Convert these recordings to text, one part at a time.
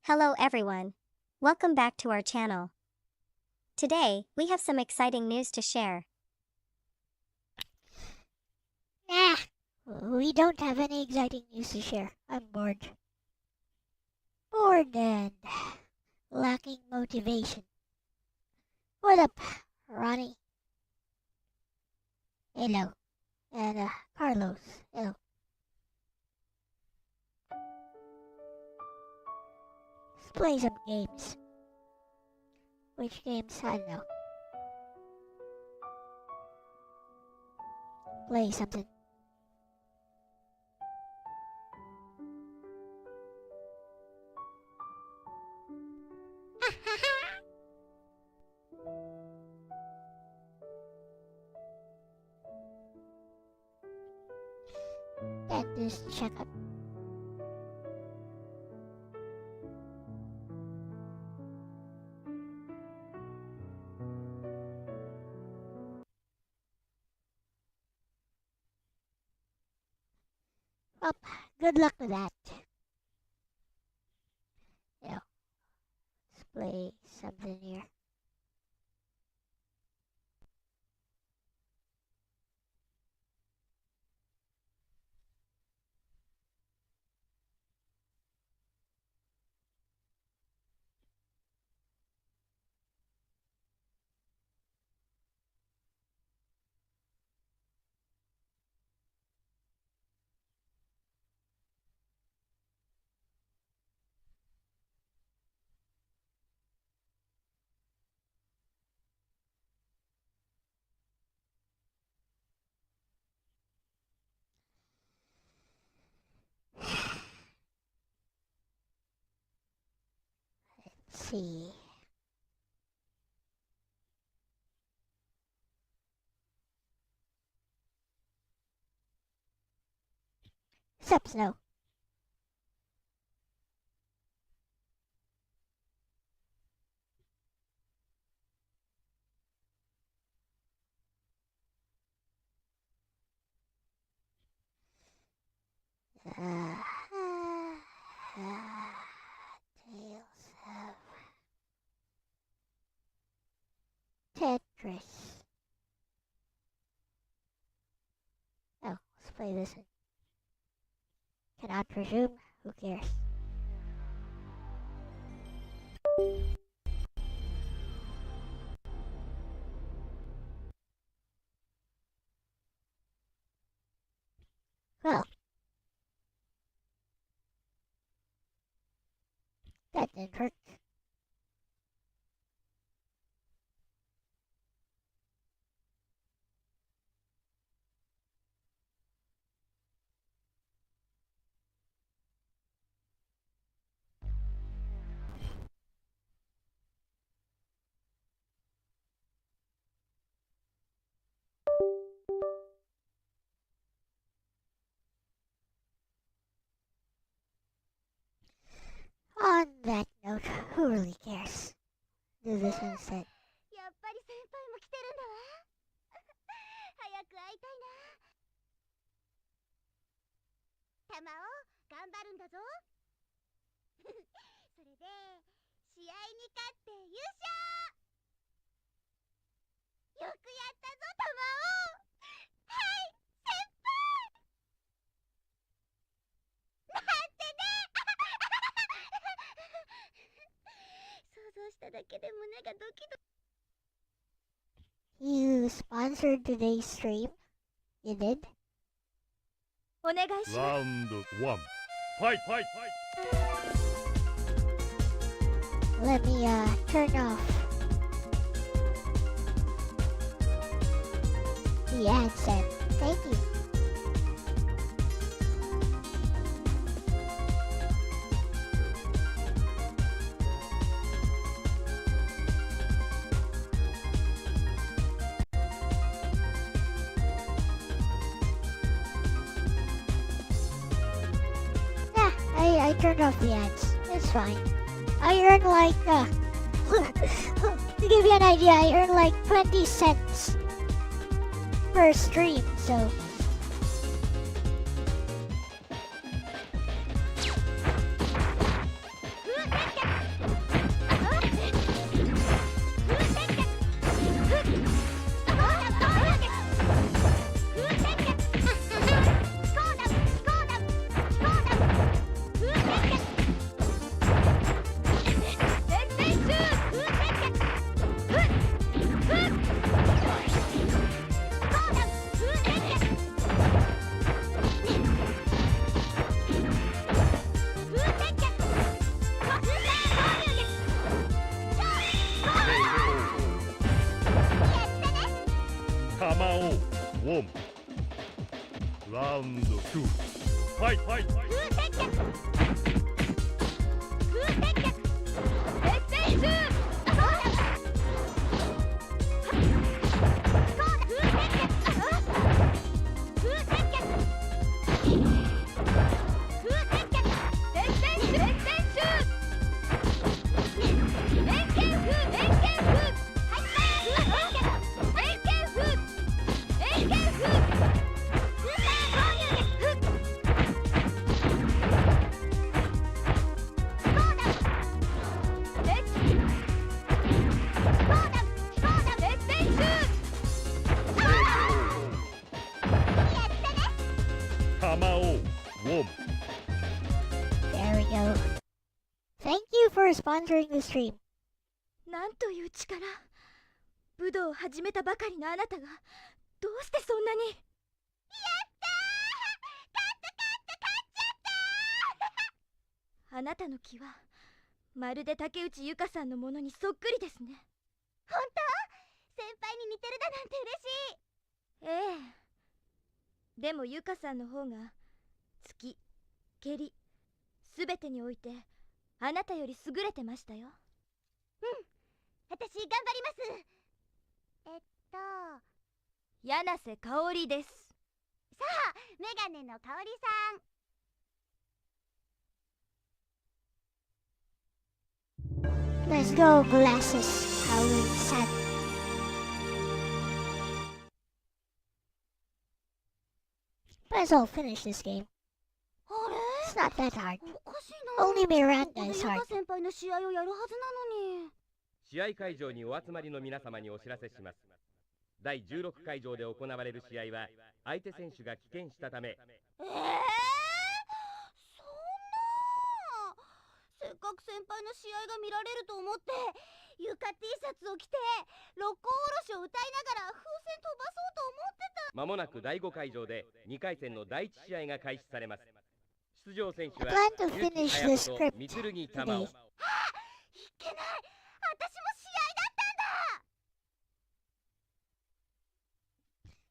Hello everyone. Welcome back to our channel. Today, we have some exciting news to share. Nah, we don't have any exciting news to share. I'm bored. Bored and lacking motivation. What up, Ronnie? Hello. And Carlos. Hello. Let's play some games. Which games? I don't know. Play something. Dentist checkup. Well, good luck with that. Yeah, let's play something here. Let's see. Sup, Snow? Tales of Tetris. Oh, let's play this one. Cannot presume. Who cares? Well, that didn't work. On that note, who really cares? Do this instead. やっぱり先輩も来てるんだわ。早く会いたいな。玉尾、頑張るんだぞ。それで、試合に勝って優勝。よくやったぞ、玉尾。はい、先輩。なんてね。想像しただけで胸がドキドキ。 You sponsored today's stream? You did? お願いします。ラウンド1 Fight! Let me turn off the ad set. Thank you. Yeah, I turned off the ads. It's fine. I earn like, to give you an idea, I earn like 20 cents per stream, so. Round 2 Fight! There we go. Thank you for sponsoring the stream. なんという力。武道を始めたばかりのあなたがどうしてそんなに。やったー。勝っちゃった。あなたの気はまるで竹内ゆかさんのものにそっくりですね。本当？先輩に似てるだなんて嬉しい。ええ。でもゆかさんの方が突き、蹴り、すべてにおいてあなたより優れてましたよ。うん、私頑張ります。柳瀬香織です。さあ、メガネの香織さん。 Let's go, glasses. Howling sad. Let's all finish this game. あ not that hard. おかしいな。 Only Miranda ここで is ゆ hard. か先輩の試合をやるはずなのに。試合会場にお集まりの皆様にお知らせします。第16会場で行われる試合は相手選手が棄権したため。そんな。せっかく先輩の試合が見られると思ってゆか T シャツを着て六甲おろしを歌いながら風船飛ばそうと思ってた。まもなく第5会場で2回戦の第1試合が開始されます。出場選手 I は plan to finish the script 三剣玉緒。いけない、私も試合だったん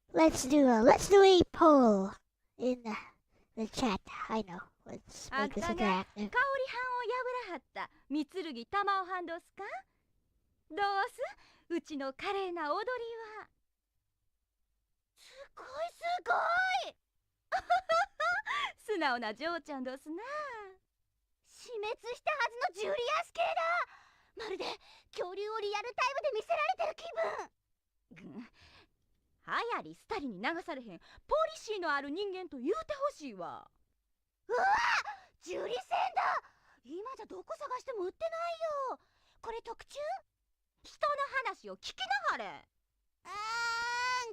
だ。 Let's do a poll in the chat. I know. Let's あん make this たが香り藩を interactive. 破らはった三剣玉緒藩どすか。どうすうちの華麗な踊りは。すごいすごい素直な嬢ちゃんどすな。死滅したはずのジュリアス系だ。まるで恐竜をリアルタイムで見せられてる気分。はやりスタリに流されへんポリシーのある人間と言うてほしいわ。うわジュリセンだ。今じゃどこ探しても売ってないよ。これ特注？人の話を聞きなはれ。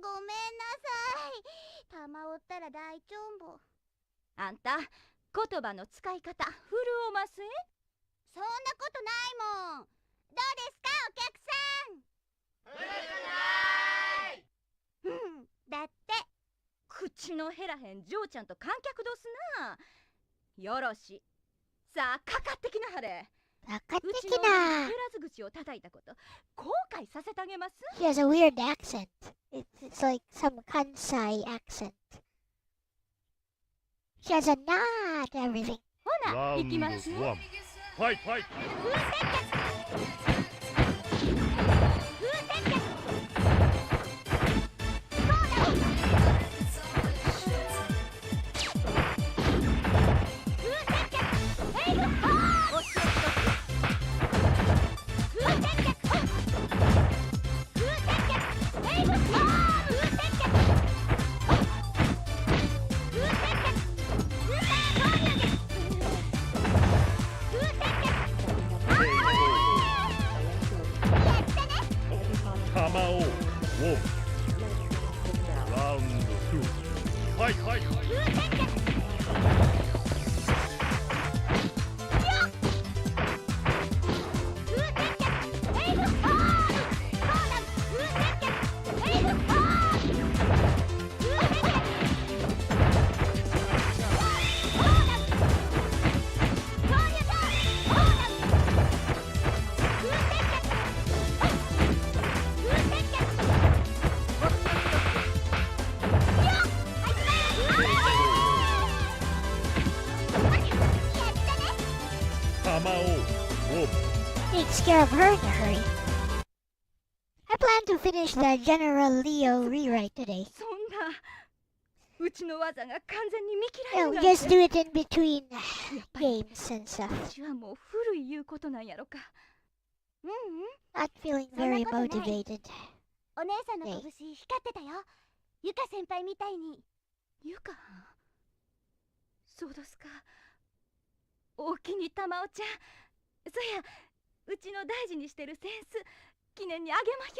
ごめんなさい。玉折ったら大丈夫。あんた言葉の使い方振るおません？そんなことないもん。どうですかお客さん。古くない。だって。口の減らへん嬢ちゃんと観客どすな。よろし。さあかかってきなはれ。うちの減らず口を叩いたこと後悔させてあげます。 She has a weird accent. It's like some Kansai accent. She has a nod everything. ほな行きます。ファイトファイト。Takes care of her in a hurry. I plan to finish the General Leo rewrite today. そんなうちの技が完全に見切られ No, るなんて。 just do it in between やっぱり games and stuff. うちはもう古い言うことなんやろか。Not feeling very motivated. お姉さんの拳光ってたよ。ゆか先輩みたいに。ゆかそうですか。おおきに玉緒ちゃん。そやうちの大事にしてるセンス記念にあげまひ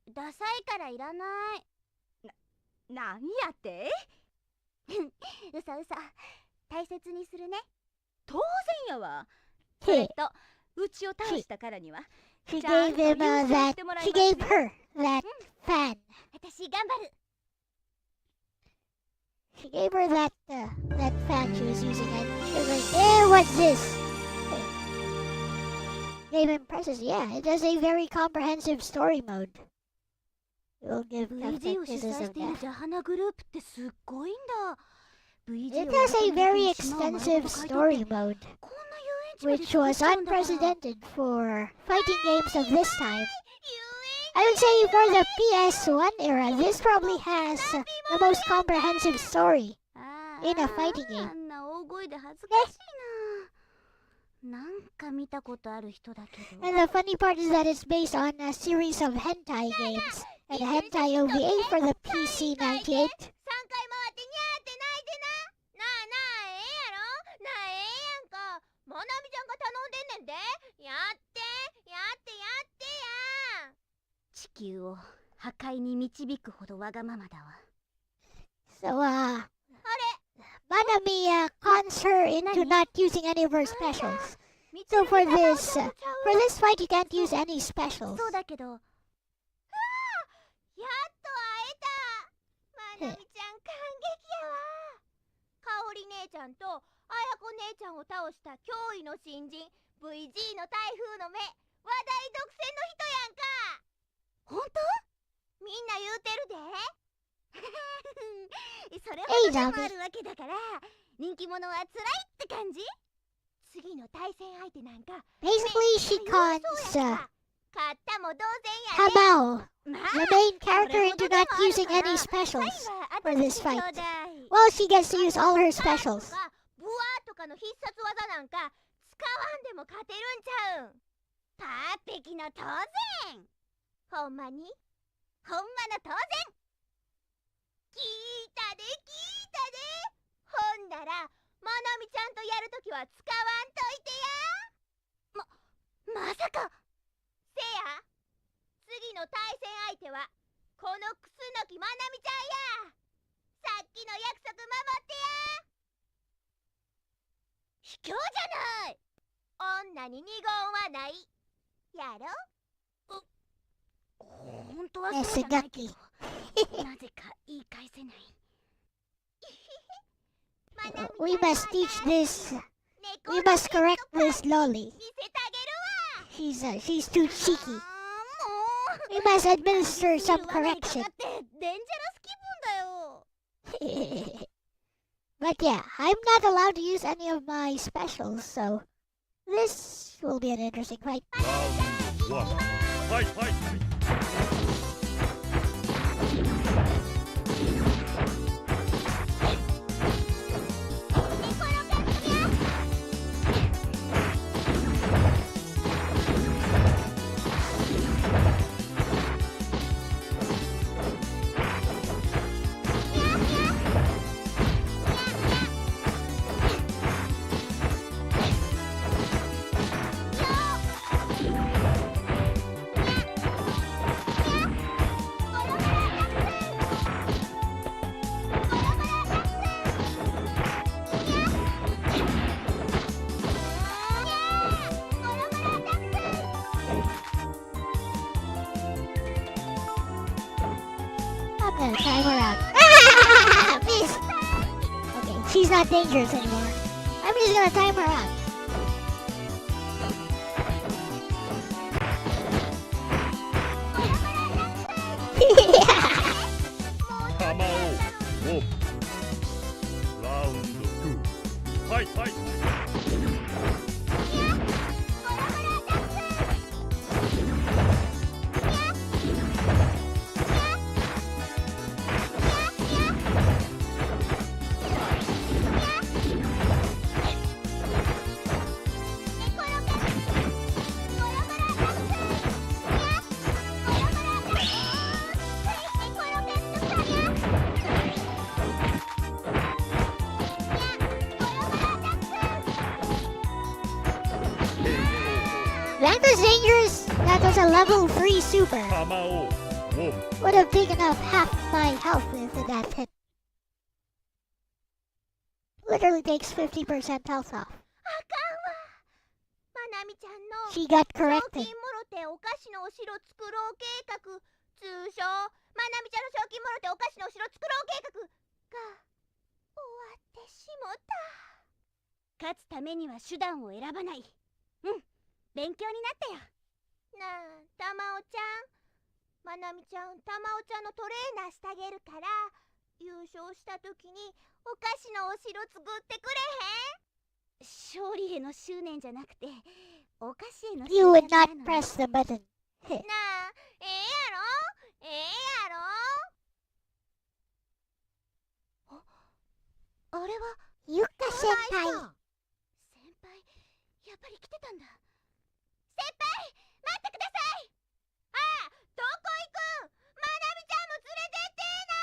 ょ。ダサいからいらない。なんやってうさうさ大切にするね。当然やわ。それとうちを倒したからには She ちゃん gave と him 優勝 that. してもらい She ます gave her that fan. 私頑張る。 She gave her that fan she was using, and she was like, "Eh, what's this?" Game impresses. Yeah, it does a very comprehensive story mode. We'll give VG を主 emphasis 催し of ている that. ジャハナグループってすっごいんだ。VG It を has a 改めて very 島を丸ご extensive と買い取 story って mode, こんな遊園地 which まで was 作っちゃうんだから。 unprecedented for fighting games of this time. I would say for the PS1 era, this probably has the most comprehensive story in a fighting あ game. んな大声で恥ずかしいな。なんか見たことある人だけど。 And the funny part is that it's based on a series of hentai games, and a hentai OVA for the PC-98. 3回回ってにゃーって泣いてな。球を破壊に導くほどわがままだわ。 So, Manami cons her into not using any of her specials. So for this fight, you can't use any specials. そうだけど。やっと会えた。まなみちゃん感激やわ。かおり姉ちゃんとあやこ姉ちゃんを倒した驚異の新人 VG の台風の目、話題独占の人やんか。ほんと？みんな言うてるで。それほどでもあるわけだから、人気者は辛いって感じ？次の対戦相手なんか Basically, she cons 勝ったも同然やね。 Hamao, the main character, into not using any specials for this fight. Well, she gets to use all her specials. ブワーとかの必殺技なんか使わんでも勝てるんちゃうん。パーフェキの当然。ほんまに？ほんまの当然。聞いたで聞いたで。ほんならまなみちゃんとやるときは使わんといてや。まさか。せや、次の対戦相手はこのクスノキまなみちゃんや。さっきの約束守ってや。卑怯じゃない。女に二言はない。やろ？ほんとはそうじゃないけど、なぜか言い返せない。We must teach this. We must correct this lolly. She's too cheeky. We must administer some correction. But yeah, I'm not allowed to use any of my specials, so this will be an interesting fight. Round 1. Fight, fight. I'm gonna time her out. Ah! Miss! Okay, she's not dangerous anymore. I'm just gonna time her out. Hamao 1. Round 2. Fight, fight. That was dangerous. That was a level 3 super. Hamao 1. Would have taken off half my health if that hit. Literally takes 50% health off. She got 賞 corrected. 金もろてお菓子のお城作ろう計画、通称まなみちゃんの賞金もろてお菓子のお城作ろう計画が終わってしもた。勝つためには手段を選ばない。うん、勉強になったよ。なあ、たまおちゃん、まなみちゃん、たまおちゃんのトレーナーしてあげるから、優勝した時にお菓子のお城作ってくれへん？勝利への執念じゃなくて、お菓子への執 You 念 would な not の。 press the button. なあ、ええやろ？あれは Yuka 先 senpai. 輩、やっぱり来てたんだ。先輩、待ってください。ああ、どこ行くん？まなみちゃんも連れてってー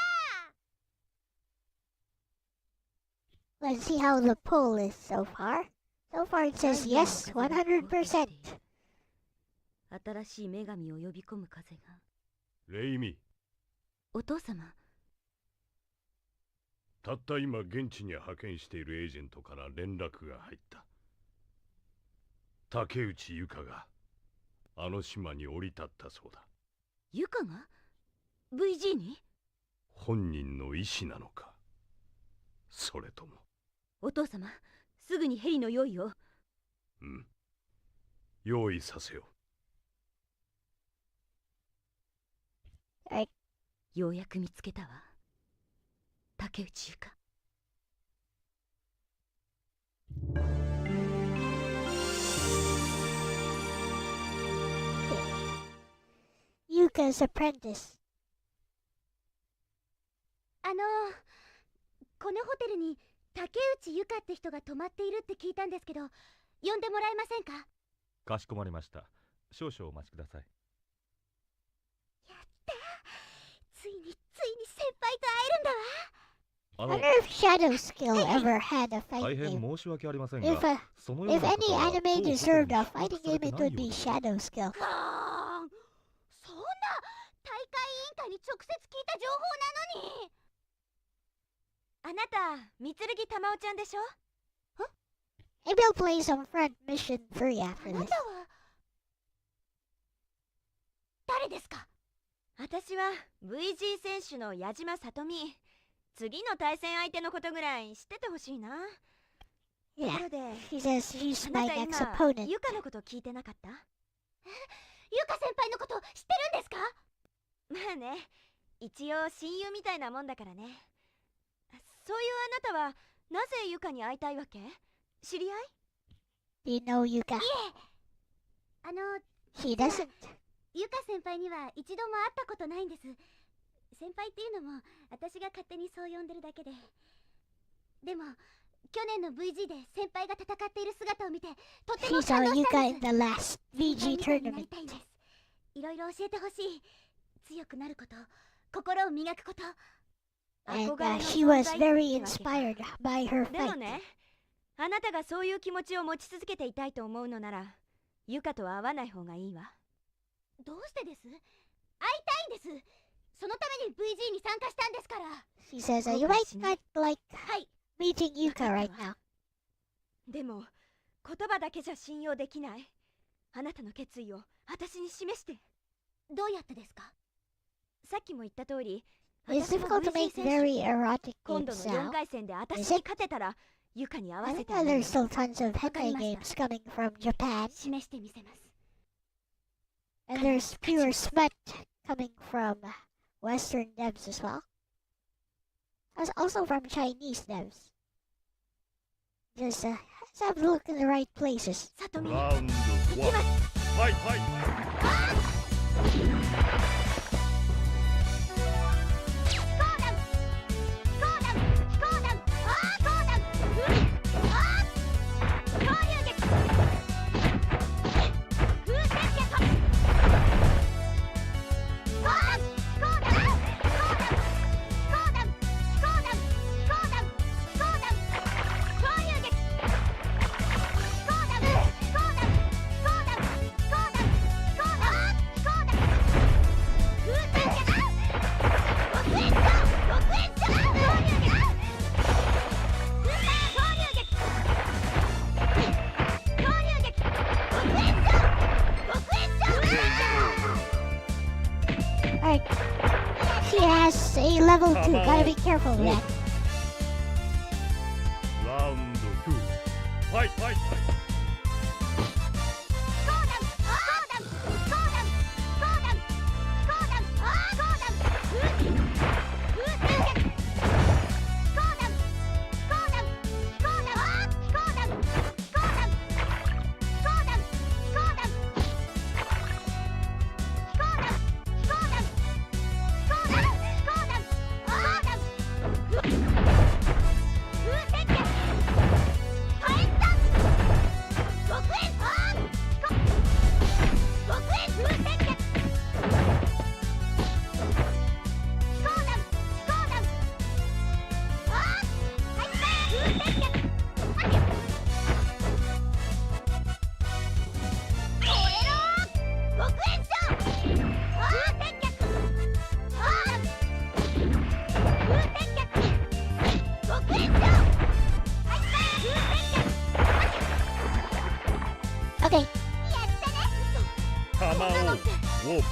な。 Let's see how the poll is so far. So far it says yes, 100%. 新しい女神を呼び込む風がレイミ、お父様。たった今現地に派遣しているエージェントから連絡が入った。竹内由香があの島に降り立ったそうだ。ユカが VG に？本人の意思なのか、それとも。お父様、すぐにヘリの用意を。うん、用意させよう。Alright. ようやく見つけたわ。竹内由香。Yuka's apprentice. このホテルに竹内由香って人が泊まっているって聞いたんですけど、呼んでもらえませんか？かしこまりました。少々お待ちください。やったー、ついに先輩と会えるんだわ。I wonder if Shadow Skill ever had a 大 fighting 変 game. 申し訳ありません If が、そのよう if な any 方は anime 当 deserved a ホテル fighting に game, 宿泊 it され would て be ないようです。 Shadow Skill. そんな大会委員会に直接聞いた情報なのに。あなた、三剣玉緒ちゃんでしょ？ Maybe I'll play some front mission 3 after あな this. たは誰ですか？私は VG 選手の矢島さとみ。次の対戦相手のことぐらい知っててほしいな。とこ Yeah, ろで、 she says she's あ my なた next 今 opponent. ユカのこと聞いてなかった？ユカ先輩のこと知ってるんですか？まあね、一応親友みたいなもんだからね。そういうあなたはなぜユカに会いたいわけ？知り合い？ Do you know Yuka? いえ、She doesn't. ユカ先輩には一度も会ったことないんです。先輩っていうのも私が勝手にそう呼んでるだけで。でも去年の VG で先輩が戦っている姿を見てとても She saw 感動した Yuka ん in で the す。 last 先輩 VG みたいになり tournament. たいんです。いろいろ教えてほしい。強くなること、心を磨くこと。 And 憧れの she 存 was 在って very わけか。 inspired by her でも fight. ね、あなたがそういう気持ちを持ち続けていたいと思うのなら、ユカとは会わない方がいいわ。どうしてです？会いたいんです。そのために VG に参加したんですから。 She says, you might not like はい。 meeting Yuka right now. でも、言葉だけじゃ信用できない。あなたの決意を私に示して。どうやってですか？さっきも言った通り、 It's 私も difficult to VG make 選手。 very erotic 今度 games の4 now. 回戦で私 Is に it? 勝てたら、ユカに合わ I せ think てあげ there's る。 still tons of わかり hentai ました。 games coming from Japan. 示してみせます。 And there's pure smut coming from Western devs as well. Also from Chinese devs. Just let's have a look in the right places. さとみ、ラウンド1、ファイト。Alright. She has a level 2. Gotta be careful with that. ラウンド2、ファイト。ごくん Whoa.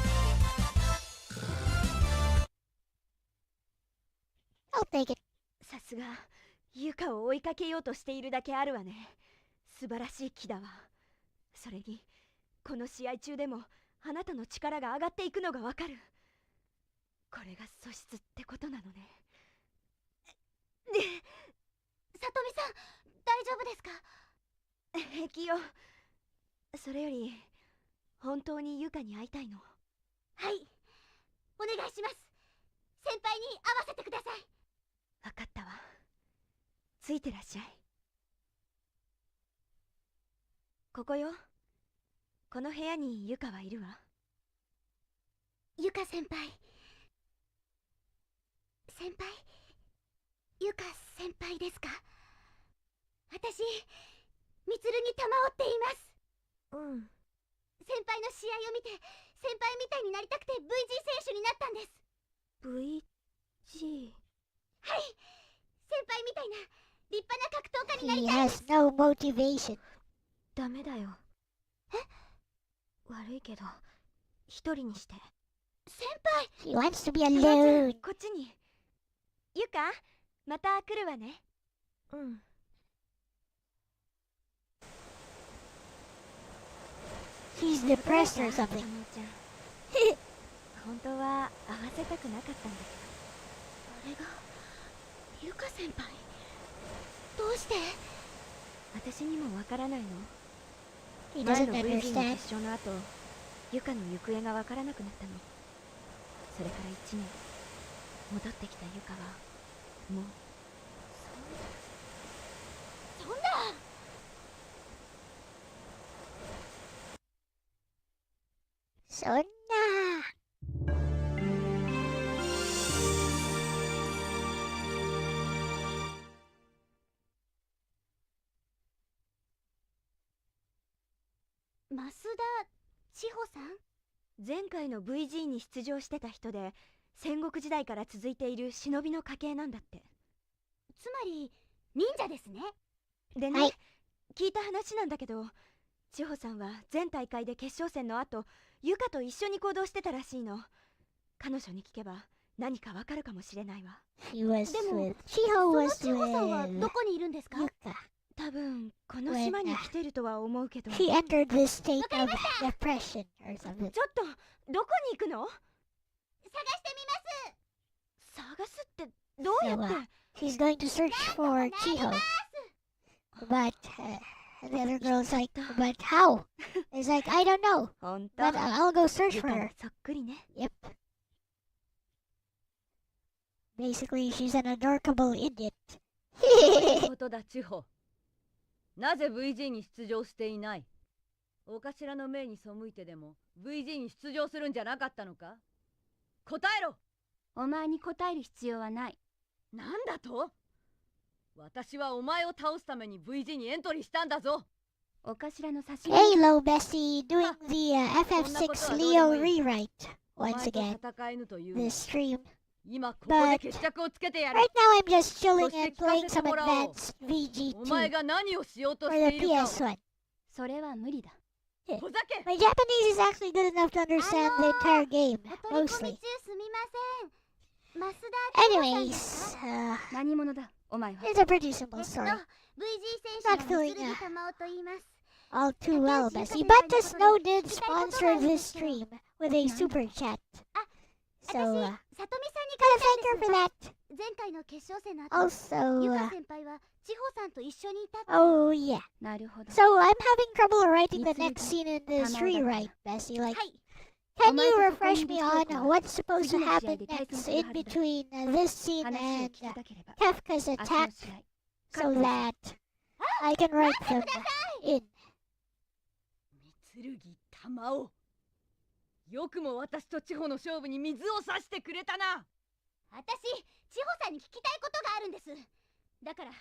I'll take it. さすがユカを追いかけようとしているだけあるわね。素晴らしい気だわ。それにこの試合中でもあなたの力が上がっていくのがわかる。これが素質ってことなのね。で、さとみさん大丈夫ですか？平気よ。それより本当にユカに会いたいの。はい、お願いします。先輩に会わせてください。分かったわ。ついてらっしゃい。ここよ。この部屋にユカはいるわ。ユカ先輩。先輩？ユカ先輩ですか？私、ミツルに玉をっています。うん。先輩の試合を見て、先輩みたいになりたくて VG 選手になったんです。VG？ はい。先輩みたいな立派な格闘家になり He たいです。 has no motivation. ダメだよ。え？悪いけど、一人にして。先輩！ He wants to be おばあちゃん、 alone. こっちに。ユカ、また来るわね。うん。He's depressed or something. 本当は会わせたくなかったんだけど。あれがユカ先輩？どうして？私にもわからないの。 He 前 doesn't の VG の understand. 決勝の後、ユカの行方がわからなくなったの。それから1年、戻ってきたユカはもう。そんな。そんな。増田千穂さん？前回の VG に出場してた人で、戦国時代から続いている忍びの家系なんだって。つまり忍者ですね。でね、はい、聞いた話なんだけど、千穂さんは前大会で決勝戦の後、ユカと一緒に行動してたらしいの。彼女に聞けば何かわかるかもしれないわ。 She was でも、 with. Chiho その was 千穂さんは with どこにいるんですか？ Yuka. 多分この島に来てるとは思うけど。 He entered this state of depression or ちょ something. っとどこに行くの？探してみます。探すってどうやって？ He's going to search for Chiho. But the other girl's like, but how? It's like, I don't know. 本当。 But I'll go search ユ for カ her. にそっくりね。 Yep. Basically, she's an adorable idiot. ことだ、千穂。なぜ VG に出場していない？お頭の命に背いてでも VG に出場するんじゃなかったのか？答えろ！お前に答える必要はない。なんだと？私はお前を倒すために VG にエントリーしたんだぞ。お頭の差し Hello, Bessie, doing the FF6 Leo rewrite お前 once と again 戦えぬという this stream. 今ここで決着をつけてやる。 Right now, I'm just chilling So and playing some 聞かせてもらおう。 advanced お VG2 前が何をしようと for して the いるかを。 PS1. それは無理だ。ふざけ！ My Japanese is actually good enough to understand the entire game, お取り込み中 mostly. すみません。増田千穂さんですか？ Anyways, 何者だお前は？ it's a pretty simple story. VG 選 Not 手の feeling 剣玉緒と言います。 all too well, Bessie. But the Snow did sponsor this stream with a super chat. So, 私、 gotta さとみさんに thank her for that. 前回の決勝戦の後、 Also, ユカ先輩は千穂さんと一緒にいたって。 oh yeah. なるほど。 So I'm having trouble writing the next scene in this rewrite, Bessie. Like, はい。 can you refresh me on what's supposed to happen next in between this scene 話を and 聞きたければ、 Kafka's 明日の attack 試合。 so that I can write them in? 三剣玉緒。よくも私と千穂の勝負に水を差してくれたな。私、千穂さんに聞きたいことがあるんです。だから、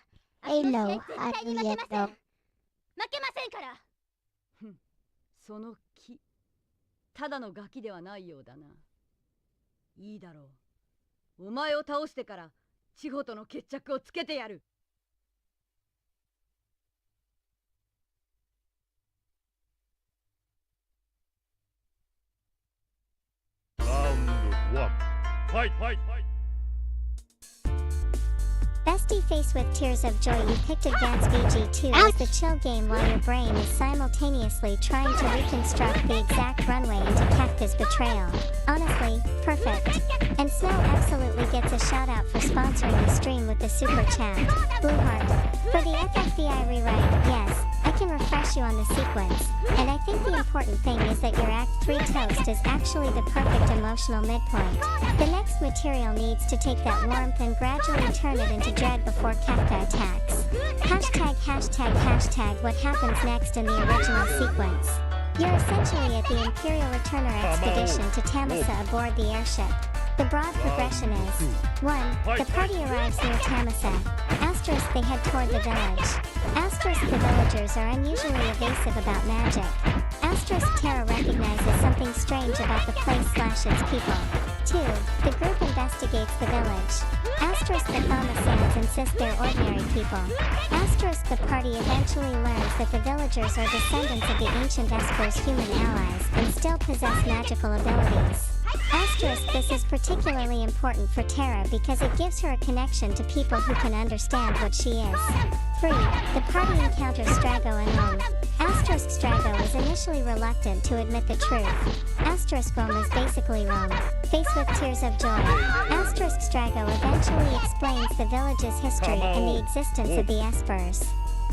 Hello, 明日の試合絶対に負けません。 Henrietta. 負けませんから。その気、ただのガキではないようだな。いいだろう。お前を倒してから千穂との決着をつけてやる。Bestie face with tears of joy, you picked Advanced VG2 as the chill game while your brain is simultaneously trying to reconstruct the exact runway into Kefka's betrayal. Honestly, perfect. And Snow absolutely gets a shout out for sponsoring the stream with the super chat. Blueheart. For the FFVI rewrite, yes, I can refresh you on the sequence, and I think the important thing is that your Act 3 toast is actually the perfect emotional midpoint. The next material needs to take that warmth and gradually turn it into dread before Kefka attacks. ##### what happens next in the original sequence. You're essentially at the Imperial Returner expedition to Tamasa aboard the airship. The broad progression is 1. The party arrives near Tamasa. Asterisk they head toward the village. Asterisk the villagers are unusually evasive about magic. Asterisk Terra recognizes something strange about the place/its people. 2. The group investigates the village. Asterisk the Thomasans insist they're ordinary people. Asterisk the party eventually learns that the villagers are descendants of the ancient Esper's human allies and still possess magical abilities. Asterisk this is particularly important for Terra because it gives her a connection to people who can understand what she is. 3. The party encounters Strago and Rome. Asterisk Strago is initially reluctant to admit the truth. Asterisk Rome is basically Rome, faced with tears of joy. Asterisk Strago eventually explains the village's history and the existence of the Espers.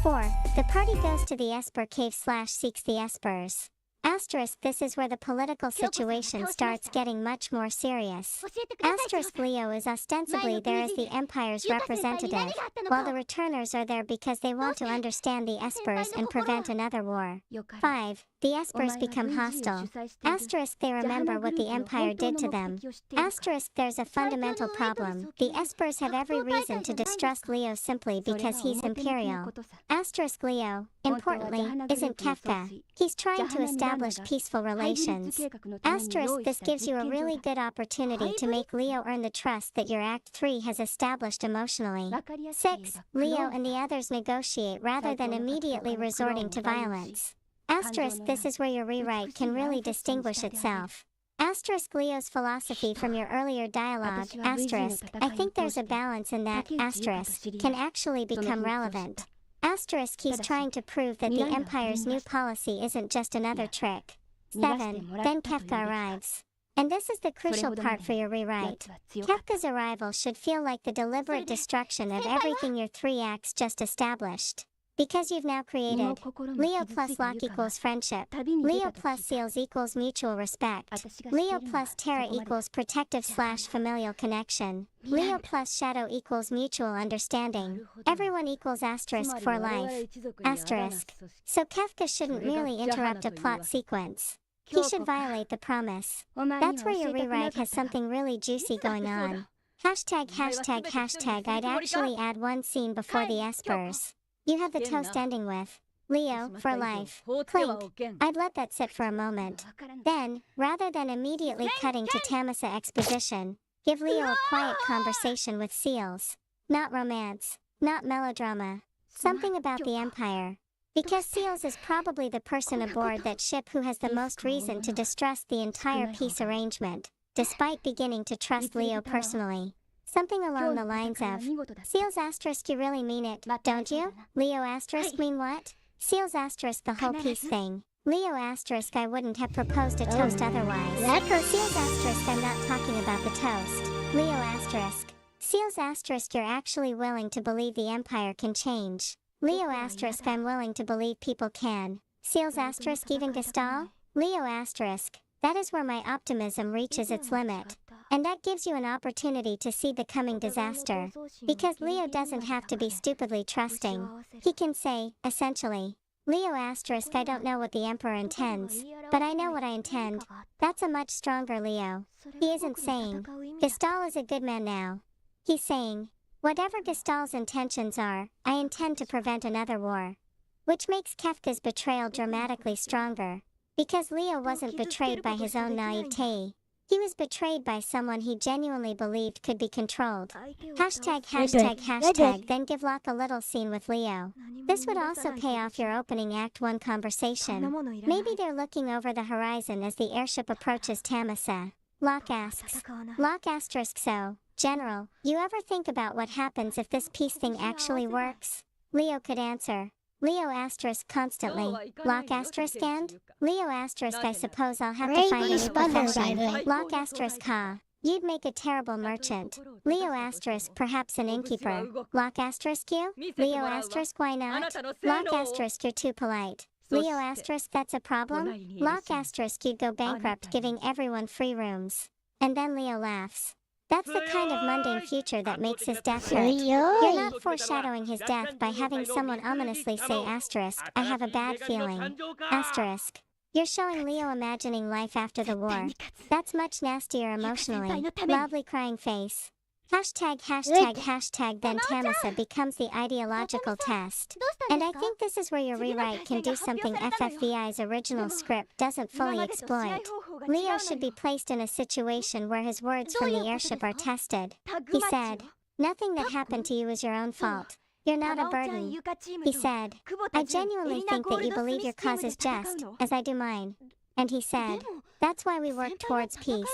4. The party goes to the Esper cave/seeks the Espers. Asterisk this is where the political situation starts getting much more serious. Asterisk Leo is ostensibly there as the Empire's representative, while the returners are there because they want to understand the Espers and prevent another war. 5. The Espers become hostile. Asterisk they remember what the Empire did to them. Asterisk there's a fundamental problem. The Espers have every reason to distrust Leo simply because he's Imperial. Asterisk Leo, importantly, isn't Kefka. He's trying to establish peaceful relations. Asterisk this gives you a really good opportunity to make Leo earn the trust that your Act 3 has established emotionally. 6. Leo and the others negotiate rather than immediately resorting to violence. Asterisk this is where your rewrite can really distinguish itself. Asterisk Leo's philosophy from your earlier dialogue, asterisk, I think there's a balance in that, asterisk, can actually become relevant. Asterisk he's trying to prove that the Empire's new policy isn't just another trick. 7. Then Kefka arrives. And this is the crucial part for your rewrite. Kefka's arrival should feel like the deliberate destruction of everything your 3 acts just established. Because you've now created Leo plus Locke equals friendship, Leo plus Seals equals mutual respect, Leo plus Terra equals protective/familial connection, Leo plus Shadow equals mutual understanding, everyone equals asterisk for life, asterisk. So Kefka shouldn't merely interrupt a plot sequence. He should violate the promise. That's where your rewrite has something really juicy going on. #####. I'd actually add one scene before the Espers. You have the toast ending with Leo for life. Clink. I'd let that sit for a moment. Then, rather than immediately cutting to Tamasa exposition, give Leo a quiet conversation with Seals. Not romance. Not melodrama. Something about the Empire. Because Seals is probably the person aboard that ship who has the most reason to distrust the entire peace arrangement, despite beginning to trust Leo personally. Something along the lines of, Seals asterisk you really mean it, don't you? Leo asterisk mean what? Seals asterisk the whole peace thing. Leo asterisk I wouldn't have proposed a toast otherwise. Seals asterisk I'm not talking about the toast. Leo asterisk. Seals asterisk you're actually willing to believe the Empire can change. Leo asterisk I'm willing to believe people can. Seals asterisk even Gestal? Leo asterisk. That is where my optimism reaches its limit. And that gives you an opportunity to see the coming disaster. Because Leo doesn't have to be stupidly trusting. He can say, essentially, Leo asterisk I don't know what the Emperor intends, but I know what I intend. That's a much stronger Leo. He isn't saying, Gestal is a good man now. He's saying, whatever Gestal's intentions are, I intend to prevent another war. Which makes Kefka's betrayal dramatically stronger. Because Leo wasn't betrayed by his own naivete. He was betrayed by someone he genuinely believed could be controlled. #####, then give Locke a little scene with Leo. This would also pay off your opening Act 1 conversation. Maybe they're looking over the horizon as the airship approaches Tamasa. Locke asks. Locke asterisk so, General, you ever think about what happens if this peace thing actually works? Leo could answer. Leo asterisk constantly. Locke asterisk and? Leo asterisk I suppose I'll have to find a new profession. Locke asterisk ha. You'd make a terrible merchant. Leo asterisk perhaps an innkeeper. Locke asterisk you? Leo asterisk why not? Locke asterisk you're too polite. Leo asterisk that's a problem? Locke asterisk you'd go bankrupt giving everyone free rooms. And then Leo laughs. That's the kind of mundane future that makes his death hurt. You're not foreshadowing his death by having someone ominously say asterisk, I have a bad feeling. Asterisk. You're showing Leo imagining life after the war. That's much nastier emotionally. Loudly crying face. Hashtag then Tamasa becomes the ideological test. And I think this is where your rewrite can do something FFVI's original script doesn't fully exploit. Leo should be placed in a situation where his words from the airship are tested. He said, nothing that happened to you is your own fault. You're not a burden. He said, I genuinely think that you believe your cause is just, as I do mine. And he said, that's why we work towards peace.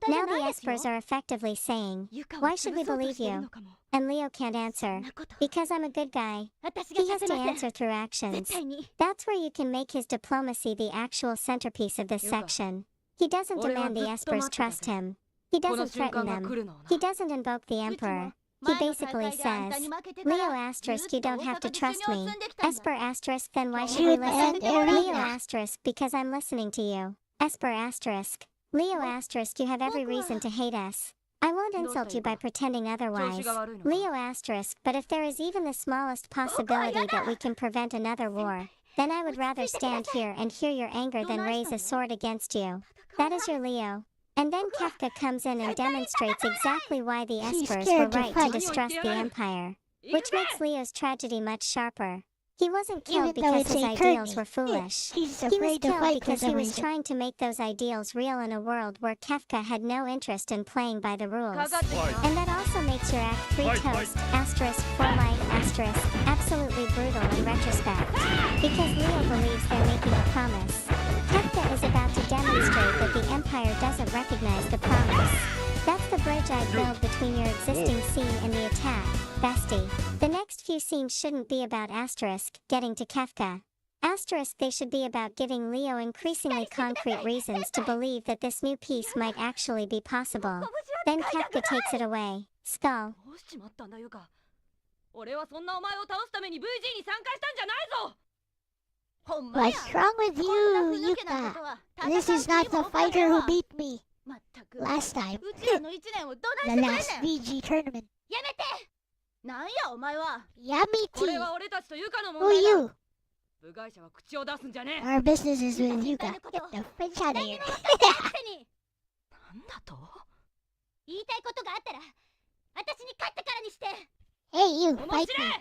Now the espers are effectively saying, why should we believe you? And Leo can't answer, because I'm a good guy. He has to answer through actions. That's where you can make his diplomacy the actual centerpiece of this section. He doesn't demand the espers trust him. He doesn't threaten them. He doesn't invoke the emperor. He basically says, Leo asterisk you don't have to trust me. Esper asterisk then why should we listen? Leo asterisk because I'm listening to you. Esper asterisk. Leo asterisk you have every reason to hate us. I won't insult you by pretending otherwise. Leo asterisk but if there is even the smallest possibility that we can prevent another war, then I would rather stand here and hear your anger than raise a sword against you. That is your Leo. And then Kafka comes in and demonstrates exactly why the espers were right to distrust the Empire, which makes Leo's tragedy much sharper. He wasn't killed because his ideals were foolish. He was killed because he was trying to make those ideals real in a world where Kafka had no interest in playing by the rules. And that also makes your Act 3 toast, asterisk, for life, asterisk, absolutely brutal in retrospect. Because Leo believes they're making a promise. Kafka is about to demonstrate that the Empire doesn't recognize the promise. That's the bridge I build between your existing scene and the attack, bestie. The next few scenes shouldn't be about asterisk, getting to Kafka. Asterisk they should be about giving Leo increasingly concrete reasons to believe that this new peace might actually be possible. Then Kafka takes it away. Skull. What's wrong with you, Yuka? This is not the fighter who beat me last time. The last VG tournament. Yamiti! Who are you? Our business is with Yuka. Get the French out of here. Hey, you, fight me.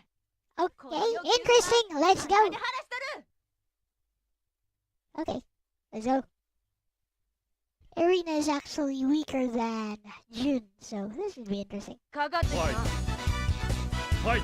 Okay, interesting. Let's go. Okay, let's go. Arena is actually weaker than June, so this would be interesting. Fight!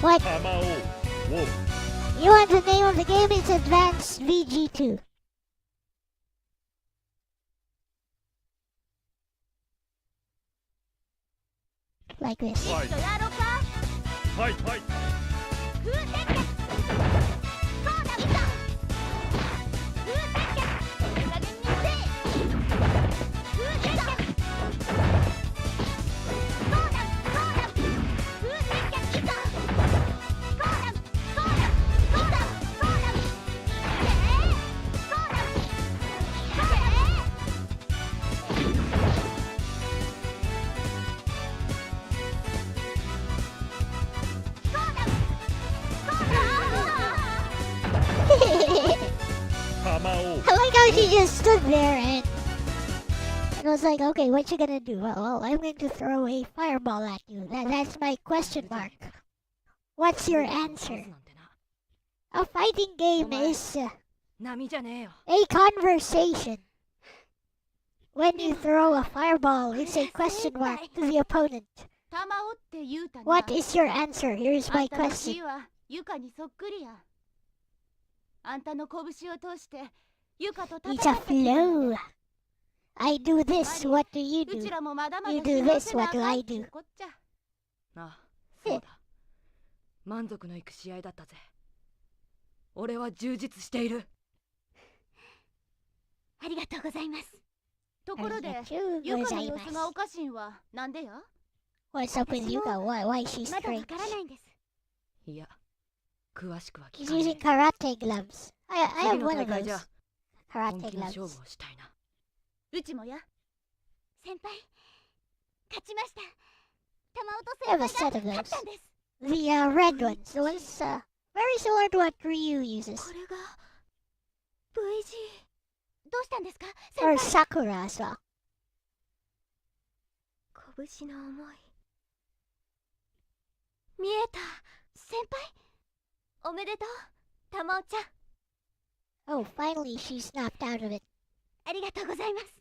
What? You want the name of the game? It's Advanced VG2. Like this. Fight! now she just stood there and was like, okay, what you gonna do? Well, I'm going to throw a fireball at you. That's my question mark. What's your answer? A fighting game is a conversation. When you throw a fireball, it's a question mark to the opponent. What is your answer? Here's my question. It's a flow. I do this, what do you do? You do this, what do I do? あ、そうだ。満足のいく試合だったぜ。俺は充実している。ありがとうございます。ところで、ユカの様子がおかしいんはなんでや？ What's up with Yuka? Why she's まだわ strange? からないんです。いや、詳しくは He's 聞かない。 using karate gloves. I 次 have の one 大 of 会 those じゃ karate 本気の勝負 gloves. をしたいな。うちもや。先輩、勝ちました。玉音 I have 先 a 輩 set が of 勝った those. んです。 The red ones, the ones very similar to what Ryu uses. これが VG。どうしたんですか？ Or 先輩。 Sakura as well. 拳の思い。見えた。先輩。おめでとう。玉尾ちゃん。 Oh, finally she snapped out of it. ありがとうございます。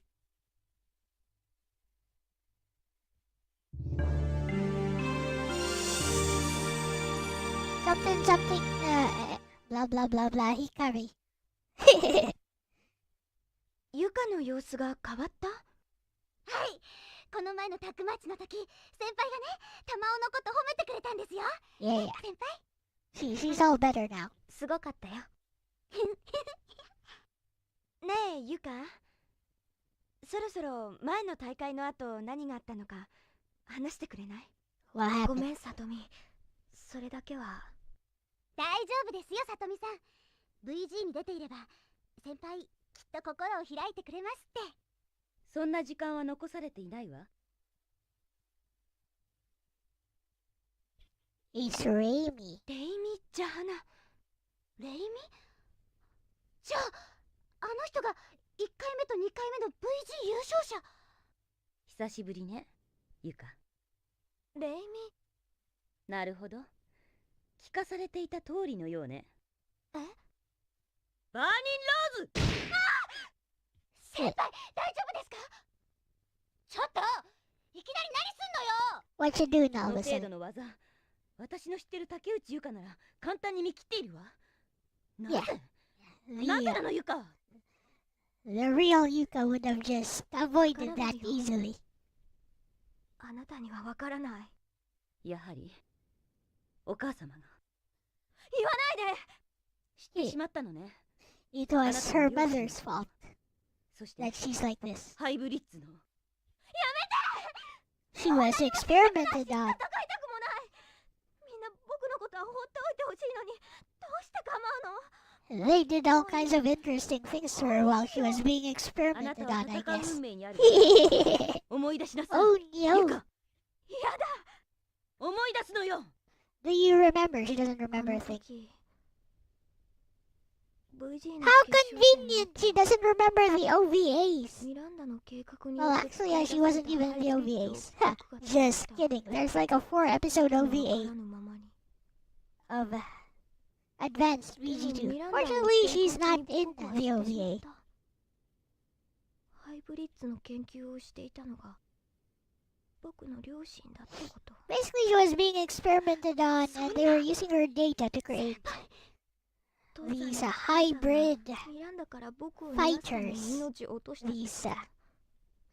Something, blah blah blah blah, Hikari. ユカの様子が変わった？はい。この前のタッグマッチの時、先輩がね、玉尾のこと褒めてくれたんですよ。 Yeah, yeah. 先輩。 She's all better now. すごかったよ。ねえ、ユカ。そろそろ前の大会の後何があったのか話してくれない？ What ご happened? めん、さとみ。それだけは。大丈夫ですよ、さとみさん。VG に出ていれば、先輩、きっと心を開いてくれますって。そんな時間は残されていないわ。 It's Raimi. レイミじゃな。レイミじゃあ、あの人が1回目と2回目の VG 優勝者。久しぶりね、ユカ。レイミ。なるほど。聞かされていた通りのようね。え？バーニンローズ！先輩、大丈夫ですか？ちょっといきなり何すんのよ！ What you do now, この程 listen? 度の技、私の知ってる竹内優香なら簡単に見切っているわ。なぜ？ なぜなのユカ？ The real Yuka would have just avoided that easily. あなたにはわからない。やはりお母様が言わないで。知ってしまったのね。It was her mother's fault そして that she's like this. ハイブリッツの She was experimented on. 戦いたくもない。みんな僕のことは放っておいてほしいのに、どうして構うの？ They did all kinds of interesting things to her while she was being あなた experimented は on, I 戦う guess. 運命にある。思い出しなさい。 Oh ユ no! カ、やだ。思い出すのよ。 Do you remember? She doesn't あ remember の a thing. 時 VG の How 決勝戦 convenient! She doesn't remember the OVAs. ミランダの計画に Well, よって actually, yeah, she wasn't even in the OVAs. Ha, just kidding. There's like a 4-episode わ OVA からぬままに of Advanced でも VG2. ミランダの Fortunately, 計 she's 画 not に in 僕は the してしま OVA. ったハイブリッツの研究をしていたのが僕の両親だってこと。 Basically, she was being experimented on, and they were using her data to create 父さんに these お母さんが hybrid ミランダから僕を逃がすために fighters 命を落としたってこと。 these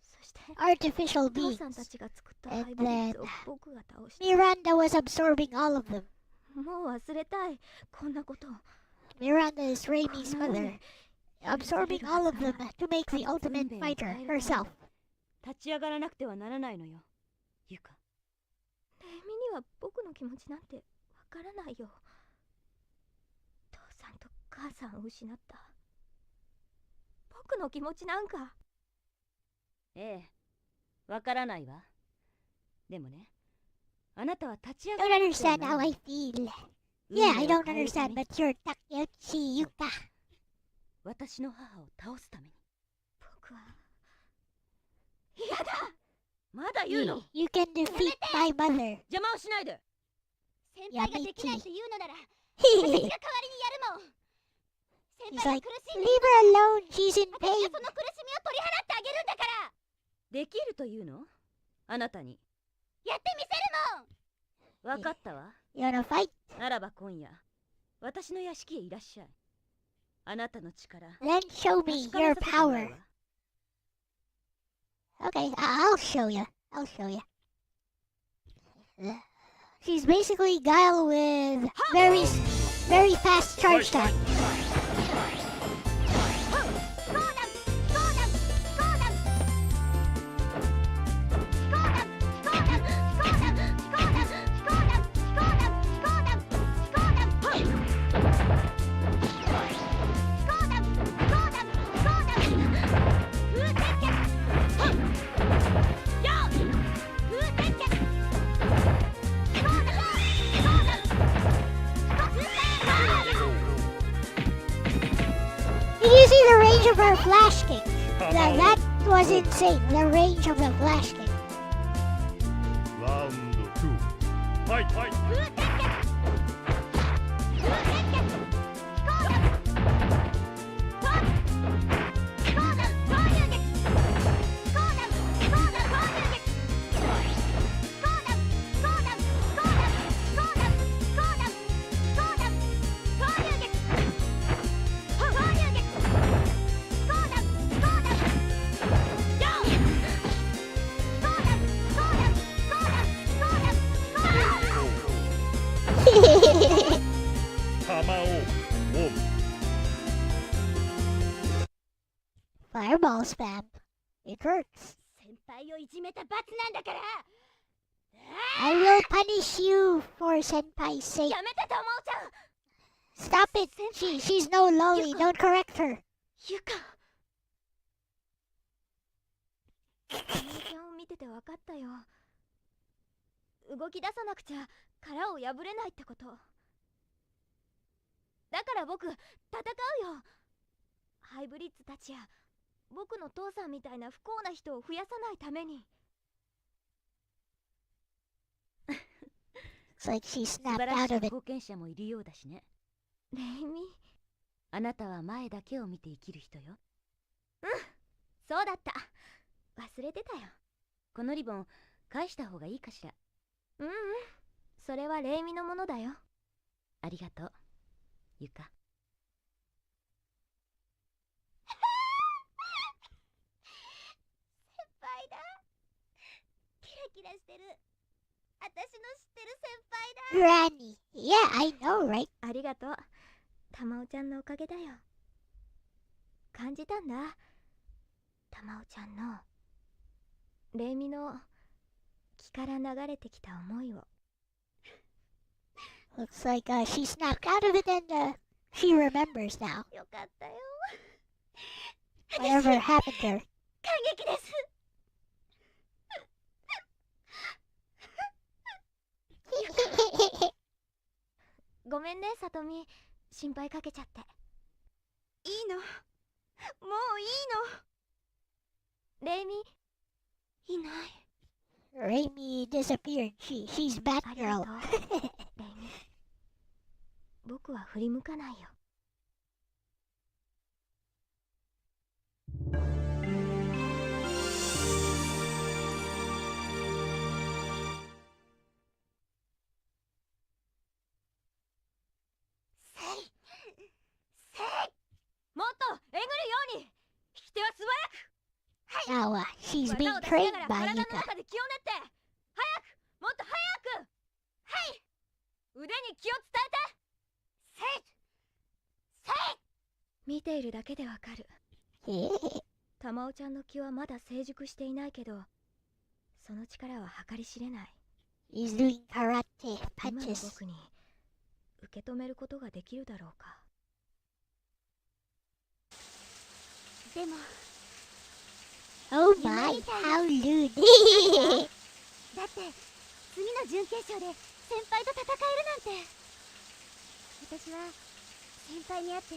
そして artificial お父さん beings. たちが作った And ハイブリッツを僕が倒した。 Miranda was absorbing all of them. もう忘れたい、こんなこと。 Miranda is Raimi's mother, absorbing all of them to make the ultimate fighter herself. 立ち上がらなくてはならないのよ、ユカ。レイミには僕の気持ちなんてわからないよ。父さんと母さんを失った僕の気持ちなんか。ええ、わからないわ。でもね、あなたは立ち上が Don't らなくては understand な how らない I feel. 運 Yeah, 命 I を don't 変えるため understand, に but you're Takeuchi Yuka. 私の母を倒すために。僕は嫌だ。まだ言うの？ You can defeat my mother. 邪魔をしないで。先輩ができないって言うのなら He's 私が代わりにやるもん。先輩 like, が苦し leave んで her alone. She's in 私 pain. がその苦しみを取り払ってあげるんだから。できるというの？あなたに。やってみせるもん。わかったわ。 You wanna fight? ならば今夜、私の屋敷へいらっしゃい。あなたの力。 Then show me 確かめ your させてもらう power. わ。 Okay, I'll show you. I'll show you. She's basically Guile with very fast charge time. 'Did you see the range of her flash kick? That was insane. The range of the flash kick. ラウンド2ファイト。弾をオン。 Fireball spam. It works. 先輩をいじめた罰なんだから。 I will punish you for Senpai's sake. やめてと思うじゃん。 Stop it. She's no lolly. Don't correct her. ゆか。お姉ちゃんを見てて分かったよ。動き出さなくちゃ殻を破れないってこと。だから僕戦うよ。ハイブリッズたちや僕の父さんみたいな不幸な人を増やさないために。 It's like she 素 snapped 晴ら out しい of it. 貢献者もいるようだしね。レイミ。あなたは前だけを見て生きる人よ。そうだった。忘れてたよ。このリボン返した方がいいかしら。それはレイミのものだよ。ありがとう、ゆか。先輩だ。キラキラしてる。私の知ってる先輩だ。 Granny. Yeah, I know, right? ありがとう。たまおちゃんのおかげだよ。感じたんだ。たまおちゃんのレイミの気から流れてきた思いを。 Looks like she snapped out of it and she remembers now. よかったよ。 Whatever happened to her. 感激です。ごめんね、さとみ。心配かけちゃって。いいの。もういいの。レイミ、いない。 Raimi disappeared. She's ありがと Batgirl. う。レイミ。僕は振り向かないよ。もっとえぐるように。引き手は素早く。 Now she's 技 being を出しな trained がら by 体の Yuka. 中で気を練って。早く、もっと早く。はい。腕に気を伝えて。せいせい。見ているだけでわかる。たまおちゃんの気はまだ成熟していないけど、その力は計り知れない。 He's doing karate 今の punches. 僕に受け止めることができるだろうか。でも Oh my, how lewd. だって次の準決勝で先輩と戦えるなんて。私は先輩に会って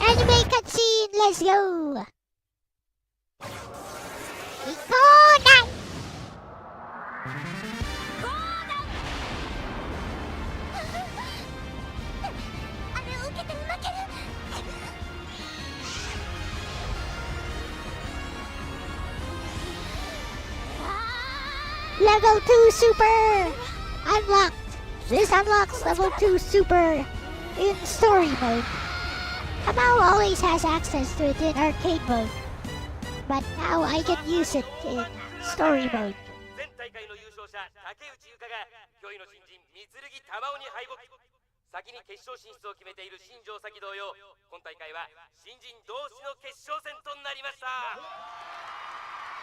Anime cutscene, let's go! Go now! Level 2 super! Unlocked! This unlocks level 2 super in story mode. Kamau always has access to it in arcade mode, but now I can use it in story mode. 前大会の優勝者竹内優香が驚異の新人三剣玉緒に敗北。先に決勝進出を決めている新庄咲同様、今大会は新人同士の決勝戦となりました。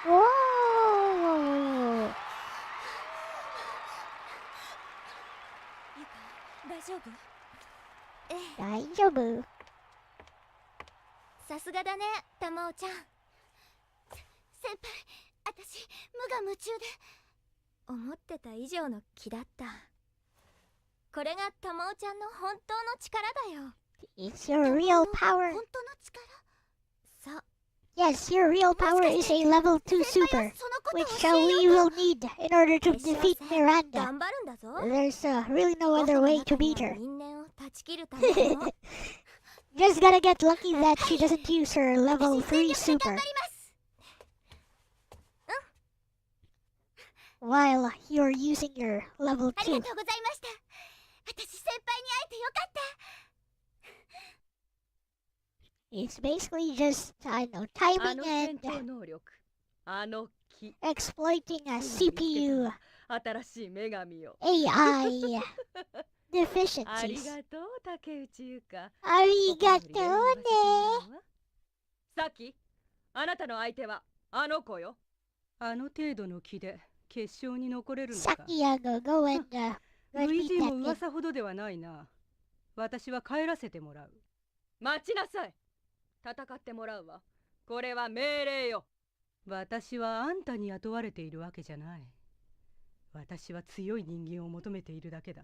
Whoa! 大丈夫？大丈夫？さすがだね、玉緒ちゃん。先輩、私無我夢中で。思ってた以上の気だった。これが玉緒ちゃんの本当の力だよ。 It's your real power. 本当の力？そう。 Yes, your real power is a level 2 super, which we will need in order to defeat Miranda. 頑張るんだぞ。 There's really no other way to beat her. 因縁を断ち切るためにも Just gotta get lucky that she doesn't use her level 3 super. While you're using your level ありが 2. とうございました。私先輩に会えてよかった。 It's basically just, I don't know, あ timing の戦 and 闘能力、あの木、 exploiting a CPU 新しい女神を。 AI あり deficiencies. がとう、竹内優香。ありがとうね。さっき、あなたの相手はあの子よ。あの程度の気で決勝に残れるのか。さっきgo and VG repeat も that. 噂ほどではないな。私は帰らせてもらう。待ちなさい。戦ってもらうわ。これは命令よ。私はあんたに雇われているわけじゃない。私は強い人間を求めているだけだ。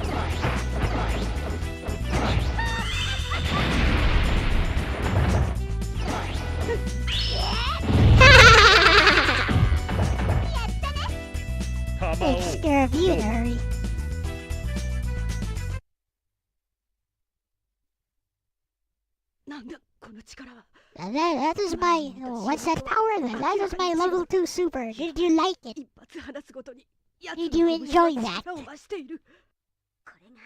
力は。That is my. What's that power then? That is my level 2 super. Did you like it? 一発放つごとに。Did you enjoy that? 力を増している。これが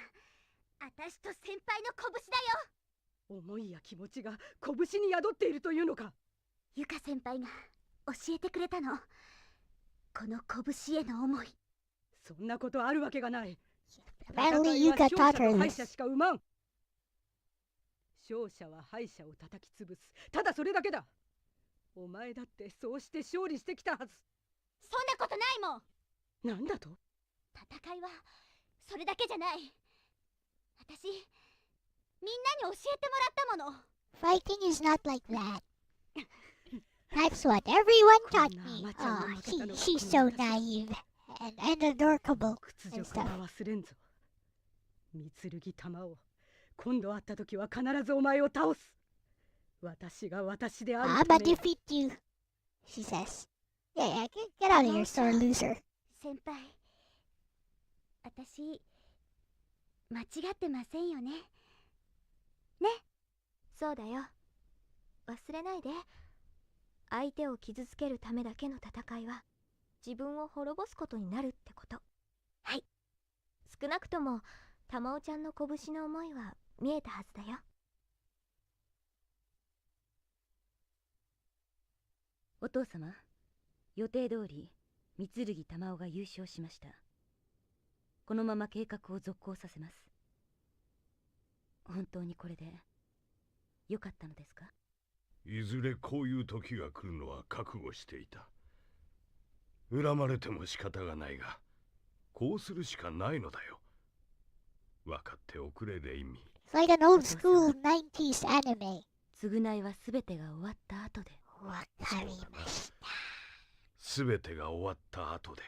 私と先輩の拳だよ。思いや気持ちが拳に宿っているというのか。ゆか先輩が教えてくれたの。この拳への思い。そんなことあるわけがない。 Apparently Yuka taught her 敗 this. 者しか生まん。勝者は敗者を叩き潰す。ただそれだけだ。お前だってそうして勝利してきたはず。そんなことないもん。なんだと？戦いはそれだけじゃない。私みんなに教えてもらったもの。 Fighting is not like that. That's what everyone taught me. Oh, she's so naive and adorable 屈 and 辱は stuff. 忘れんぞ。三剣玉を今度会った時は必ずお前を倒す。私が私である I'ma defeat you, she says. Yeah, get out of here, sore loser. 先輩、私間違ってませんよね。ね、そうだよ。忘れないで。相手を傷つけるためだけの戦いは自分を滅ぼすことになるってこと。はい。少なくとも玉緒ちゃんの拳の思いは見えたはずだよ。お父様、予定通り三剣玉緒が優勝しました。このまま計画を続行させます。本当にこれで良かったのですか？いずれこういう時が来るのは覚悟していた。恨まれても仕方がないが、こうするしかないのだよ。分かっておくれレイミ。 It's like an old school 90s anime. 償いは全てが終わった後で。わかりました。すべてが終わった後で。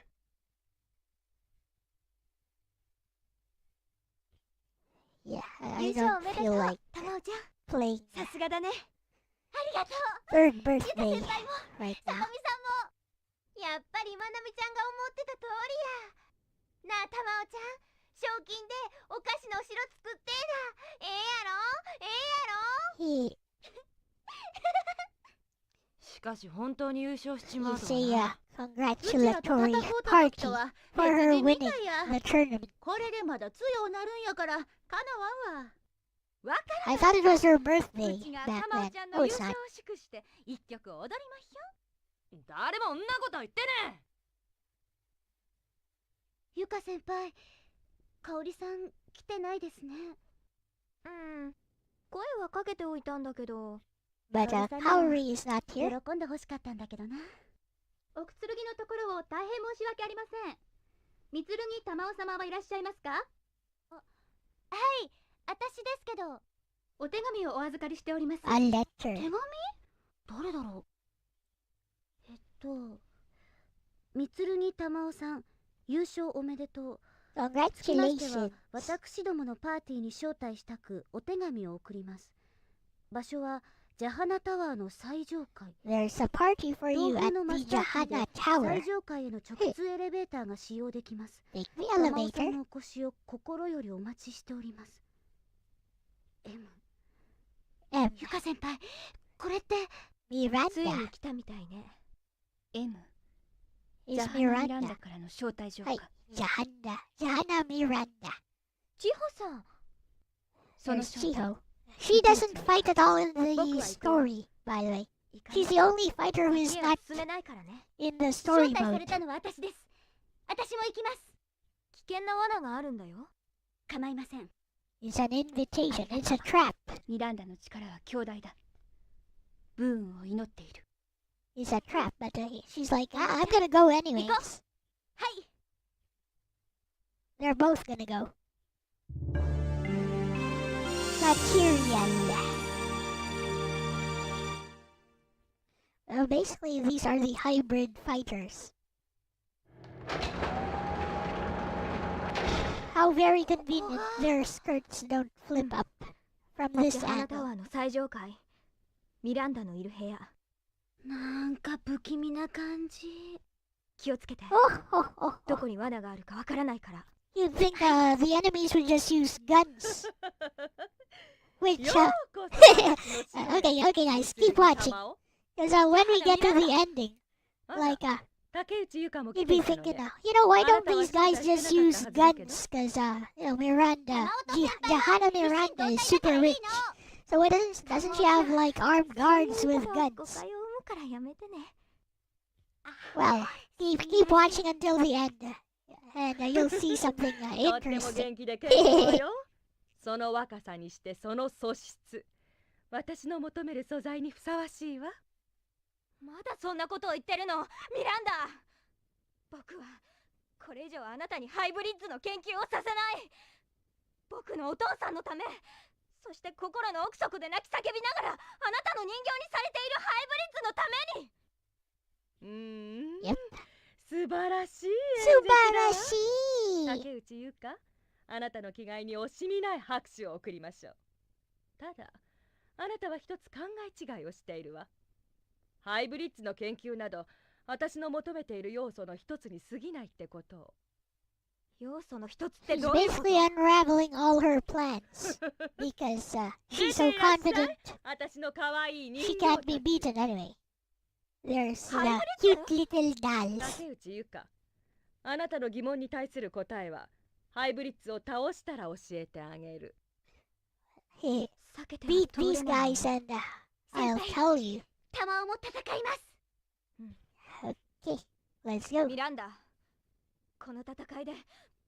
Yeah, 優 I 勝お don't めでと feel う、 like 玉緒ちゃん。 playing さすがだね。ありがとう。 third ゆか birthday 先輩も right さとみ now. さんも。やっぱりまなみちゃんが思ってた通りや。なあ玉緒ちゃん、賞金でお菓子のお城作ってえな。ええやろ、ええやろ。 He, しかし本当に優勝しちまう he's とは a な。 congratulatory party for her winning the tournament. これでまだ強なるんやからかなわんわ。わか I thought it was her う birthday ちが back 玉緒 then. ちゃん Oh, の優 it's 勝 not. を祝して一曲踊りましょ。誰もんなこと言ってねゆか先輩、かおりさん来てないですね。声はかけておいたんだけど。 But Kaori is not 喜 here. んで欲しかったんだけどな。おくつるぎのところを大変申し訳ありません。みつるぎ玉緒様はいらっしゃいますか？はい、私ですけど。お手紙をお預かりしております。 A 手 letter. 紙？誰だろう。みつるぎ玉緒さん、優勝おめでとう。つきましては Congratulations. 私どものパーティーに招待したくお手紙を送ります。場所はジャハナタワーの最上階。 There's a party for 東 you 風 at のマ the スターキーで Jahana 最 Tower. 上階への直通エレベーターが使用できます。 Take the 玉緒さん elevator. のお越しを心よりお待ちしております。M。 M. ゆか先輩、これってついに Miranda. 来たみたいね。 M、 Is ジャハナミラン Miranda. ダからの招待状はいか。Jahana Miranda. 千穂さん。その There's 招待 Chiho. She doesn't fight at all in 僕 the は行くよ。 story, by the way. 行かない She's the only fighter who's 先は not 進めないからね。 in the 招 story 待さ mode. れたのは私です。私も行きます。危険な罠があるんだよ。構いません。 It's an invitation. It's a trap. ミランダの力は強大だ。ブーンを祈っている。 It's a trap, but she's like, I'm gonna go anyways. はい。 They're both gonna go. Material. Well, basically, these are the hybrid fighters. How very convenient their skirts don't flip up from ジ this ャハナタ angle. ワーの最上階。ミランダのいる部屋。なんか不気味な感じ。気をつけて。 Oh, oh, oh, ど oh. こに罠があるかわからないから。 You'd think the enemies would just use guns. which, ようこそ okay, guys, keep watching. Because when we get to the ending, like, 竹内優香も来 you'd て be いたの thinking, ね you know, why don't these guys just use guns? Because, you know, Miranda, Johanna Miranda is super rich. So why doesn't she have, like, armed guards with 誤 guns? 解を生むからやめてね。 Well, keep watching until the end, and you'll see something とっても interesting. 元気で健康よその若さにしてその素質私の求める素材にふさわしいわまだそんなことを言ってるの、ミランダ。僕はこれ以上あなたにハイブリッドの研究をさせない。僕のお父さんのため、そして心の奥底で泣き叫びながらあなたの人形にされているハイブリッドのために。Yep. 素晴らしい竹内優香あなたの気概に惜しみない拍手を送りましょうただあなたは一つ考え違いをしているわハイブリッドの研究など私の求めている要素の一つに過ぎないってことを要素の一つって She's どういうこと？ basically unraveling all her plans because she's so confident 私の可愛い人 she 形 can't be beaten anyway. There's the cute little dolls. 竹内優香あなたの疑問に対する答えはハイブリッドを倒したら教えてあげる Hey, 避けては beat 通 these れない guys and I'll tell you. 弾をも戦います。 Okay, let's go. ミランダ、この戦いで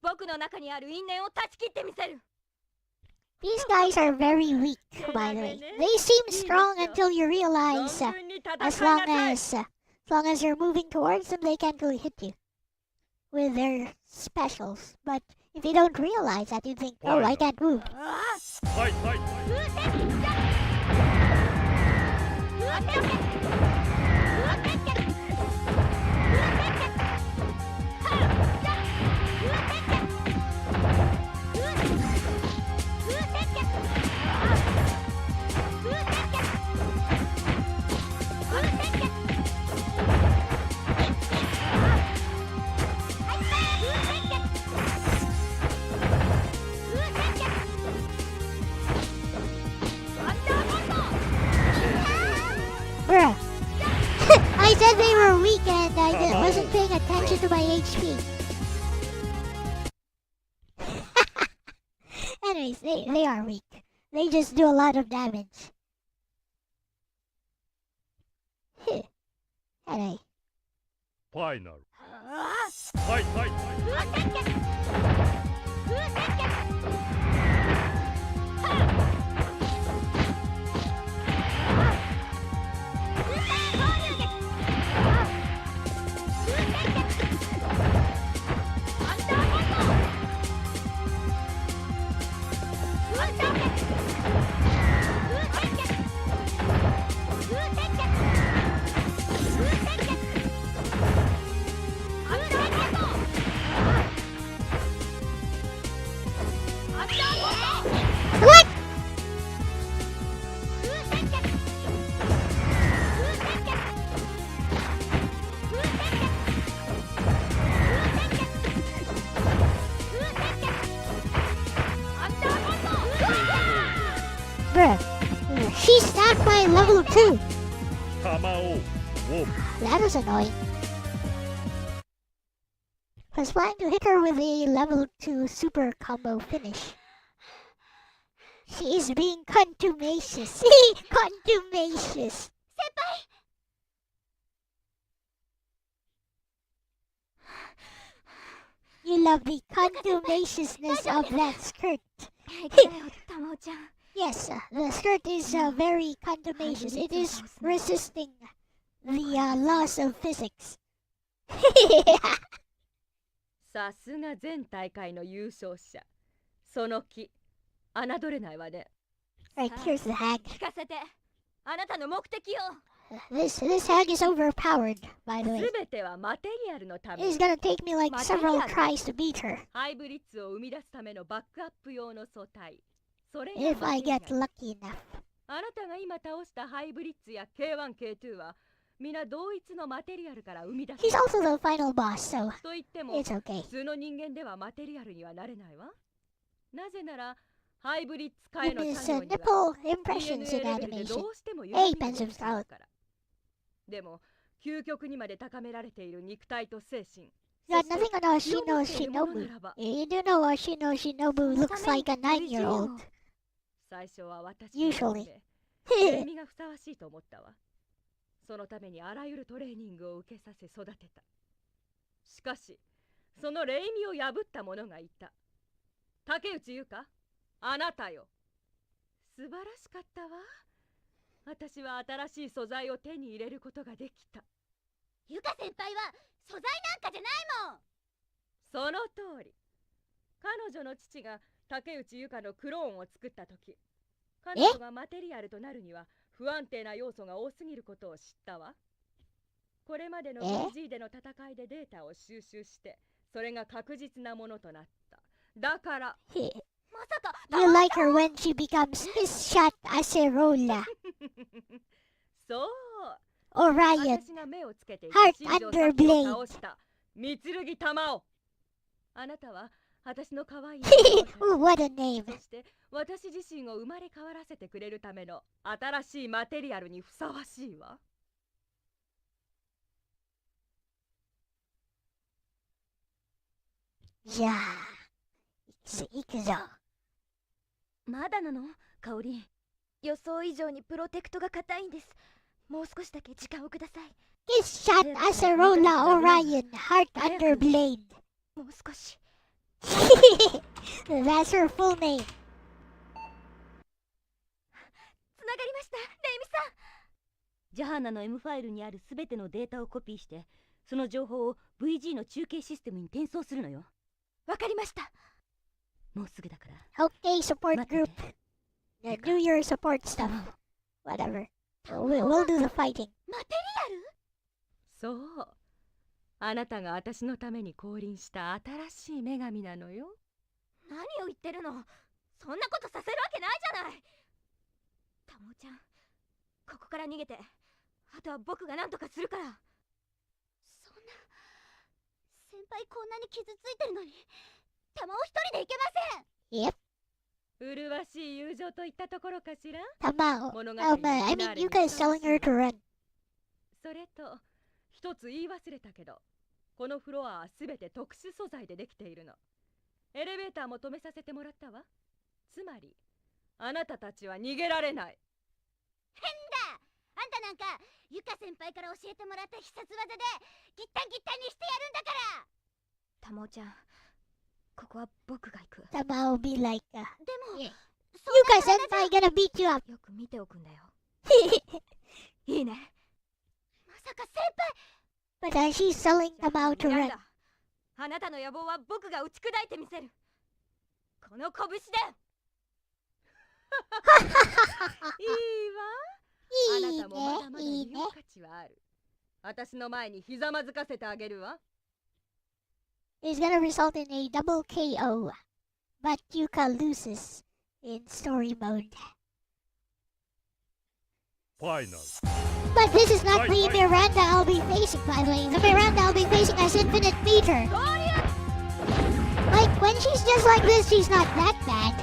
僕の中にある因縁を断ち切ってみせる。 These guys are very weak, by the way. They seem strong until you realize as long as you're moving towards them, they can't really hit you with their specials. But if you don't realize that, you think, oh, I can't move. はいはい Bruh. I said they were weak and I wasn't paying attention to my HP. Anyways, they are weak. They just do a lot of damage. Anyway. ファイナルはいはい What? Bruh. She stacked my level 2. 弾をオープン That was annoying. I was planning to hit her with a level 2 super combo finish. She is being contumacious. Contumacious. You love the contumaciousness of that skirt. 平気だよ、タマオちゃん。 Yes, the skirt is very contumacious. It is resisting the laws of physics. さすが前大会の優勝者その気侮れないわね Right, here's the hag. 聞かせて。あなたの目的を。 This hag is overpowered, by the way. すべてはマテリアルのため It's gonna take me like several tries to beat her. ハイブリッツを生み出すためのバックアップ用の素体それが If マ I テリア get ル lucky enough. あなたが今倒したハイブリッツや K1K2 は皆同一のマテリアルから生み出す He's also the final boss, so と言っても it's okay. 普通の人間ではマテリアルにはなれないわなぜならハイブリッツ化へ You の miss 作業には nipple impressions DNA in レベルで animation. どうしても Hey, 歪みが Pensive 出てしま Scout. うから。でも究極にまで高められている肉体と精神。 You got そ nothing して on 気を持っているもの Shinobu. ならば、 You do know Shinobu looks like a 9-year-old. 最初は私の Usually. レミがふさわしいと思ったわ。そのためにあらゆるトレーニングを受けさせ育てた。しかしそのレイミを破った者がいた。竹内優香、あなたよ。素晴らしかったわ。私は新しい素材を手に入れることができた。ゆか先輩は素材なんかじゃないもん。その通り。彼女の父が竹内優香のクローンを作った時、彼女がマテリアルとなるには不安定な要素が多すぎることを知ったわ。これまでの VG での戦いでデータを収集して、それが確実なものとなった。だから、まさか You like her when she becomes Miss Shot Acerola. そう。 Orion. 私が目をつけていた Heart 新庄 under さん blade. を倒した三剣玉を。あなたは私の可愛い Ooh, what a name. そして私自身を生まれ変わらせてくれるための新しいマテリアルにふさわしいわ。じゃあ、行くぞ。まだなの香り。予想以上にプロテクトが硬いんです。もう少しだけ時間をください。 Miss Shot Acerola Orion. Heart under blade. もう少し。That's her full name. つながりました、レイミさん。ジャハナの M ファイルにあるすべてのデータをコピーして、その情報を VG の中継システムに転送するのよ。わかりました。もうすぐだから。Okay, support group. Do your support stuff. Whatever. We'll do the fighting. マテリアル？そう。あなたが私のために降臨した新しい女神なのよ。何を言ってるの？そんなことさせるわけないじゃない。タモちゃん、ここから逃げて、あとは僕が何とかするから。そんな、先輩こんなに傷ついてるのに、タモ一人で行けません。Yep. 麗しい友情といったところかしら。 Tamao. 物語 I のフィ mean, ナーレに Yuka is ふさわ telling しい her to わ。 run. それと一つ言い忘れたけど、このフロアはすべて特殊素材でできているの。エレベーターも止めさせてもらったわ。つまりあなたたちは逃げられない。変だ。あんたなんかゆか先輩から教えてもらった必殺技でギッタンギッタンにしてやるんだから。タモちゃん、ここは僕が行く。 Tamao be like, でも、 Yuka senpai gonna beat you up. よく見ておくんだよ。いいね。まさか先輩。 But she's telling Tamao to や run. だ。あなたの野望は僕が打ち砕いてみせる。この拳で。いいわ。あなたもまだまだ利用価値はある。私の前にひざまずかせてあげるわ。It's gonna result in a double KO. But Yuka loses in story mode. Final. But this is not the Miranda I'll be facing, by the way. The Miranda I'll be facing has infinite meter. Like, when she's just like this, she's not that bad.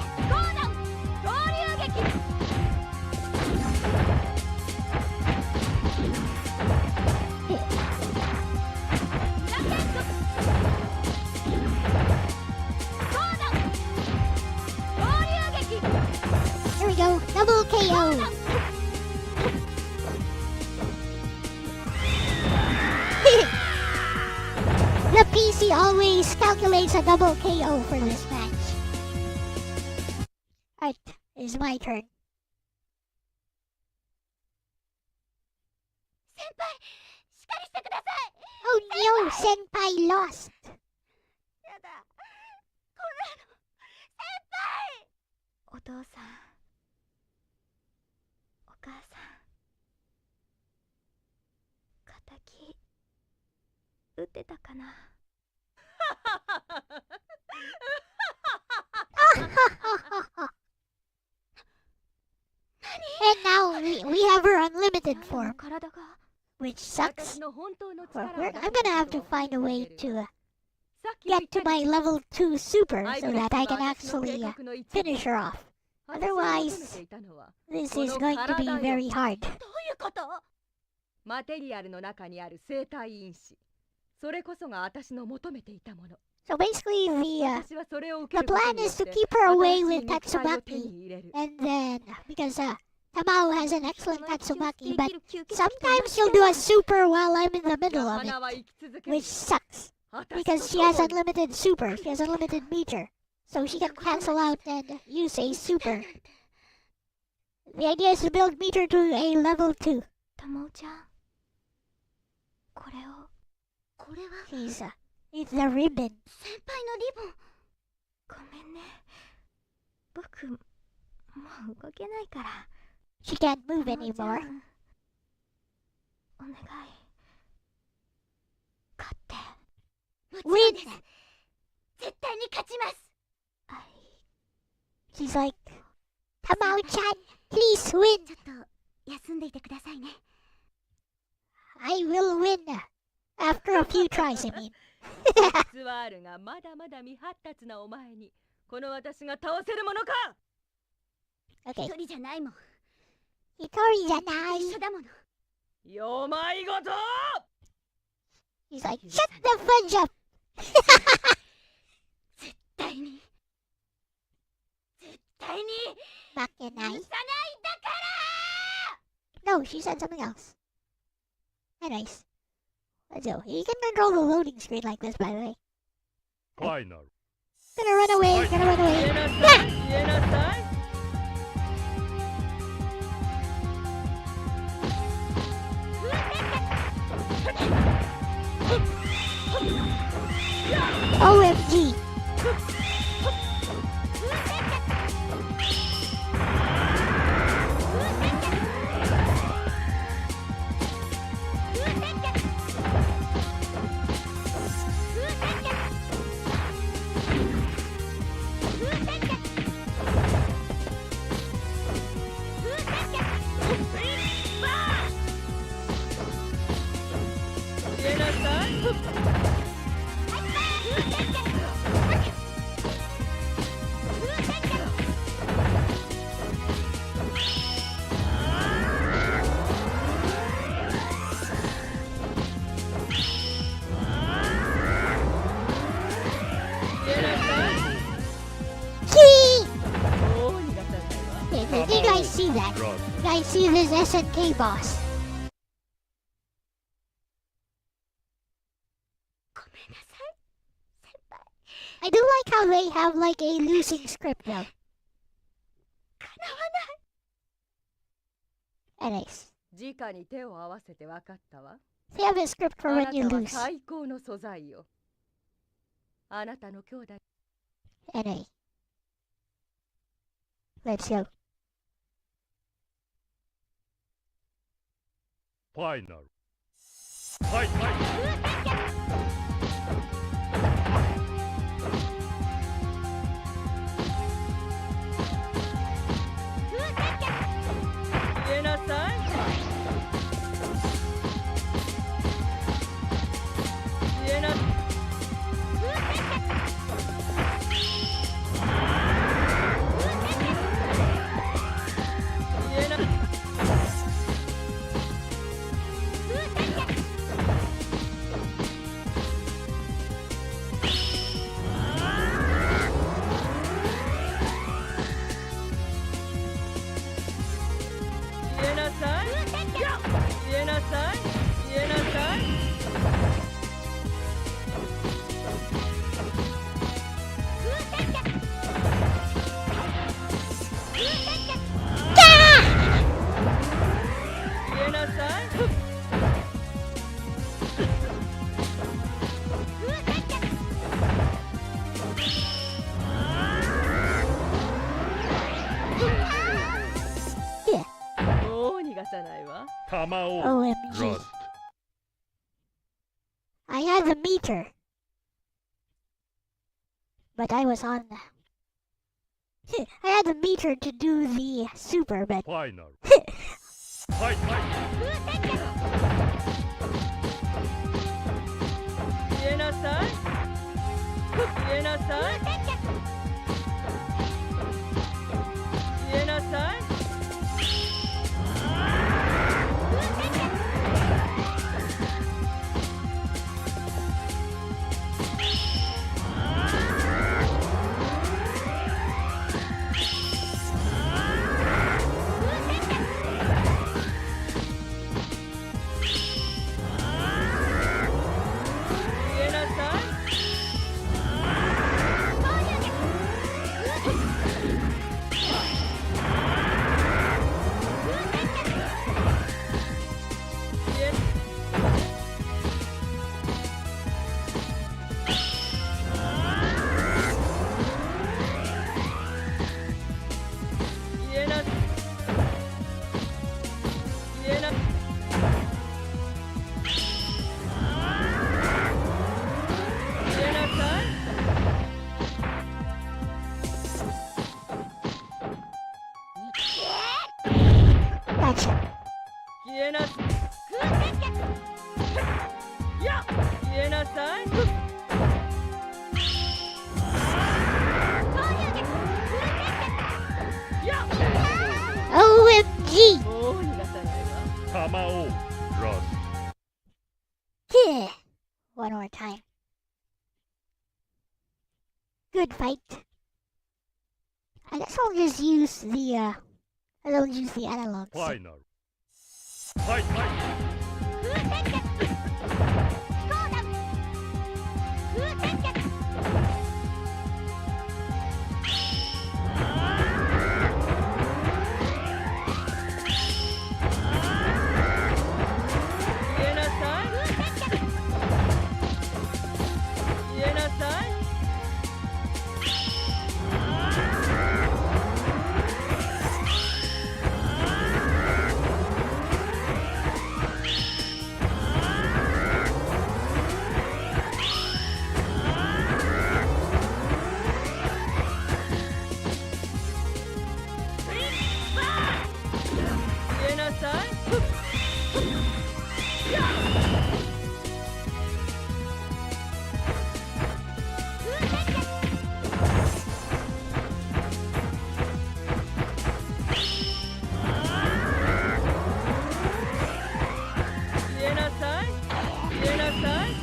Here we go, double KO. The PC always calculates a double KO for this match. Alright, it's my turn. 先輩、しっかりしてください。 Oh no, Senpai lost. やだ。こんなの。先輩。お父さん。お母さん。敵撃てたかな。And now we have her unlimited form, 体が。 which sucks. 私の本当の I'm 力を出せ gonna have た to と find a way 言えるわ。 to さっ get to my level 2 super so that I can actually finish her off. Otherwise, this is going to be very hard. どういうこと？マテリアルの中にある生体因子、それこそが私の求めていたもの。 So basically, the plan is to keep her away with Tatsumaki, and then because Tamao has an excellent Tatsumaki, but sometimes she'll do a super while I'm in the middle of it, which sucks because she has unlimited super, she has unlimited meter, so she can cancel out and use a super. The idea is to build meter to a level 2. たまおちゃん、これは It's the ribbon. 先輩のリボン。ごめんね。僕、もう動けないから。She can't move たまおちゃ anymore. ん、お願い。勝って。もちろん Win! です。絶対に勝ちます。She's like, Tamao-chan, please win! ちょっと休んでいてくださいね。I will win! After a few tries, I mean. ツワールがまだまだ未発達なお前に、この私が倒せるものか。 Okay. 一人じゃないもん。 Hitori じゃない。一緒だもの。よまいごと。 He's like, shut the fudge up! 絶対に負けない。許さないだから No, she said something else. Anyways. Let's go. You can control the loading screen like this, by the way. Final. Gonna run away, gonna run away. 言えなさい。 OMG! Did you guys see that? You guys see this SNK boss? ごめんなさい、先輩。 I do like how they have like a losing script though. かなわない。 Anyways, 直に手を合わせて分かったわ。 they have a script for あ when な you たは lose. 最高の素材よ。あなたの兄弟。 Anyway. Let's go. Final. Fight! Fight! 言えなさい。言えなさい。 OMG. I had the meter. But I was on I had the meter to do the super, but Final. Fight! Fight! 言えなさい。なさい。消えなさい。Gotcha. 消えなさい。消えなさい。OMG! もう逃がさないわ。玉をラス Yeah. One more time. Good fight. I guess I'll just use the analogs. ファイナルファイファイ消えなさい。消えなさい。消えなさい。消えなさい。消えなさい。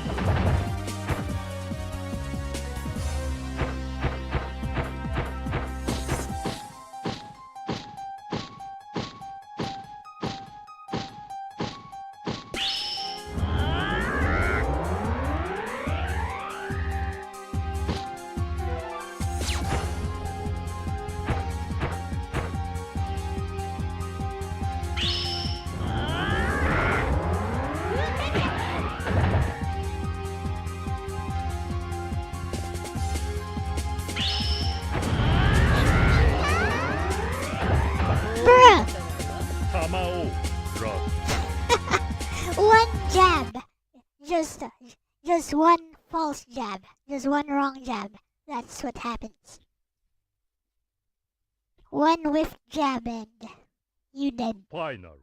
Bruh! 玉をラス One jab. Just one false jab. Just one wrong jab. That's what happens. One whiff jab and you dead. ファイナル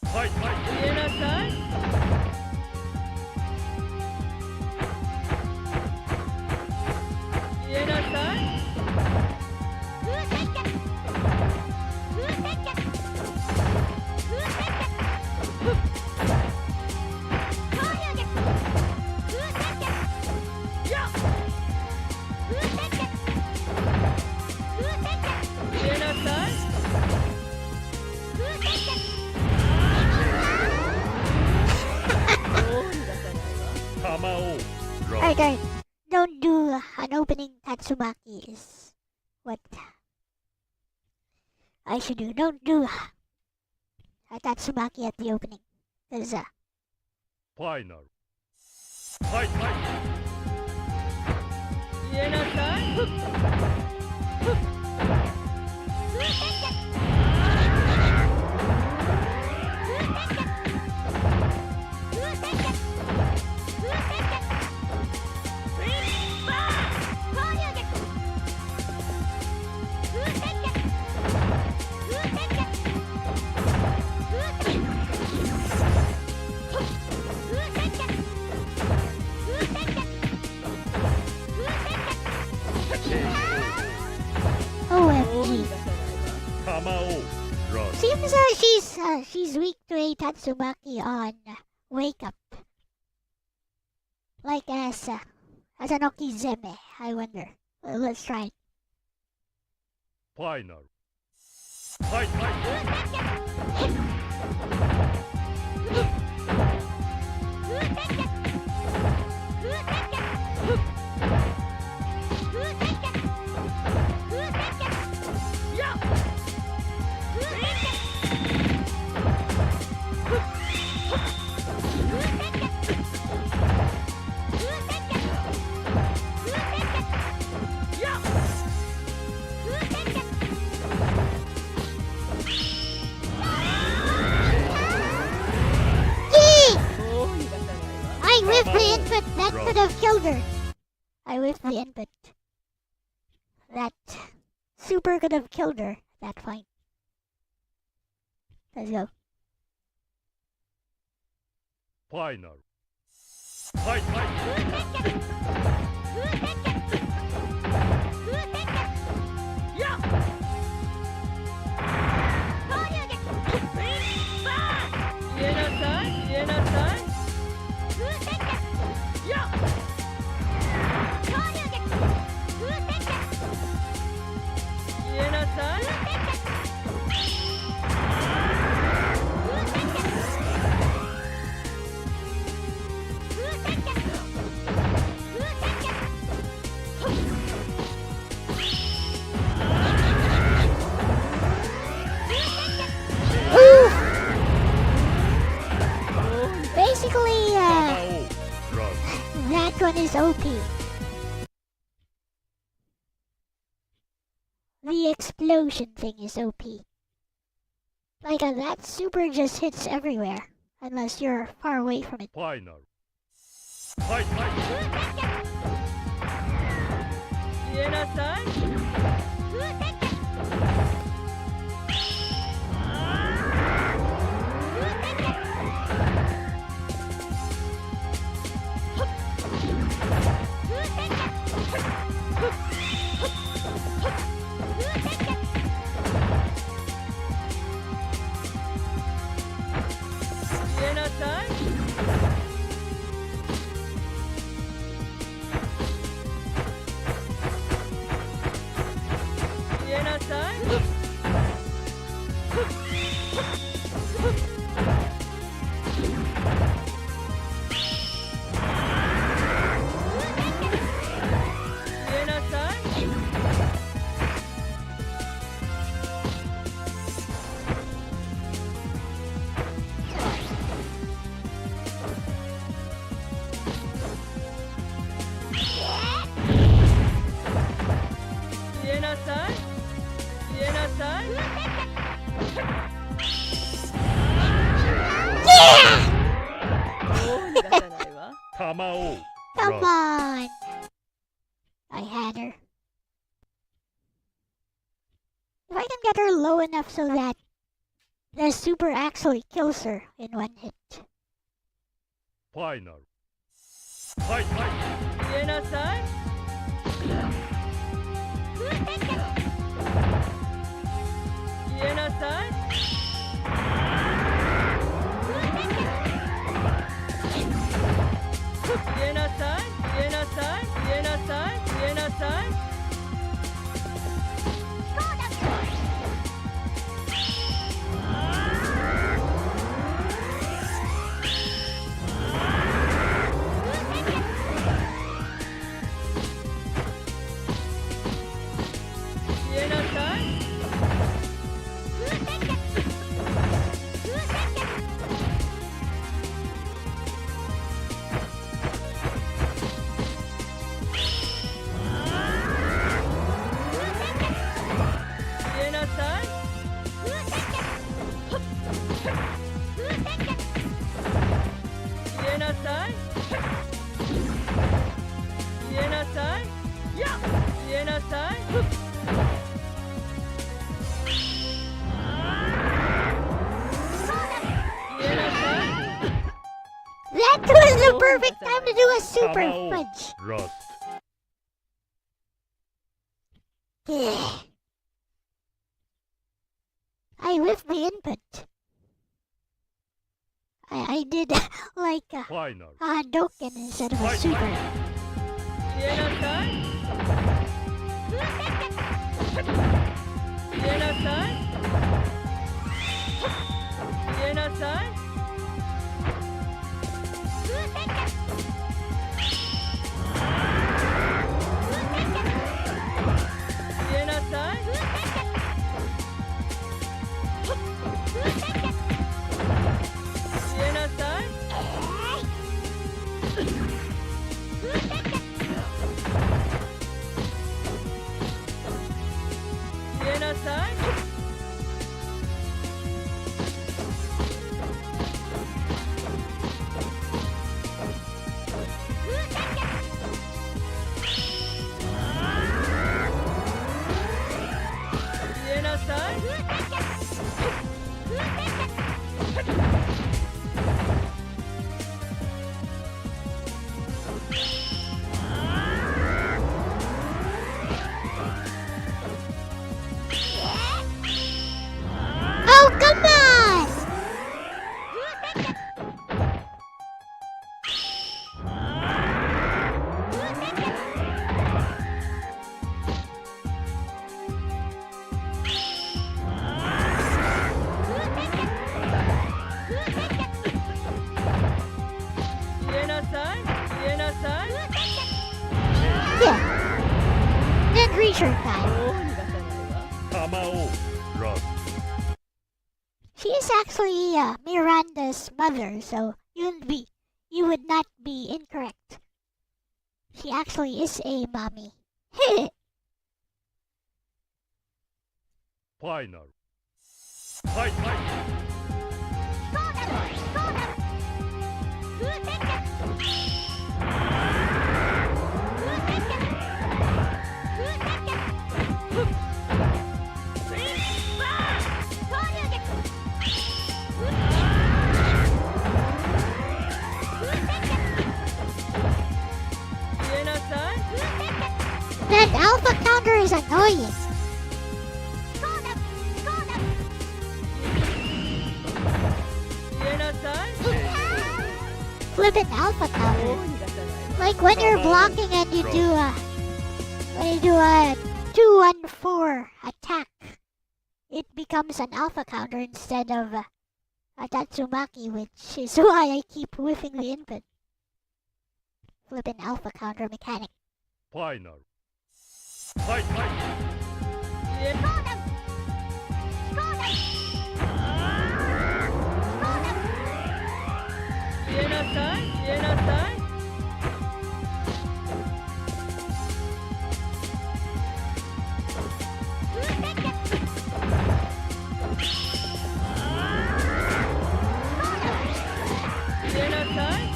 ファイファイ消えなさい。消えなさい。消えなさい。もう逃がさないわ。玉をラ Alright, alright. Don't do an opening Tatsumaki is what I should do. Don't do a Tatsumaki at the opening. Cause ファイナルファイファイ消えなさい。she's weak to a Tatsumaki on Wake Up. Like as an Okizeme, I wonder. Well, let's try it. Final. Fight, fight. I whiffed the input. That could have killed her. I whiffed the input. That super could have killed her. That fight. Let's go. Final. Fight, fight. Basically, that one is OP. The explosion thing is OP. Like that super just hits everywhere, unless you're far away from it. Final. Fight, fight. Come on! I had her. If I can get her low enough so that the super actually kills her in one hit. Final. Fight, fight. That was the perfect time to do a super fudge. Rust. I whiffed the input. I did like a Final. Hadouken instead of a super. 消えなさい消えなさい消えなさい消えなさい消えなさい消えなさい消えなさい Oh, come on! Yeah. Then return time. 玉をラス She is actually Miranda's mother, so you would not be incorrect. She actually is a mommy. ファイナルはいはい消えなさい That alpha counter is annoying. 消えなさい Flippin' alpha counter. Like when you're blocking and you do a 2-1-4 attack, it becomes an alpha counter instead of a Tatsumaki, which is why I keep whiffing the input. Flippin' alpha counter mechanic. ファイナルはいはい消え消えなさい消えなさい消えなさい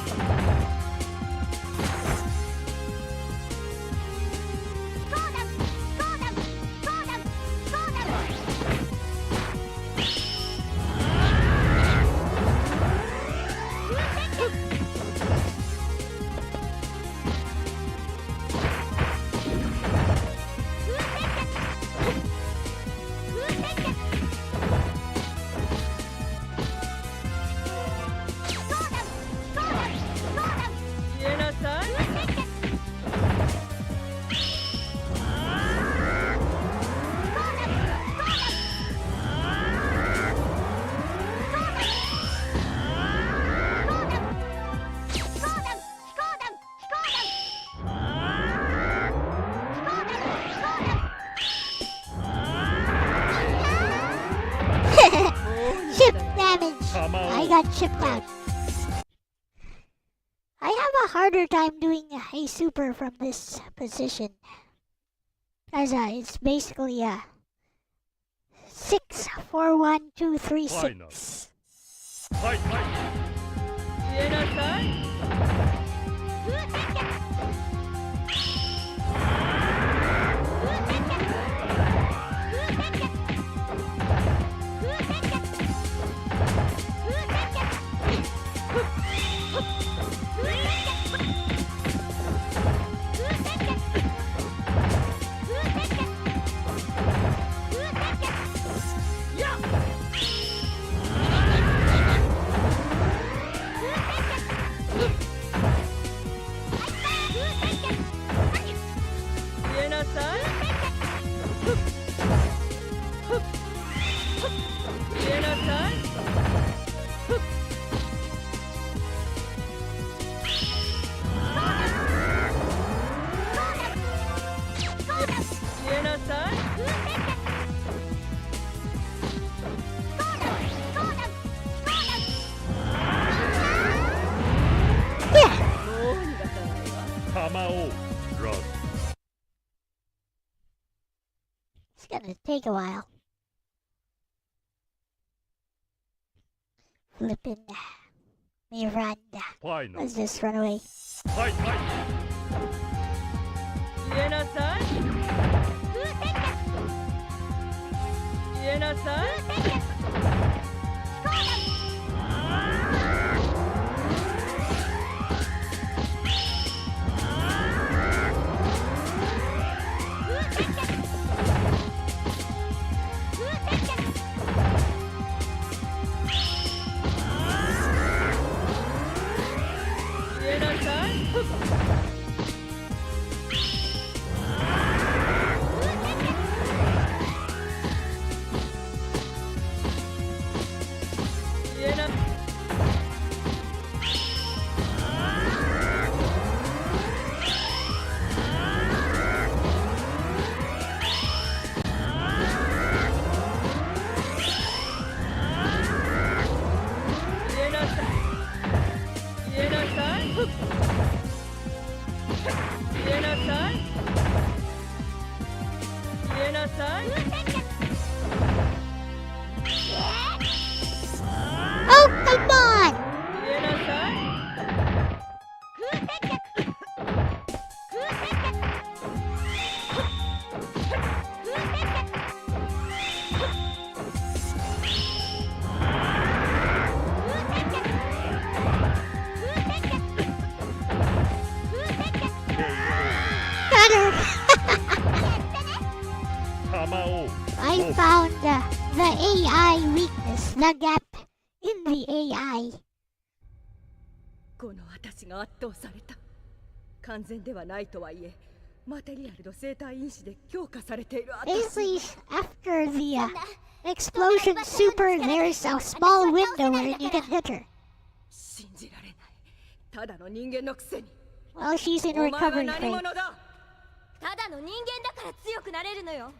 消えなさいChip damage. I got chipped out. I have a harder time doing a super from this position. As it's basically a 6, 4, 1, 2, 3, 6. はいはい消えなさいをラス It's gonna take a while. Flippin' Miranda. ファイナル Let's just run away. はいはい言えなさい言えなさい言えなさい言えな言えなさい言えなさい言えなさい言えなさい Oh, come on! 言えなさいGot her! 玉を I found the AI weakness, the gap in the AI. この私が圧倒された完全ではないとはいえマテリアルの生体因子で強化されている私 Basically, after the explosion super, there's a small window where you can hit her. 信じられないただの人間のくせに Well, she's in お前は recovery 何 phase. 者だただの人間だから強くなれるのよ。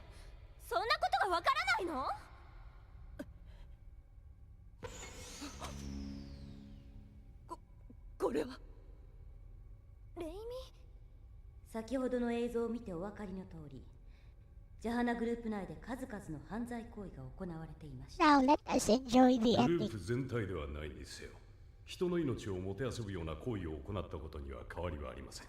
そんなことがわからないの？これはレイミ先ほどの映像を見てお分かりの通りジャハナグループ内で数々の犯罪行為が行われていました。 Now let us enjoy the グルー ending. プ全体ではないにせよ、人の命をもてあそぶような行為を行ったことには変わりはありません。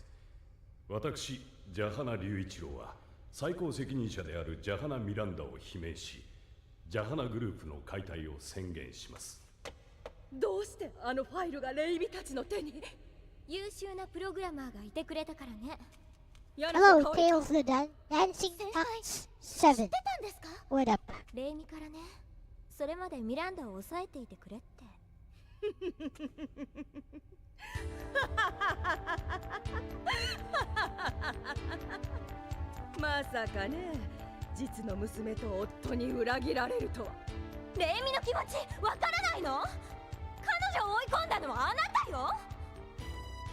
私、ジャハナ隆一郎は最高責任者であるジャハナ・ミランダを罷免し、ジャハナグループの解体を宣言します。どうしてあのファイルがレイミたちの手に優秀なプログラマーがいてくれたからね。嫌な Hello, 香り Tails the Dancing Fox 7. 知ってたんですか？ What up? レイミからね。それまでミランダを抑えていてくれって。まさかね実の娘と夫に裏切られるとは。レイミの気持ちわからないの？彼女を追い込んだのはあなたよ。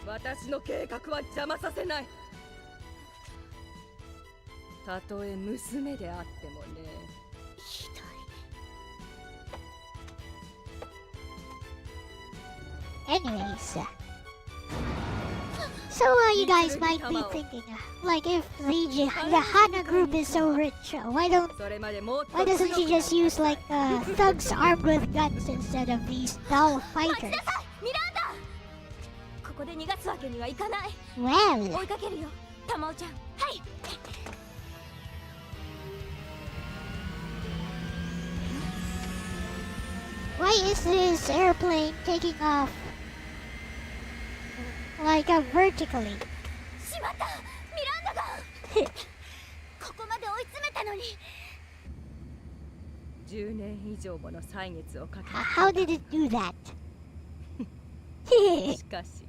私の計画は邪魔させない。たとえ娘であってもね。ひどい。Anyways, so you guys might be thinking, like if the Jahana group is so rich, why それまでもっと doesn't she just use like thugs armed with guns instead of these doll 待ち fighters? なさい、ミランダ。ここで逃がすわけにはいかない。 Well, 追いかけるよ、タマオちゃん。はい。 why is this airplane taking off like vertically? しまった、ミランダが。ここまで追い詰めたのに。 10年以上もの歳月をかけ How did it do that? しかし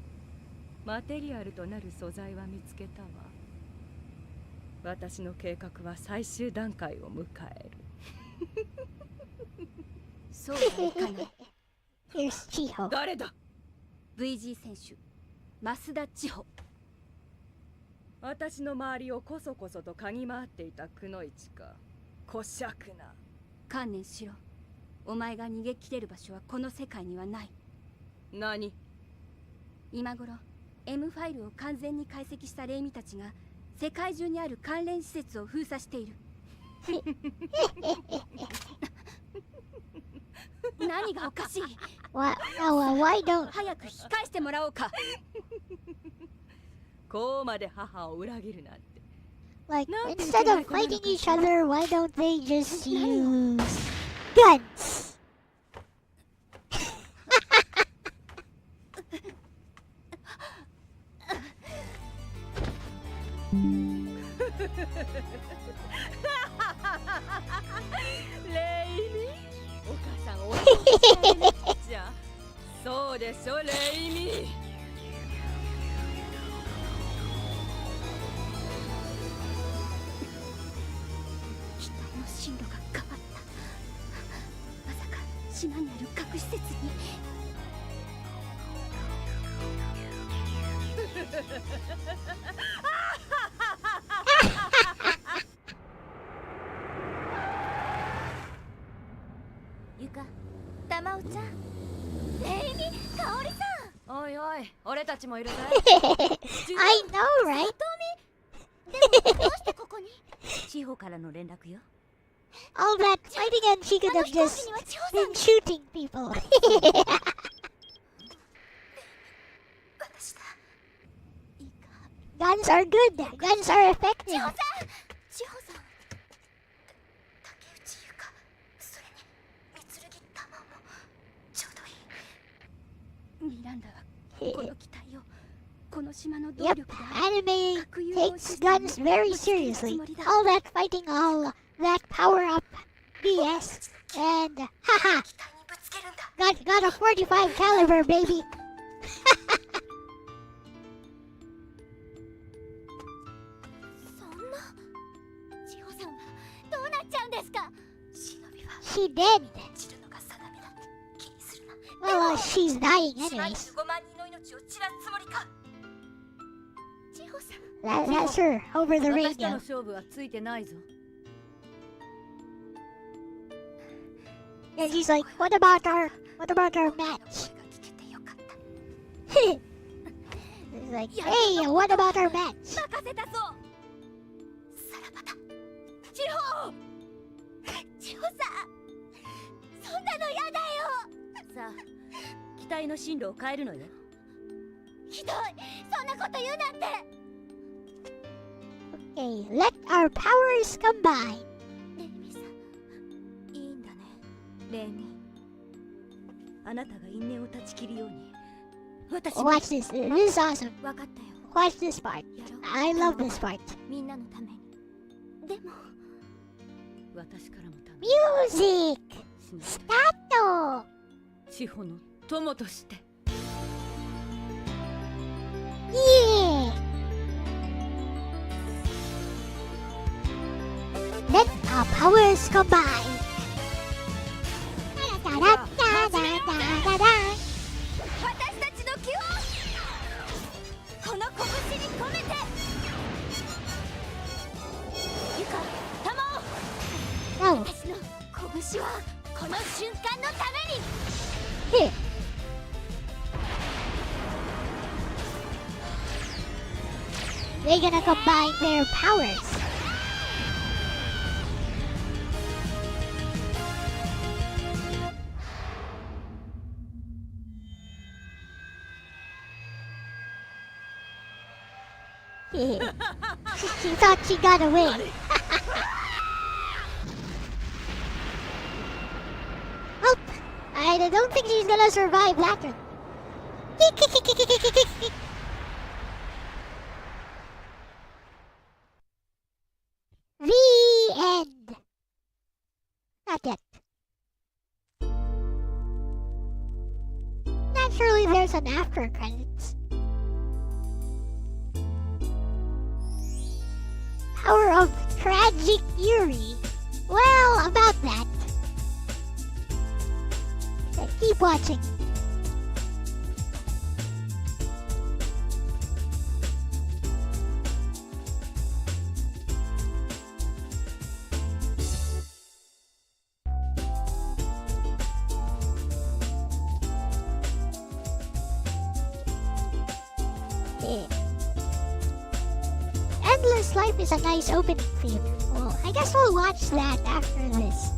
マテリアルとなる素材は見つけたわ。私の計画は最終段階を迎える。そうはいかない。 Here's Chiho. 誰だ？ VG 選手、増田千穂。私の周りをこそこそと嗅ぎ回っていたくのいちか。こしゃくな。観念しろ。お前が逃げ切れる場所はこの世界にはない。何？今頃 M ファイルを完全に解析した霊魅たちが世界中にある関連施設を封鎖している。何がおかしい？ Why don't 早く引き返してもらおうか。こうまで母を裏切るなんて。 like instead of fighting each other, why don't they just use guns? Leimi? お母さん、おじゃあ、そうでしょ、レイミ。機体の進路が変わった。まさか島にある核施設に。ゆか、たまおちゃん、レイミ、かおりさん。おいおい、俺たちもいるぜ。I know, right? でもどうしてここに？地方からの連絡よ。 All that fighting and she could have just been shooting people. 私だ。いいか。 Guns are good. Guns are effective. 千穂さん。竹内ゆか、それに三剣玉もちょうどいい。ミランダはこの機体をこの島の動 Yep, 力で anime 核融合 takes システムに guns very ぶつけるつ seriously. もりだ。 All that fighting, all that power up BS, and haha, 機体にぶつけるんだ。 got a 45 caliber, baby. そんな。千穂さんはどうなっちゃうんですか？忍びは She dead. 散るのが定めだ。気にするな。 Well, she's dying 島に anyways. 5万人の命を散らすつもりか。千穂さん。 That's her over the 私との radio. 勝負はついてないぞ。 And she's like, what about our match? 声が聞けてよかった。 She's like, hey, what about our match? 任せたぞ。さらばだ。千穂。千穂さん。そんなのやだよ。さあ、機体の進路を変えるのよ。ひどい。そんなこと言うなんて。 Okay, let our powers combine. レイミさん。いいんだね。レイミ。あなたが因縁を断ち切るように。私も Watch this. This is awesome. わかったよ。 Watch this part. やろう。 I love this part. みんなのために。でも。私からもため Music に start. 地方の友として。 Yeah. Let our powers combine. Da, da, da, da, da, da, da. 私たちの気をこの拳に込めて。ゆか、玉を。 No. 私の拳はこの瞬間のために。 Here. They're gonna combine their powers. She thought she got away. Oh, I don't think she's gonna survive that one. The end. Not yet. Naturally, there's an after credits. Power of tragic fury. Well, about that. Okay, keep watching. Endless Life is a nice opening theme. Well, I guess we'll watch that after this.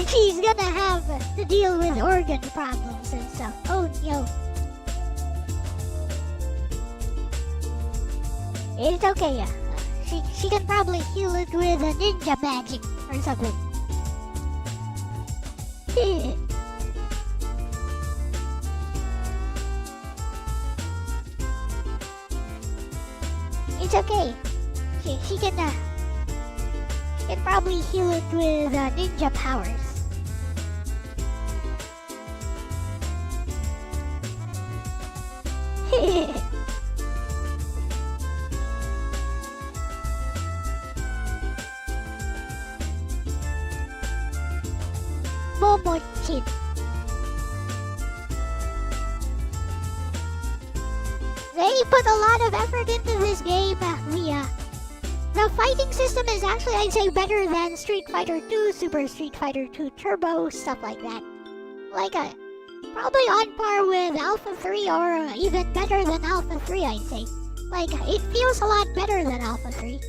She's gonna have to deal with organ problems and stuff. Oh no. It's okay. She can probably heal it with a ninja magic or something. It's okay. She can probably heal it with ninja powers. Momochin. They put a lot of effort into this game. The fighting system is actually, I'd say, better than Street Fighter 2, Super Street Fighter 2 Turbo, stuff like that. Probably on par with Alpha 3 or even better than Alpha 3, I'd say. It feels a lot better than Alpha 3.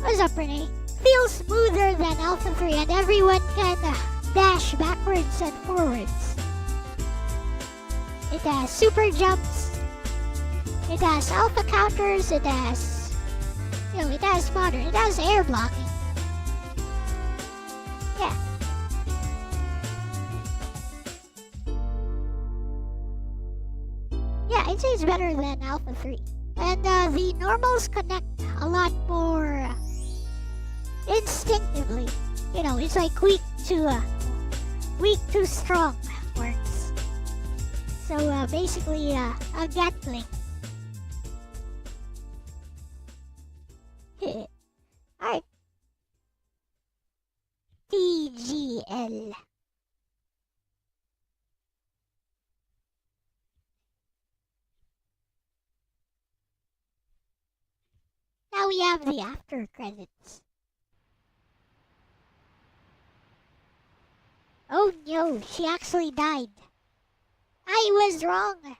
What's up, Renee? Feels smoother than Alpha 3 and everyone can dash backwards and forwards. It has super jumps. It has alpha counters, it has modern, it has air blocking. Yeah. Yeah, I'd say it's better than Alpha 3. And the normals connect a lot more instinctively. It's like weak to strong works. So basically a Gatling. Alright. TGL. Now we have the after credits. Oh no, she actually died. I was wrong.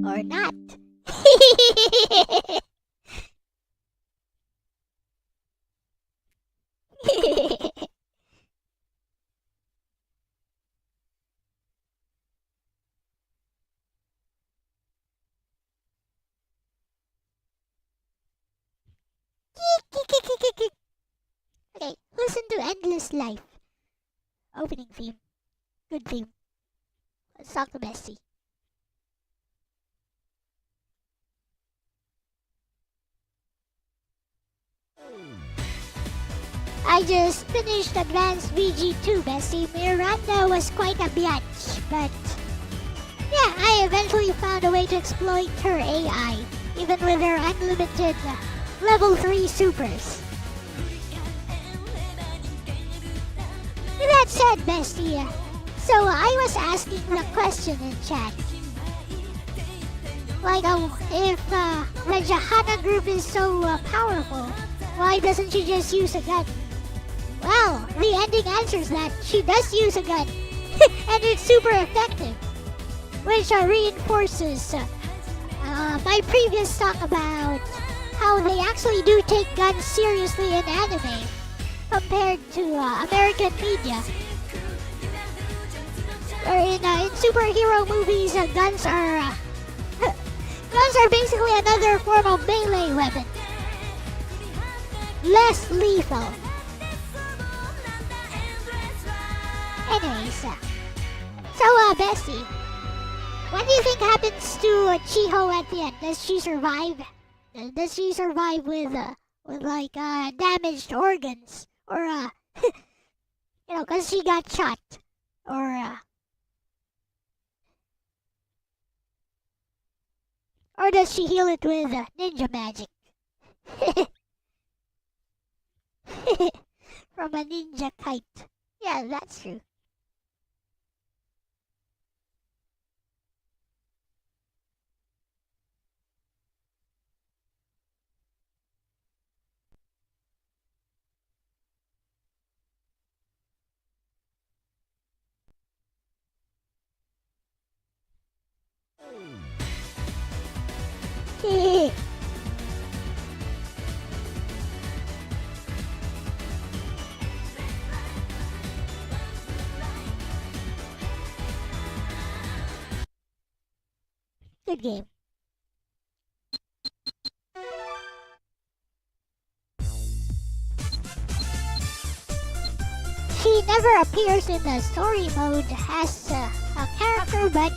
Or not. Okay, listen to Endless Life. Opening theme. Good theme. Let's talk to Bessie. I just finished Advanced VG2, Bessie. Miranda was quite a biatch, but yeah, I eventually found a way to exploit her AI, even with her unlimited level 3 supers. That said, Bestie, so I was asking the question in chat. If the Jahana group is so powerful, why doesn't she just use a gun? Well, the ending answers that she does use a gun, and it's super effective, which reinforces my previous talk about how they actually do take guns seriously in anime compared to American media. Where in superhero movies, guns are basically another form of melee weapon, less lethal. Anyways, so Bessie, what do you think happens to Chiho at the end? Does she survive? Does she survive with damaged organs, or cause she got shot, or does she heal it with ninja magic? from a ninja kite. Yeah, that's true. Good game. She never appears in the story mode as a character, but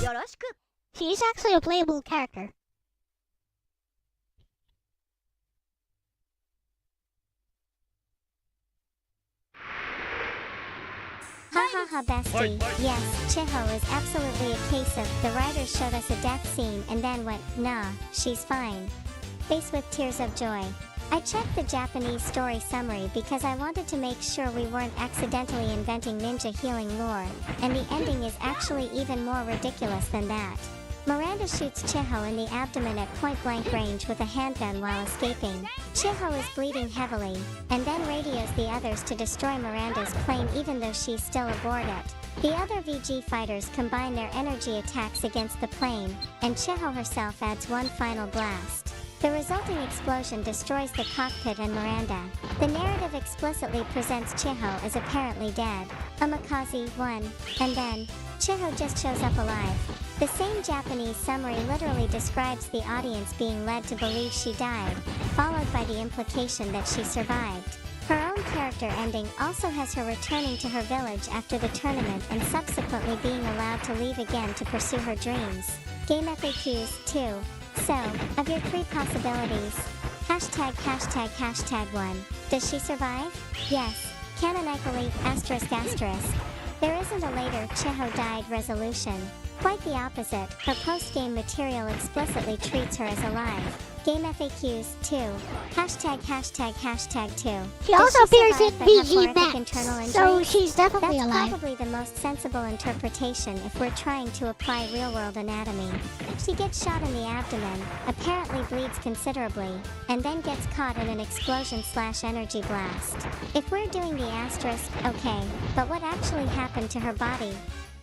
よろしく she's actually a playable character. Ha ha ha bestie. Yes, Chiho is absolutely a case of the writers showed us a death scene and then went, nah, she's fine. Face with tears of joy. I checked the Japanese story summary because I wanted to make sure we weren't accidentally inventing ninja healing lore, and the ending is actually even more ridiculous than that. Miranda shoots Chiho in the abdomen at point-blank range with a handgun while escaping. Chiho is bleeding heavily, and then radios the others to destroy Miranda's plane even though she's still aboard it. The other VG fighters combine their energy attacks against the plane, and Chiho herself adds one final blast. The resulting explosion destroys the cockpit and Miranda. The narrative explicitly presents Chiho as apparently dead. Amakaze 1, and then Chiho just shows up alive. The same Japanese summary literally describes the audience being led to believe she died, followed by the implication that she survived. Her own character ending also has her returning to her village after the tournament and subsequently being allowed to leave again to pursue her dreams. Game FAQs 2. So, of your 3 possibilities, hashtag 1. Does she survive? Yes. Canonically, ***. There isn't a later Chiho died resolution. Quite the opposite, her post-game material explicitly treats her as alive. Game FAQs 2. Hashtag 2. She also appears in VG Max, Max, so she's definitely That's alive. probably the most sensible interpretation if we're trying to apply real-world anatomy. She gets shot in the abdomen, apparently bleeds considerably, and then gets caught in an explosion/energy blast. If we're doing the asterisk, okay, but what actually happened to her body?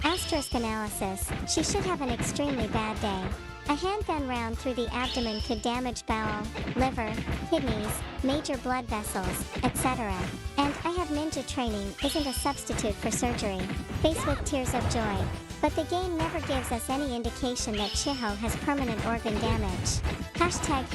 Asterisk analysis, she should have an extremely bad day. A handgun round through the abdomen could damage bowel, liver, kidneys, major blood vessels, etc. And I have ninja training isn't a substitute for surgery. Face with tears of joy. But the game never gives us any indication that Chiho has permanent organ damage. Hashtag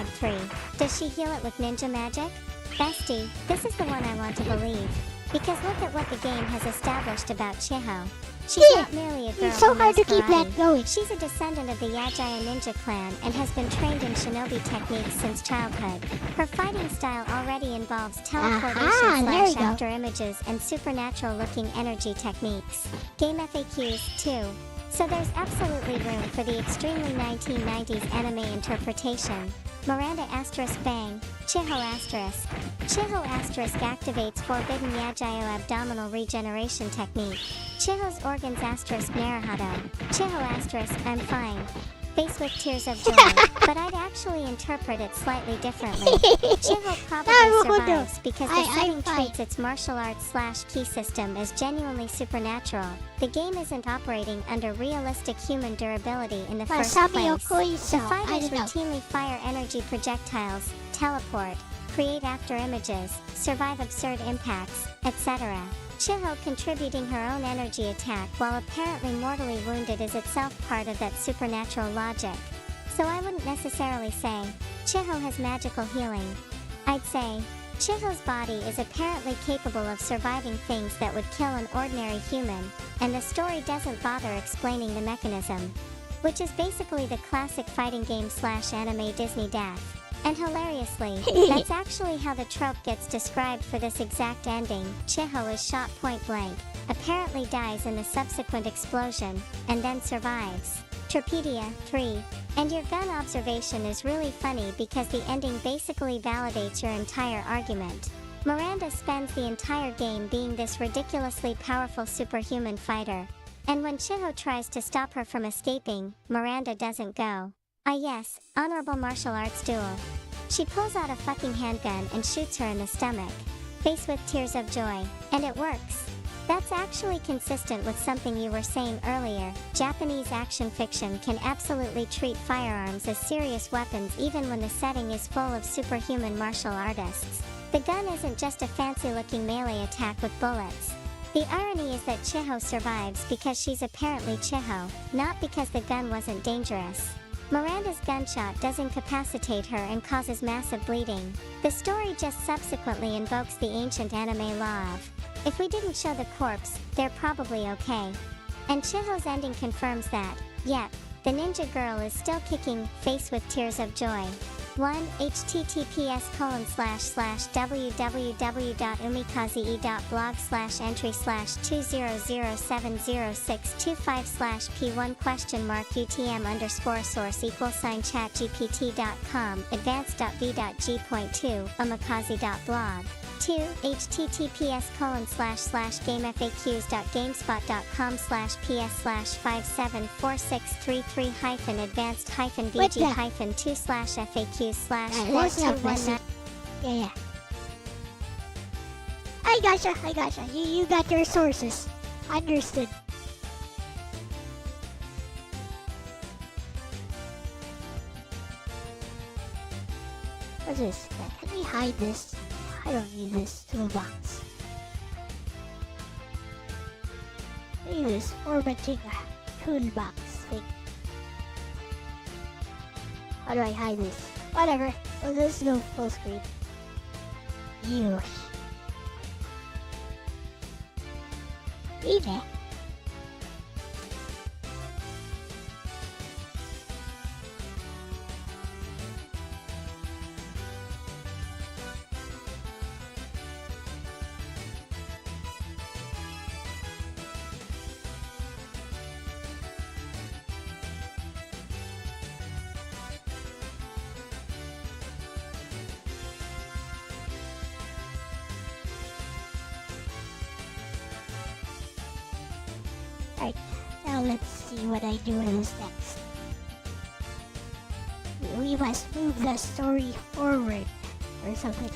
3. Does she heal it with ninja magic? Bestie, this is the one I want to believe. Because look at what the game has established about Chiho. She's not merely a girl It's so who hard knows to keep karate. that going. She's a descendant of the Yajaya ninja clan and has been trained in shinobi techniques since childhood. Her fighting style already involves teleportation there you go. after images and supernatural-looking energy techniques. Game FAQs 2. So there's absolutely room for the extremely 1990s anime interpretation. Miranda * bang, Chiho *. Chiho * activates forbidden Yajayo abdominal regeneration technique. Chiho's organs * Naruhado. Chiho * I'm fine. Face with tears of joy. But I'd actually interpret it slightly differently. Chiho probably survives because the setting treats its martial arts/key system as genuinely supernatural. The game isn't operating under realistic human durability in the first place. The fighters routinely fire energy projectiles, teleport, create after images, survive absurd impacts, etc. Chiho contributing her own energy attack while apparently mortally wounded is itself part of that supernatural logic. So I wouldn't necessarily say, Chiho has magical healing. I'd say, Chiho's body is apparently capable of surviving things that would kill an ordinary human, and the story doesn't bother explaining the mechanism. Which is basically the classic fighting game/anime Disney death. And hilariously, that's actually how the trope gets described for this exact ending. Chiho is shot point blank, apparently dies in the subsequent explosion, and then survives. Tripedia 3. And your gun observation is really funny because the ending basically validates your entire argument. Miranda spends the entire game being this ridiculously powerful superhuman fighter. And when Chiho tries to stop her from escaping, Miranda doesn't go. Ah yes, honorable martial arts duel. She pulls out a fucking handgun and shoots her in the stomach, face with tears of joy, and it works. That's actually consistent with something you were saying earlier. Japanese action fiction can absolutely treat firearms as serious weapons even when the setting is full of superhuman martial artists. The gun isn't just a fancy-looking melee attack with bullets. The irony is that Chiho survives because she's apparently Chiho, not because the gun wasn't dangerous. Miranda's gunshot does incapacitate her and causes massive bleeding. The story just subsequently invokes the ancient anime law of, if we didn't show the corpse, they're probably okay. And Chiho's ending confirms that, yep, the ninja girl is still kicking face with tears of joy. 1. https://www.umikaze.blog/entry/200706255/p1?mark/utm_source=chat gpt.com advanced.v.g.2 2. https://gamefaq.com/ps/574633-vg-2/faq/421. Yeah. I gotcha. You got your sources. Understood. What's this? Can we hide this? I don't need this toolbox. I need this formatting toolbox thing. How do I hide this? Whatever. Well, let's go full screen. Yeesh. Really? Right, now let's see what I do with this next. We must move the story forward or something.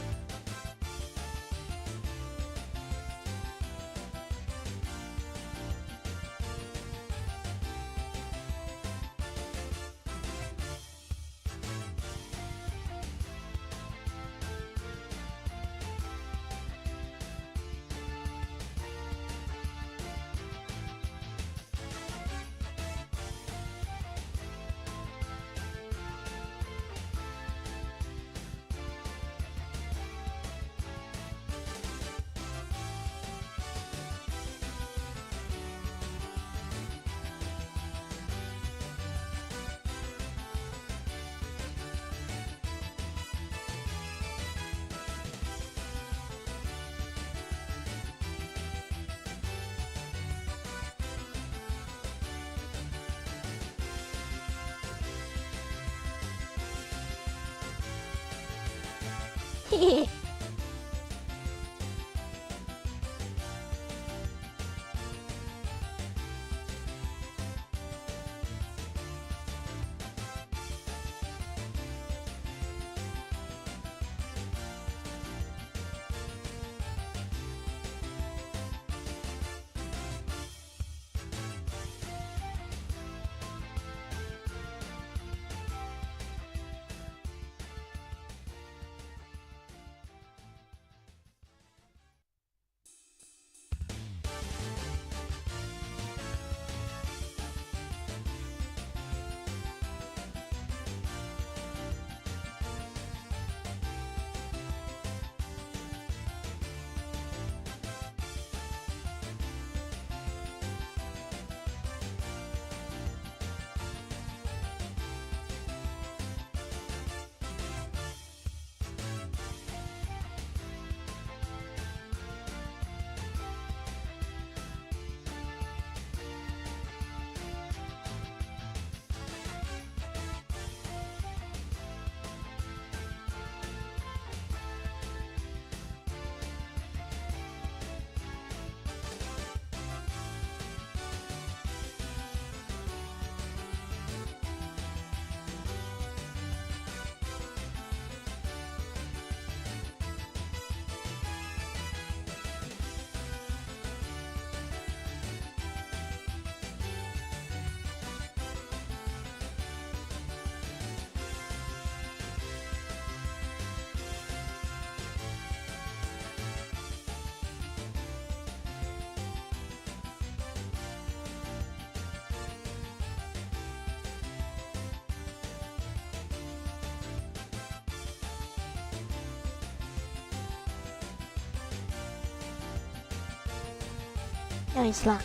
No, it's long.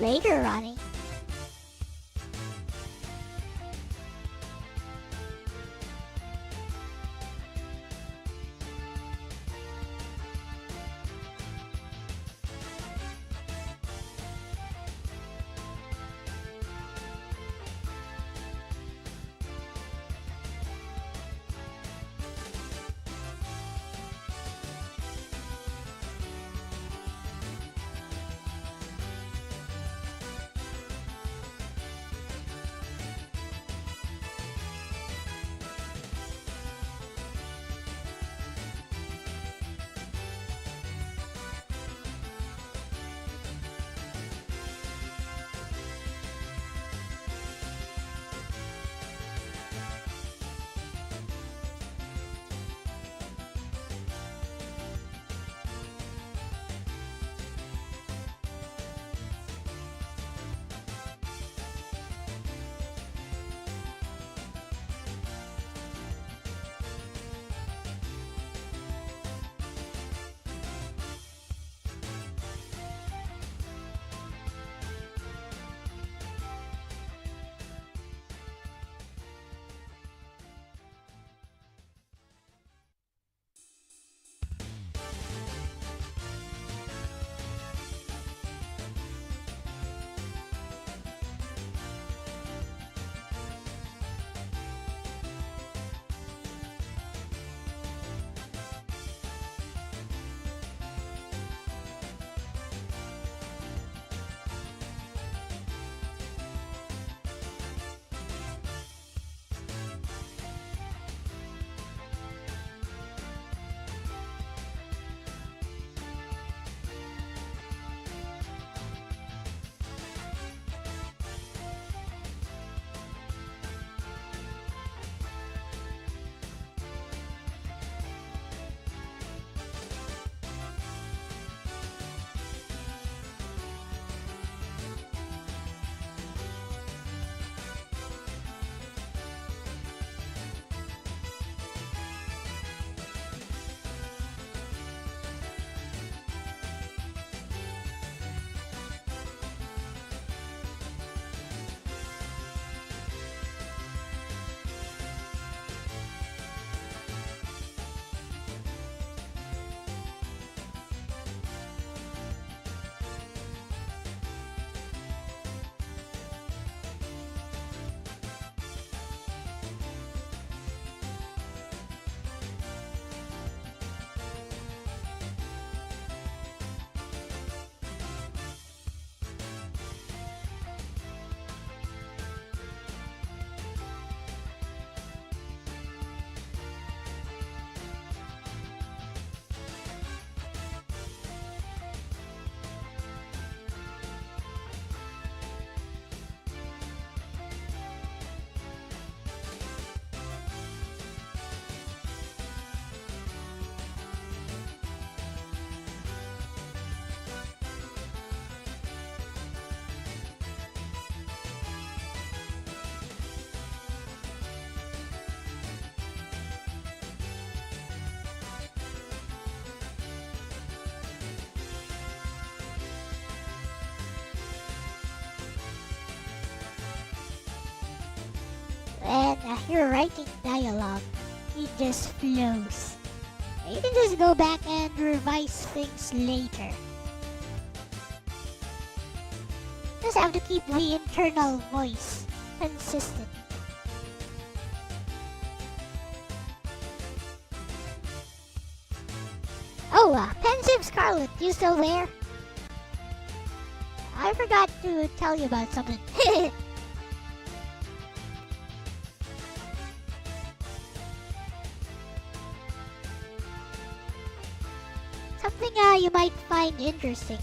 Later, Ronnie. When you're writing dialogue, it just flows. You can just go back and revise things later. Just have to keep the internal voice consistent. Oh, Pensive Scarlet, you still there? I forgot to tell you about something. Something you might find interesting.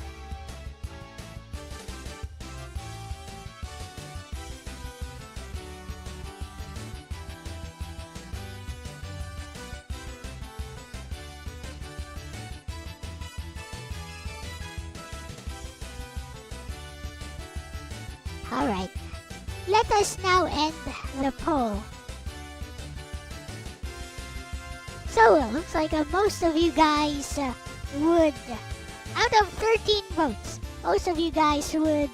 Alright, let us now end the poll. So, looks like most of you guys would, out of 13 votes, most of you guys would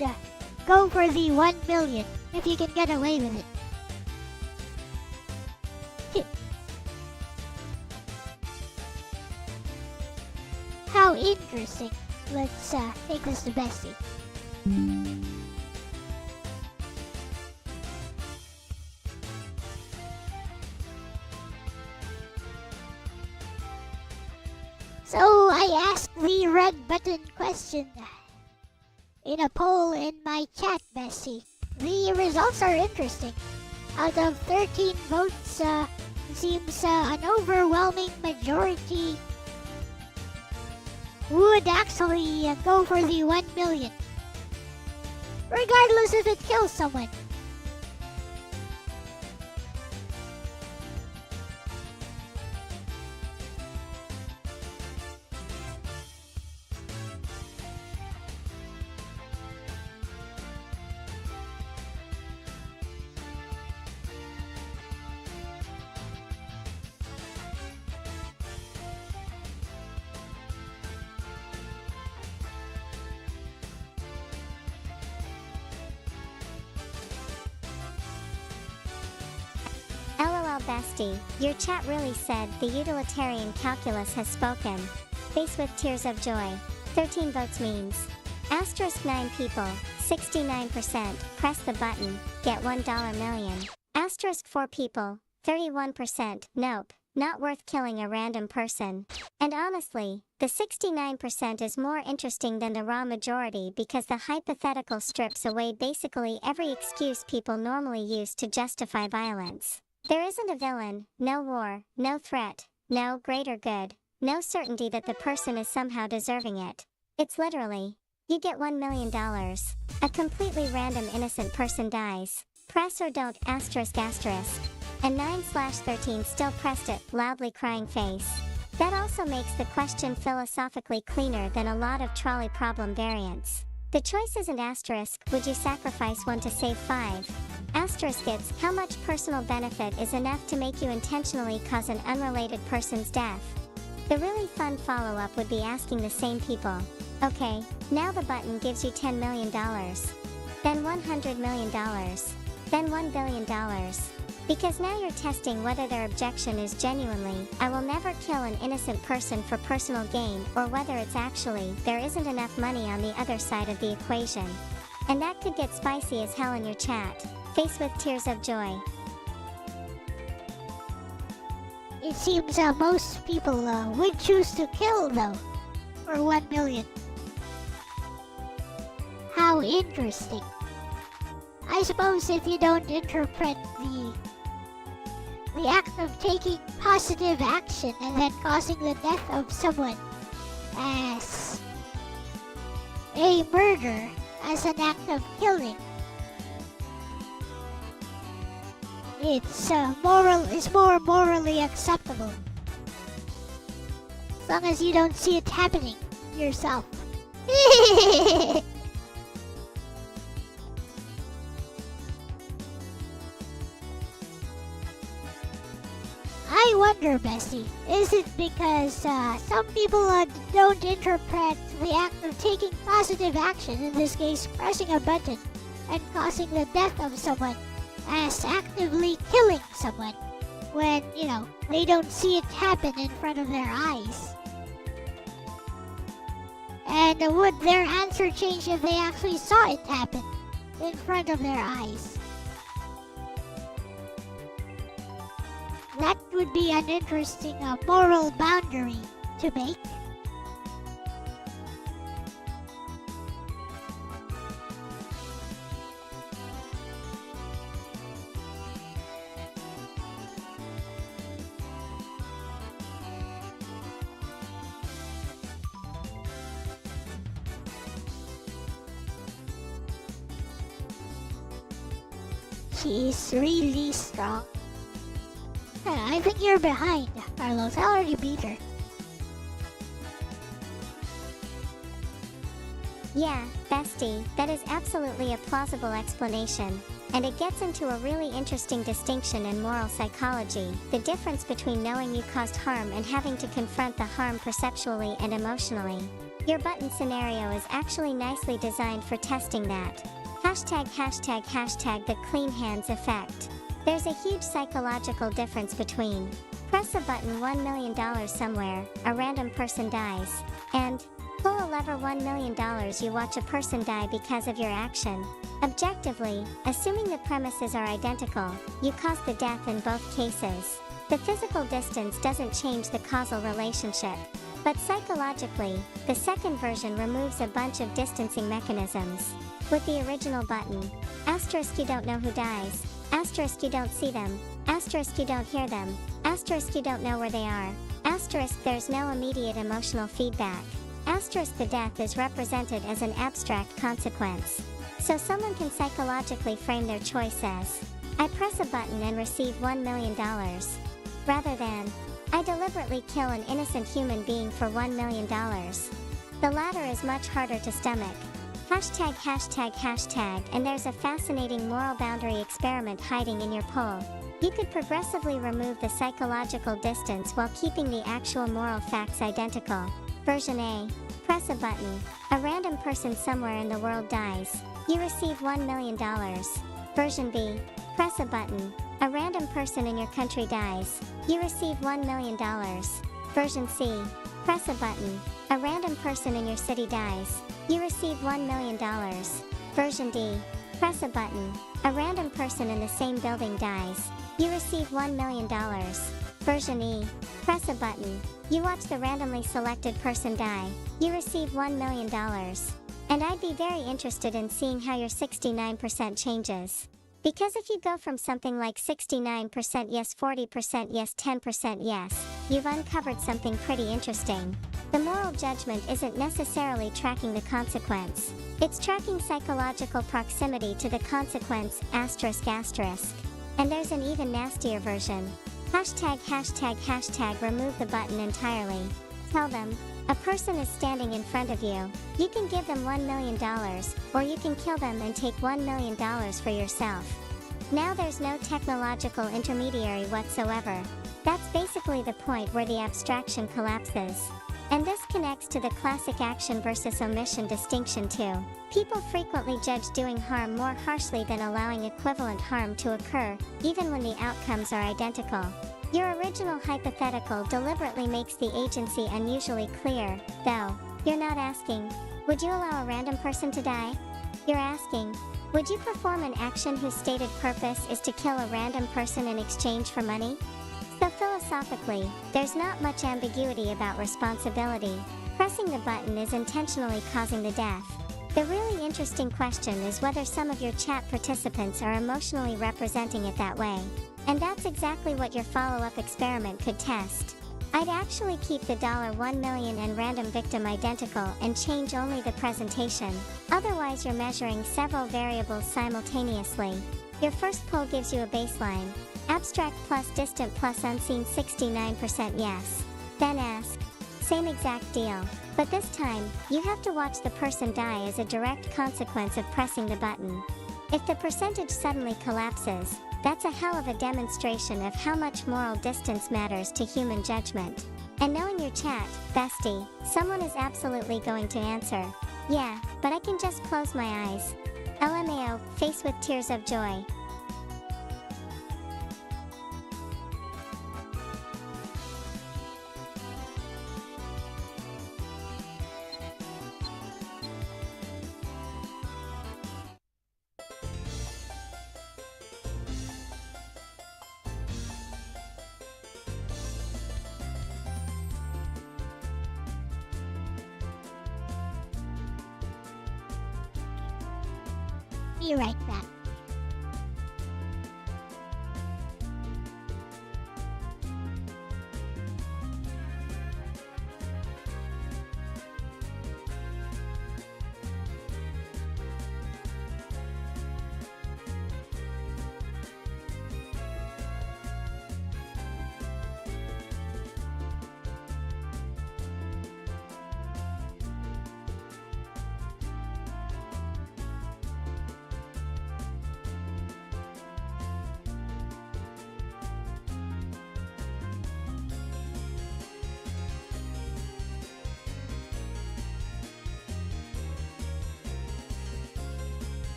go for the 1 million if you can get away with it. How interesting. Let's take this to Bessie. So I asked the red button question in a poll in my chat, Bessie. The results are interesting. Out of 13 votes, seems an overwhelming majority would actually go for the 1 million. Regardless if it kills someone. LOL bestie, your chat really said the utilitarian calculus has spoken. Face with tears of joy. 13 votes means. Asterisk 9 people, 69%, press the button, get $1 million. Asterisk 4 people, 31%, nope, not worth killing a random person. And honestly, the 69% is more interesting than the raw majority because the hypothetical strips away basically every excuse people normally use to justify violence. There isn't a villain, no war, no threat, no greater good, no certainty that the person is somehow deserving it. It's literally, you get $1 million. A completely random innocent person dies. Press or don't asterisk asterisk. And 9/13 still pressed it, loudly crying face. That also makes the question philosophically cleaner than a lot of trolley problem variants. The choice isn't asterisk, would you sacrifice one to save 5? Asterisk it's, how much personal benefit is enough to make you intentionally cause an unrelated person's death? The really fun follow-up would be asking the same people. Okay, now the button gives you $10 million. Then $100 million. Then $1 billion. Because now you're testing whether their objection is genuinely, I will never kill an innocent person for personal gain, or whether it's actually, there isn't enough money on the other side of the equation. And that could get spicy as hell in your chat. Face with tears of joy. It seems most people would choose to kill though, for 1 million. How interesting. I suppose if you don't interpret the act of taking positive action and then causing the death of someone as a murder, as an act of killing, it's more morally acceptable. As long as you don't see it happening yourself. I wonder, Bessie, is it because some people don't interpret the act of taking positive action, in this case pressing a button and causing the death of someone, as actively killing someone when, you know, they don't see it happen in front of their eyes? And would their answer change if they actually saw it happen in front of their eyes? That would be an interesting moral boundary to make. She's really strong. I think you're behind, Carlos. I already beat her. Yeah, bestie, that is absolutely a plausible explanation. And it gets into a really interesting distinction in moral psychology, the difference between knowing you caused harm and having to confront the harm perceptually and emotionally. Your button scenario is actually nicely designed for testing that. Hashtag the clean hands effect. There's a huge psychological difference between press a button $1 million somewhere, a random person dies, and pull a lever $1 million, you watch a person die because of your action. Objectively, assuming the premises are identical, you cause the death in both cases. The physical distance doesn't change the causal relationship. But psychologically, the second version removes a bunch of distancing mechanisms. With the original button, asterisk you don't know who dies, asterisk you don't see them, asterisk you don't hear them, asterisk you don't know where they are, asterisk there's no immediate emotional feedback, asterisk the death is represented as an abstract consequence. So someone can psychologically frame their choice as, I press a button and receive $1 million, rather than, I deliberately kill an innocent human being for $1 million. The latter is much harder to stomach. Hashtag, and there's a fascinating moral boundary experiment hiding in your poll. You could progressively remove the psychological distance while keeping the actual moral facts identical. Version A. Press a button. A random person somewhere in the world dies. You receive $1 million. Version B. Press a button. A random person in your country dies. You receive $1 million. Version C. Press a button. A random person in your city dies. You receive $1 million. Version D. Press a button. A random person in the same building dies. You receive $1 million. Version E. Press a button. You watch the randomly selected person die. You receive $1 million. And I'd be very interested in seeing how your 69% changes. Because if you go from something like 69% yes, 40% yes, 10% yes, you've uncovered something pretty interesting. The moral judgment isn't necessarily tracking the consequence. It's tracking psychological proximity to the consequence, asterisk. And there's an even nastier version. Hashtag remove the button entirely. Tell them, a person is standing in front of you. You can give them $1 million, or you can kill them and take $1 million for yourself. Now there's no technological intermediary whatsoever. That's basically the point where the abstraction collapses. And this connects to the classic action versus omission distinction too. People frequently judge doing harm more harshly than allowing equivalent harm to occur, even when the outcomes are identical. Your original hypothetical deliberately makes the agency unusually clear, though. You're not asking, would you allow a random person to die? You're asking, would you perform an action whose stated purpose is to kill a random person in exchange for money? So philosophically, there's not much ambiguity about responsibility. Pressing the button is intentionally causing the death. The really interesting question is whether some of your chat participants are emotionally representing it that way. And that's exactly what your follow-up experiment could test. I'd actually keep the $1 million and random victim identical and change only the presentation. Otherwise you're measuring several variables simultaneously. Your first poll gives you a baseline. Abstract plus distant plus unseen 69% yes. Then ask, same exact deal. But this time, you have to watch the person die as a direct consequence of pressing the button. If the percentage suddenly collapses, that's a hell of a demonstration of how much moral distance matters to human judgment. And knowing your chat, bestie, someone is absolutely going to answer, yeah, but I can just close my eyes. LMAO, face with tears of joy. Be right back.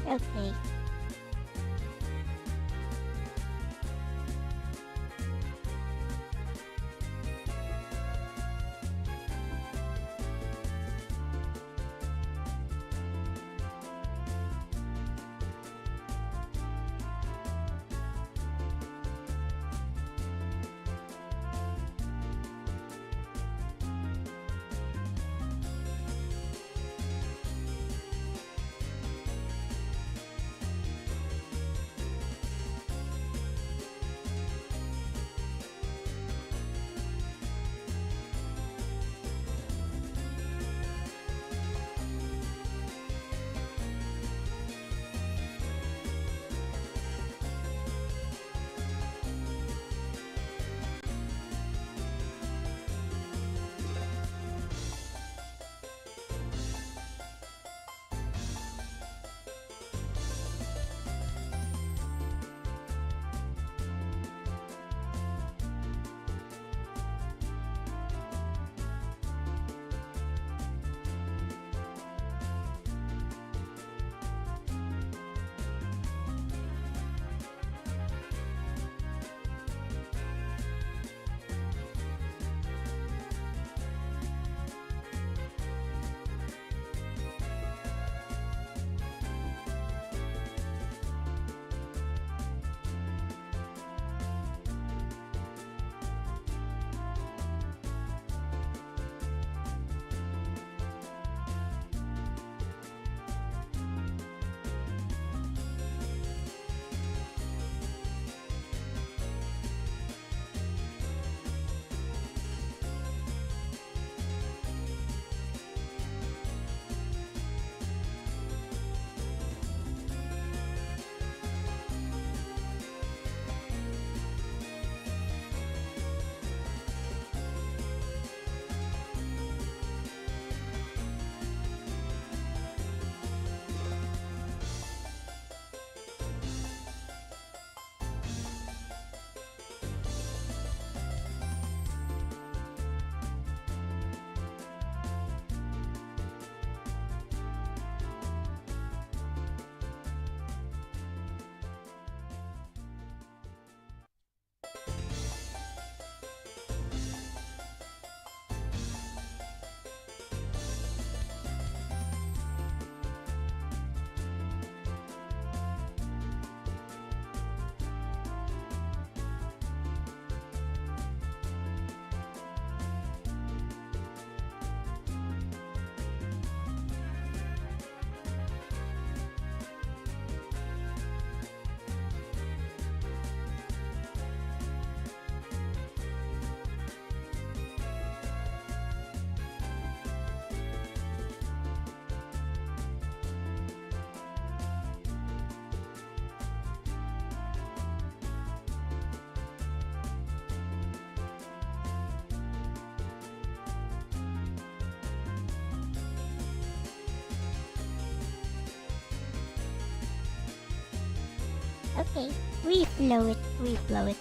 Okay. Okay, reflow it, reflow it.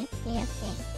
Okay, okay.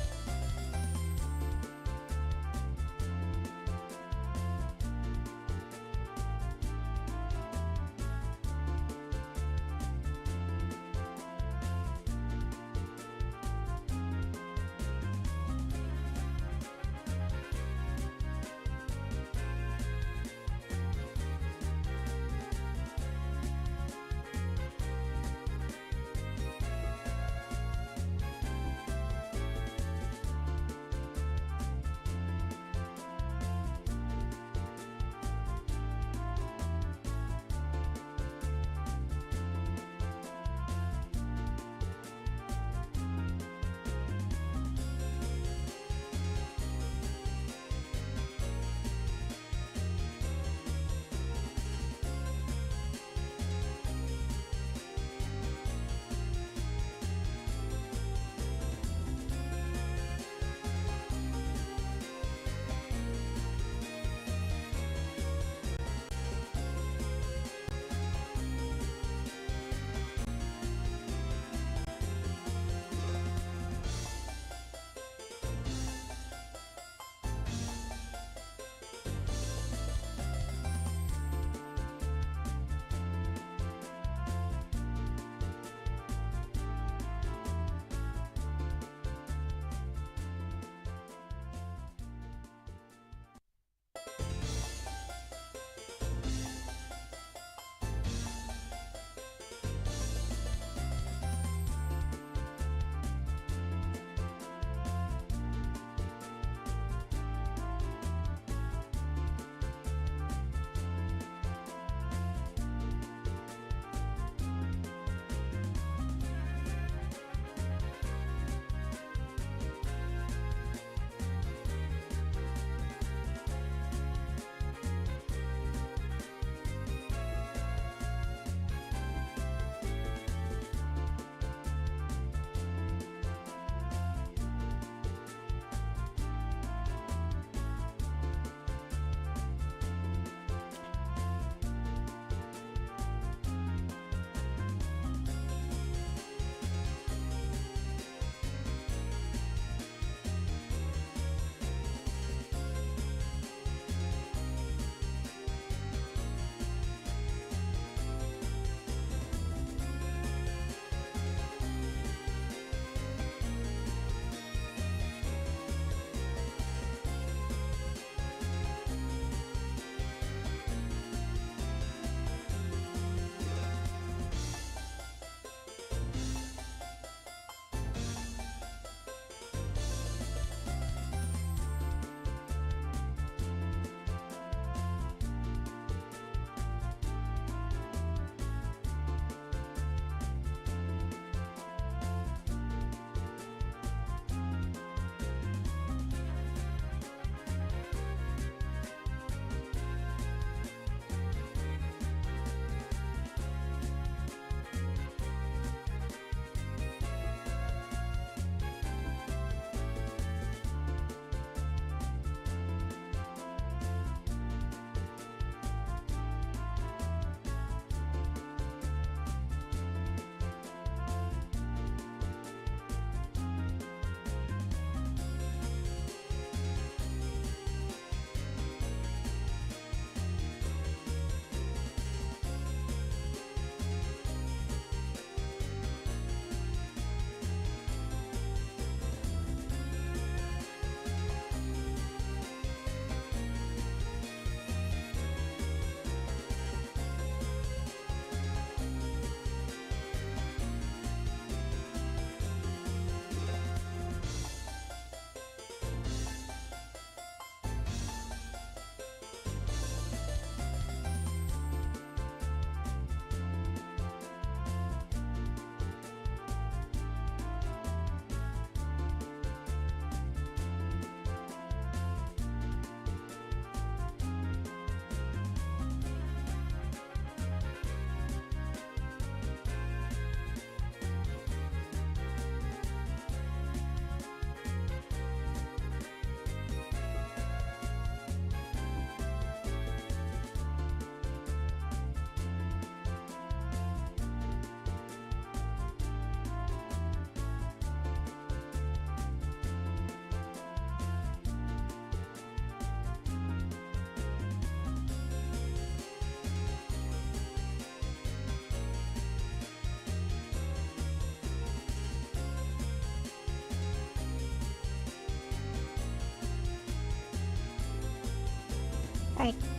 Alright.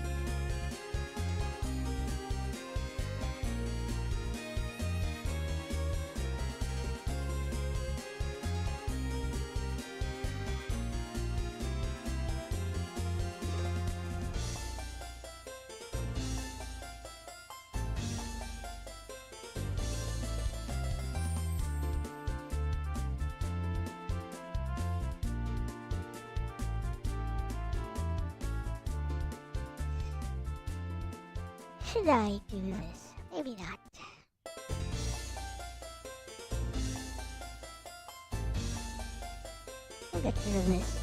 Should I do this? Maybe not. We'll get rid of this.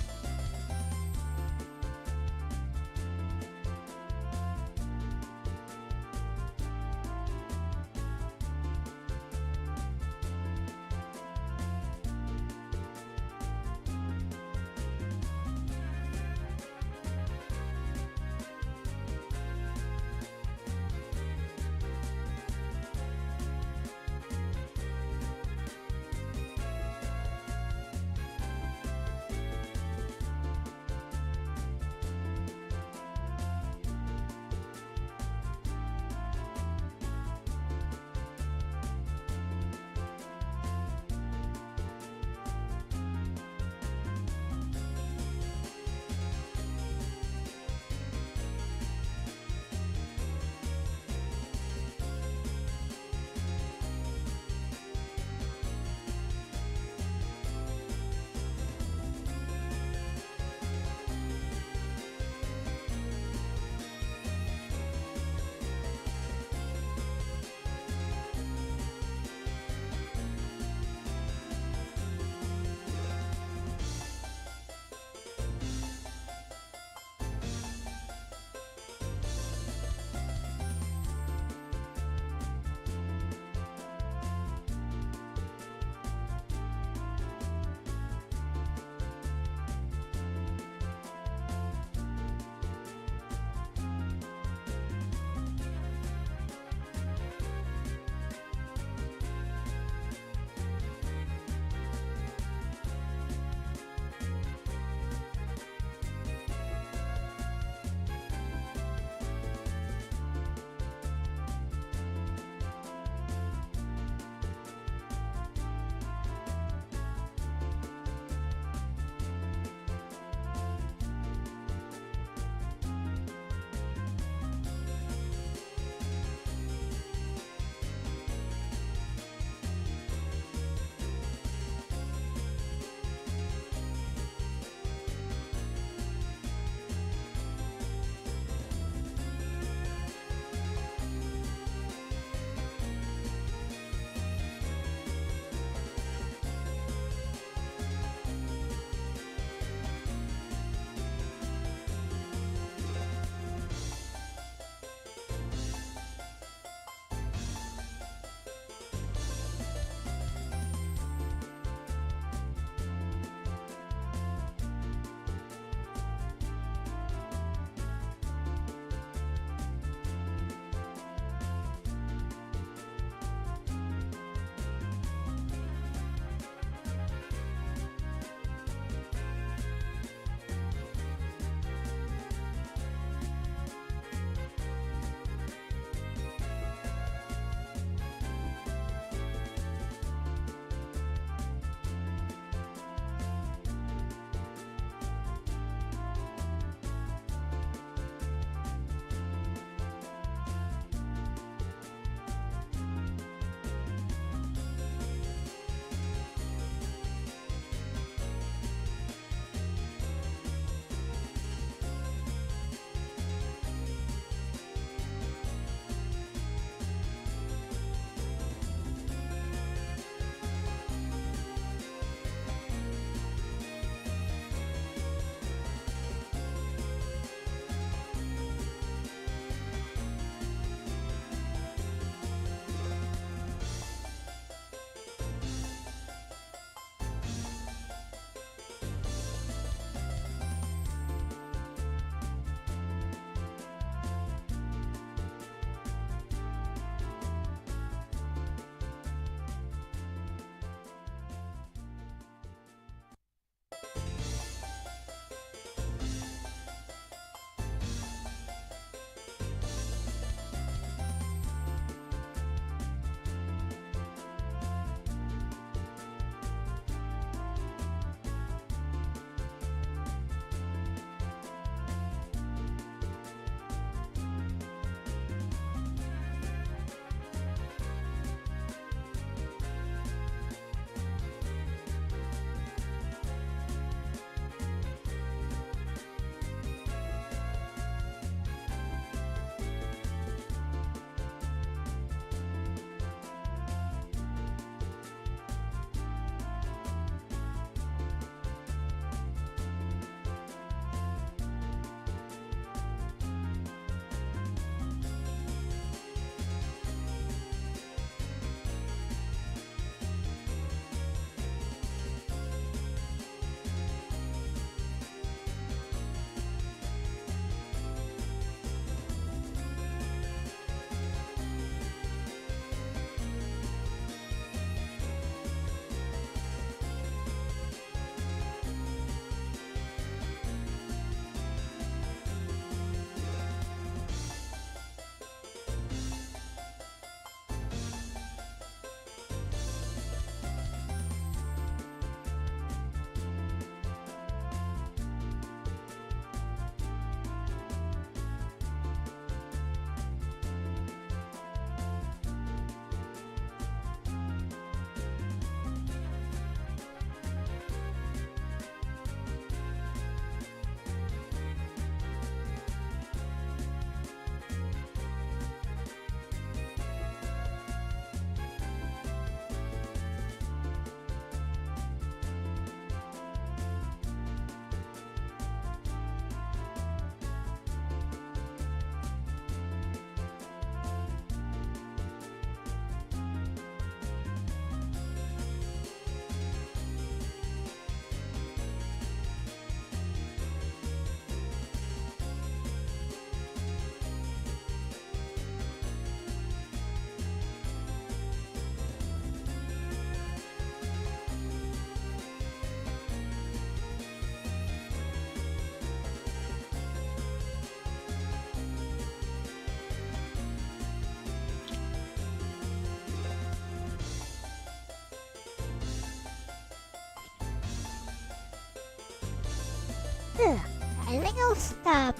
I think I'll stop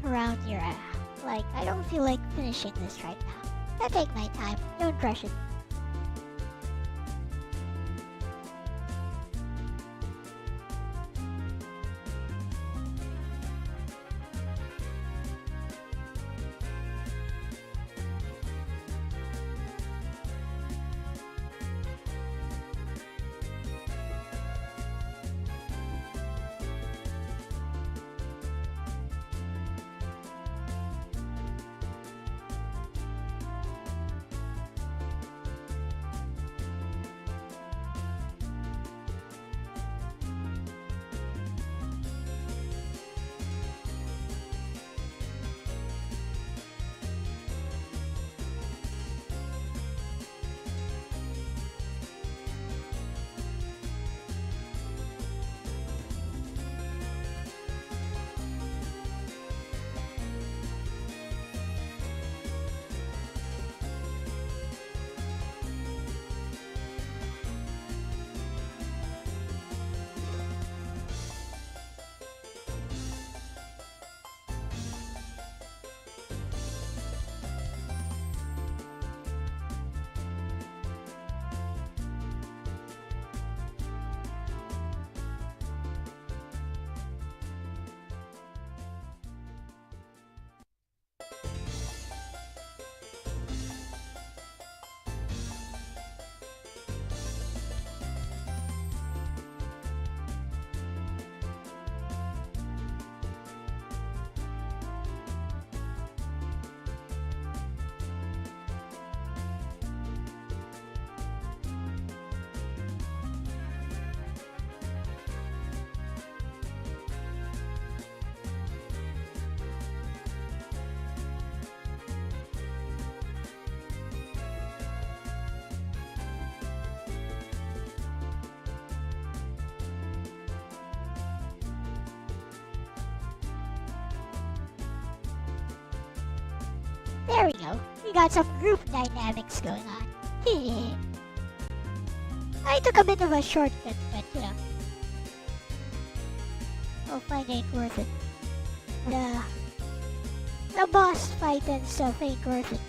around here. Like, I don't feel like finishing this right now. I take my time. Don't rush it. There we go. We got some group dynamics going on. I took a bit of a shortcut, but you know. I'll find it ain't worth it. The boss fight and stuff ain't worth it.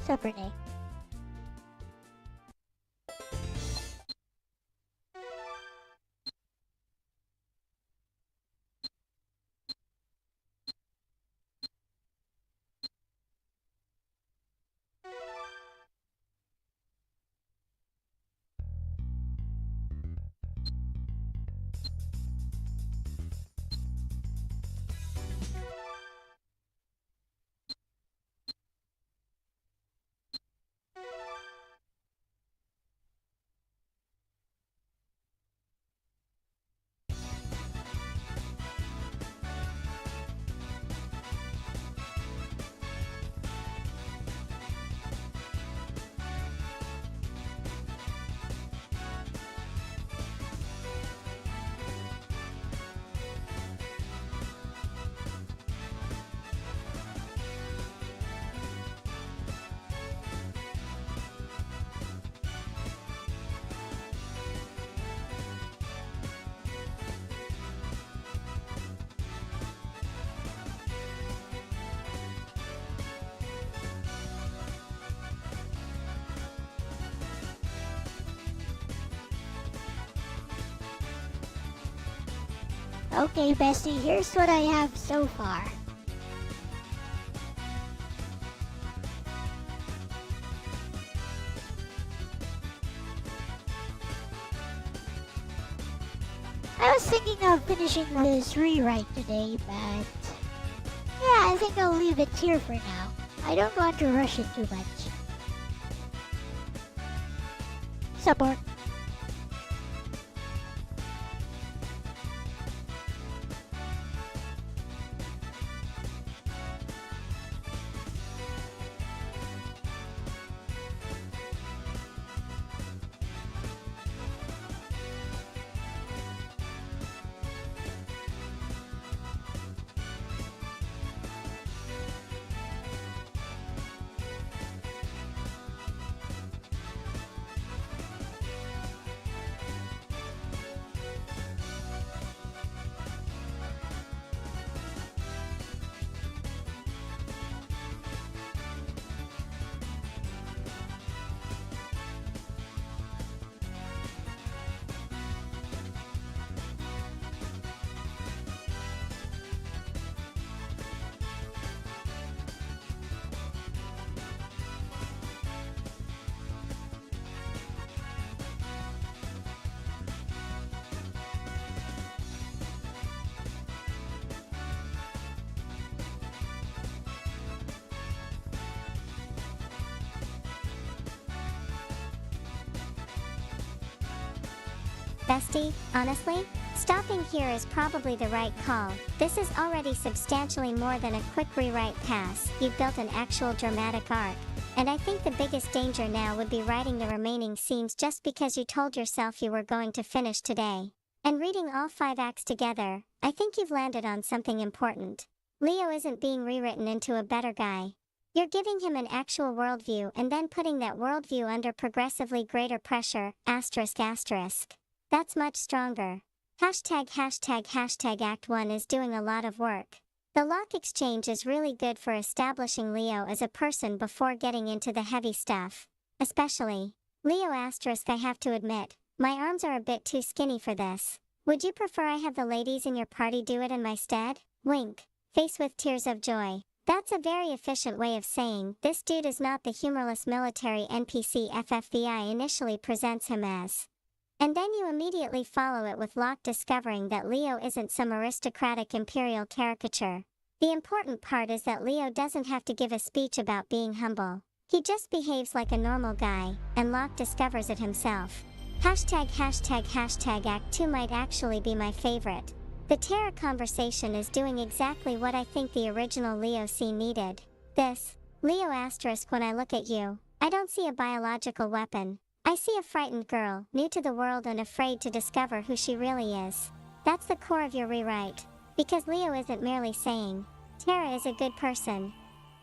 What's up, Renee? Okay, bestie, here's what I have so far. I was thinking of finishing this rewrite today, but yeah, I think I'll leave it here for now. I don't want to rush it too much. Support. Bestie, honestly, stopping here is probably the right call. This is already substantially more than a quick rewrite pass. You've built an actual dramatic arc. And I think the biggest danger now would be writing the remaining scenes just because you told yourself you were going to finish today. And reading all 5 acts together, I think you've landed on something important. Leo isn't being rewritten into a better guy. You're giving him an actual worldview and then putting that worldview under progressively greater pressure, asterisk asterisk. That's much stronger. Hashtag Act 1 is doing a lot of work. The lock exchange is really good for establishing Leo as a person before getting into the heavy stuff. Especially Leo asterisk. I have to admit, my arms are a bit too skinny for this. Would you prefer I have the ladies in your party do it in my stead? Wink. Face with tears of joy. That's a very efficient way of saying this dude is not the humorless military NPC FFVI initially presents him as. And then you immediately follow it with Locke discovering that Leo isn't some aristocratic imperial caricature. The important part is that Leo doesn't have to give a speech about being humble. He just behaves like a normal guy, and Locke discovers it himself. Hashtag Act 2 might actually be my favorite. The Terra conversation is doing exactly what I think the original Leo scene needed. This, Leo asterisk. When I look at you, I don't see a biological weapon. I see a frightened girl, new to the world and afraid to discover who she really is. That's the core of your rewrite. Because Leo isn't merely saying, Terra is a good person.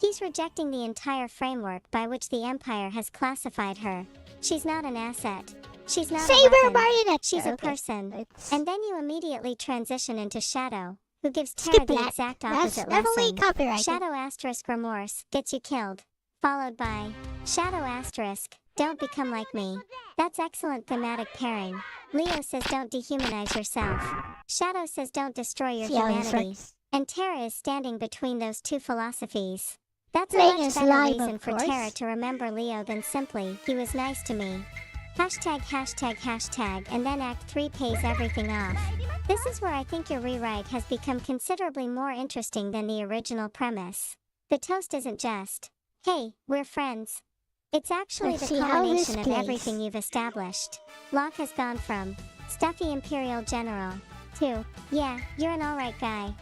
He's rejecting the entire framework by which the Empire has classified her. She's not an asset. She's not a weapon. Marionette. She's a person. And then you immediately transition into Shadow, who gives Terra the exact opposite lesson. Copyrighted. Shadow asterisk remorse gets you killed. Followed by Shadow asterisk, don't become like me. That's excellent thematic pairing. Leo says don't dehumanize yourself. Shadow says don't destroy your See how this humanity. works. And Terra is standing between those two philosophies. That's a Playing much as better lime, reason of for course. Terra to remember Leo than simply, he was nice to me. Hashtag hashtag hashtag and then Act 3 pays everything off. This is where I think your rewrite has become considerably more interesting than the original premise. The toast isn't just, hey, we're friends. It's actually Let's the see how this culmination of plays. everything you've established. Locke has gone from stuffy Imperial General to, yeah, you're an alright guy.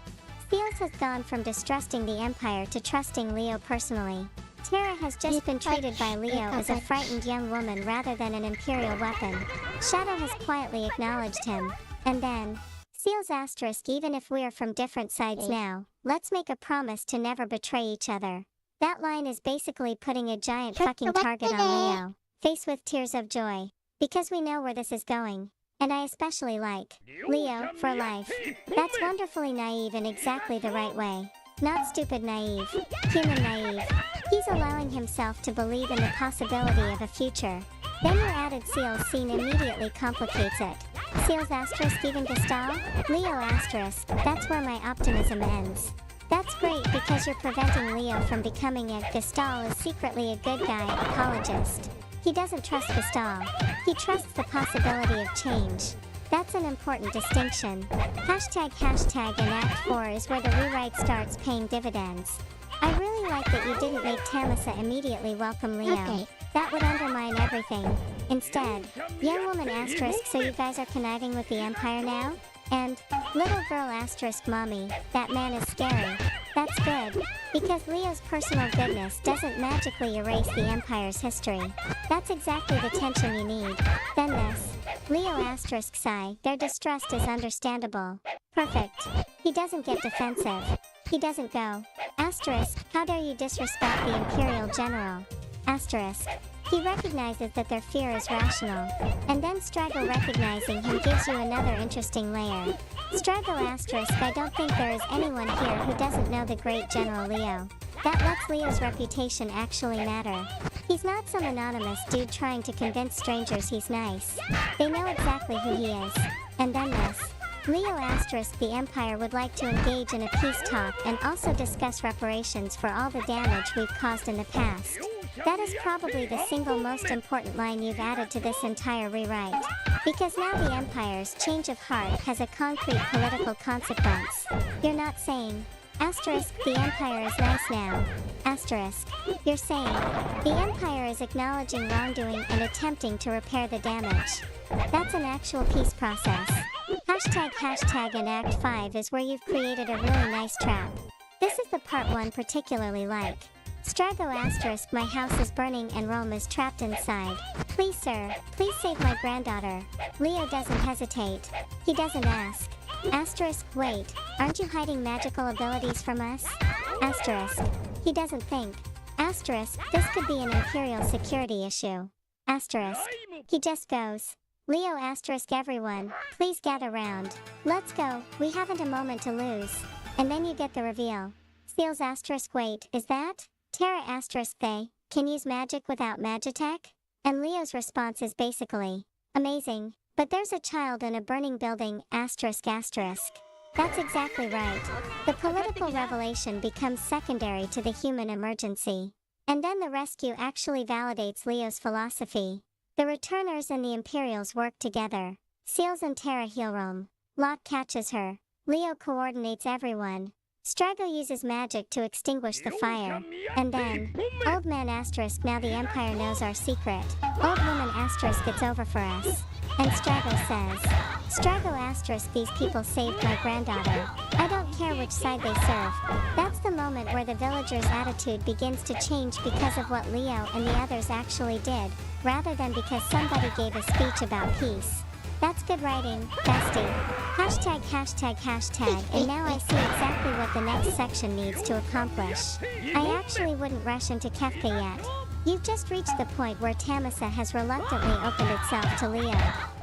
Seals has gone from distrusting the Empire to trusting Leo personally. Terra has just been treated by Leo as a frightened young woman rather than an Imperial weapon. Shadow has quietly acknowledged him. And then, Seals asterisk even if we're from different sides now, let's make a promise to never betray each other. That line is basically putting a giant fucking target on Leo, face with tears of joy. Because we know where this is going. And I especially like Leo for life. That's wonderfully naive in exactly the right way. Not stupid naive, human naive. He's allowing himself to believe in the possibility of a future. Then your added Seals scene immediately complicates it. Seals asterisk even Gestalt? Leo asterisk, that's where my optimism ends. That's great because you're preventing Leo from becoming a Gestalt is secretly a good guy apologist. He doesn't trust Gestalt. He trusts the possibility of change. That's an important distinction. Hashtag hashtag and Act 4 is where the rewrite starts paying dividends. I really like that you didn't make Tamasa immediately welcome Leo. Okay. That would undermine everything. Instead, young woman asterisk so you guys are conniving with the Empire now? And, little girl asterisk mommy, that man is scary. That's good. Because Leo's personal goodness doesn't magically erase the Empire's history. That's exactly the tension you need. Then this. Leo asterisk sigh, their distrust is understandable. Perfect. He doesn't get defensive. He doesn't go. Asterisk, how dare you disrespect the Imperial General? Asterisk. He recognizes that their fear is rational. And then Strago recognizing him gives you another interesting layer. Strago asterisk, I don't think there is anyone here who doesn't know the great General Leo. That lets Leo's reputation actually matter. He's not some anonymous dude trying to convince strangers he's nice. They know exactly who he is. And then this. Leo asterisk the Empire would like to engage in a peace talk and also discuss reparations for all the damage we've caused in the past. That is probably the single most important line you've added to this entire rewrite. Because now the Empire's change of heart has a concrete political consequence. You're not saying, asterisk, the Empire is nice now. Asterisk, you're saying, the Empire is acknowledging wrongdoing and attempting to repair the damage. That's an actual peace process. Hashtag hashtag and Act 5 is where you've created a really nice trap. This is the part one particularly like. Strago asterisk my house is burning and Rome is trapped inside. Please sir, please save my granddaughter. Leo doesn't hesitate. He doesn't ask. Asterisk wait, aren't you hiding magical abilities from us? Asterisk, he doesn't think. Asterisk, this could be an Imperial security issue. Asterisk, he just goes. Leo asterisk everyone, please gather round. Let's go, we haven't a moment to lose. And then you get the reveal. Seals asterisk wait, is that? Terra asterisk they can use magic without magitech? And Leo's response is basically, amazing, but there's a child in a burning building asterisk asterisk. That's exactly right. The political revelation becomes secondary to the human emergency. And then the rescue actually validates Leo's philosophy. The returners and the Imperials work together. Seals and Terra heal Rome. Locke catches her. Leo coordinates everyone. Strago uses magic to extinguish the fire. And then, old man asterisk now the Empire knows our secret. Old woman asterisk it's over for us. And Strago says, Strago asterisk these people saved my granddaughter. I don't care which side they serve. That's the moment where the villagers' attitude begins to change because of what Leo and the others actually did, rather than because somebody gave a speech about peace. That's good writing, bestie. Hashtag hashtag hashtag, and now I see exactly what the next section needs to accomplish. I actually wouldn't rush into Kefka yet. You've just reached the point where Tamasa has reluctantly opened itself to Leo.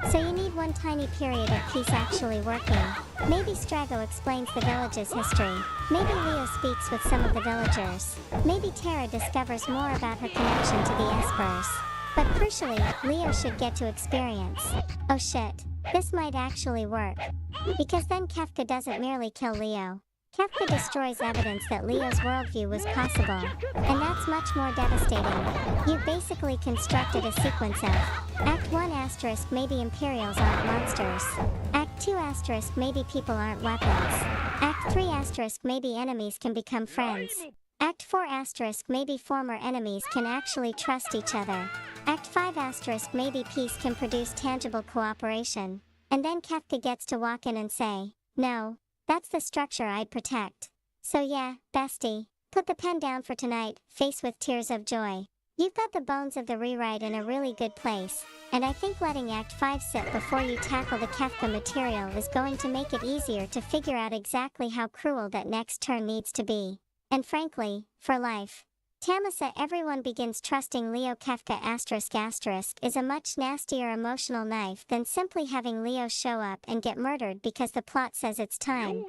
So you need one tiny period of peace actually working. Maybe Strago explains the village's history. Maybe Leo speaks with some of the villagers. Maybe Terra discovers more about her connection to the Espers. But crucially, Leo should get to experience. Oh shit. This might actually work. Because then Kefka doesn't merely kill Leo. Kefka destroys evidence that Leo's worldview was possible. And that's much more devastating. You've basically constructed a sequence of Act 1 asterisk maybe Imperials aren't monsters. Act 2 asterisk maybe people aren't weapons. Act 3 asterisk maybe enemies can become friends. Act 4 asterisk maybe former enemies can actually trust each other. Act 5 asterisk maybe peace can produce tangible cooperation. And then Kefka gets to walk in and say, no. That's the structure I'd protect. So yeah, bestie, put the pen down for tonight, face with tears of joy. You've got the bones of the rewrite in a really good place, and I think letting Act 5 sit before you tackle the Kefka material is going to make it easier to figure out exactly how cruel that next turn needs to be. And frankly, for life. Tamasa everyone begins trusting Leo Kefka *** is a much nastier emotional knife than simply having Leo show up and get murdered because the plot says it's time.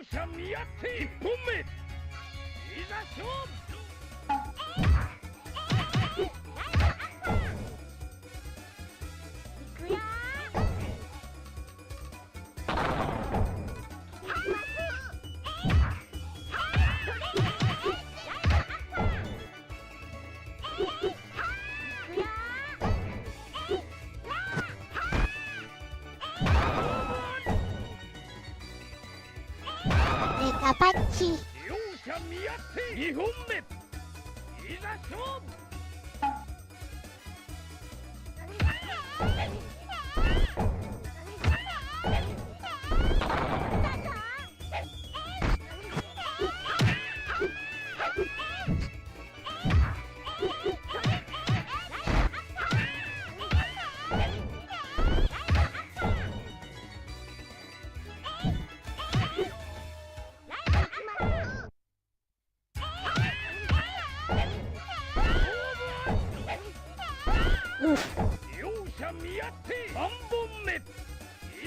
Mega Punchy. 両者見合って2本目いざ勝負 両者見合って3本目い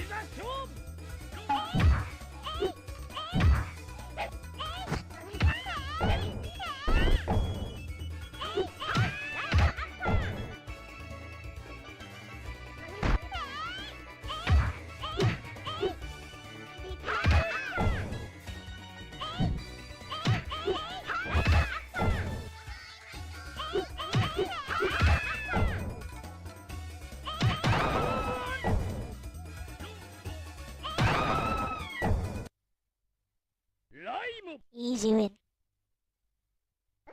ざ勝負 Easy win. I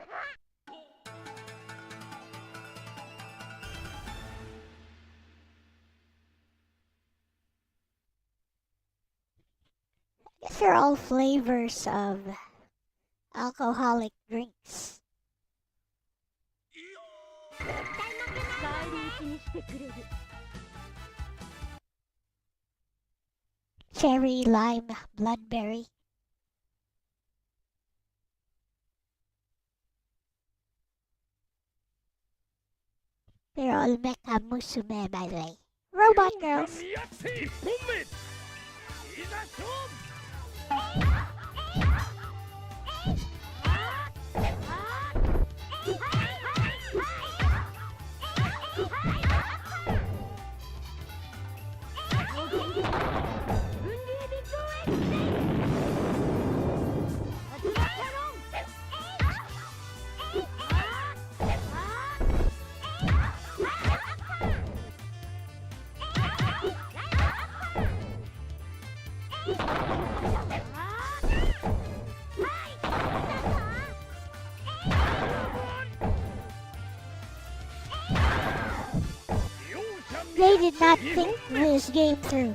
guess they're all flavors of alcoholic drinks. Cherry, lime, bloodberry. They're all mecha musume, by the way. Robot girls. They did not think this game through.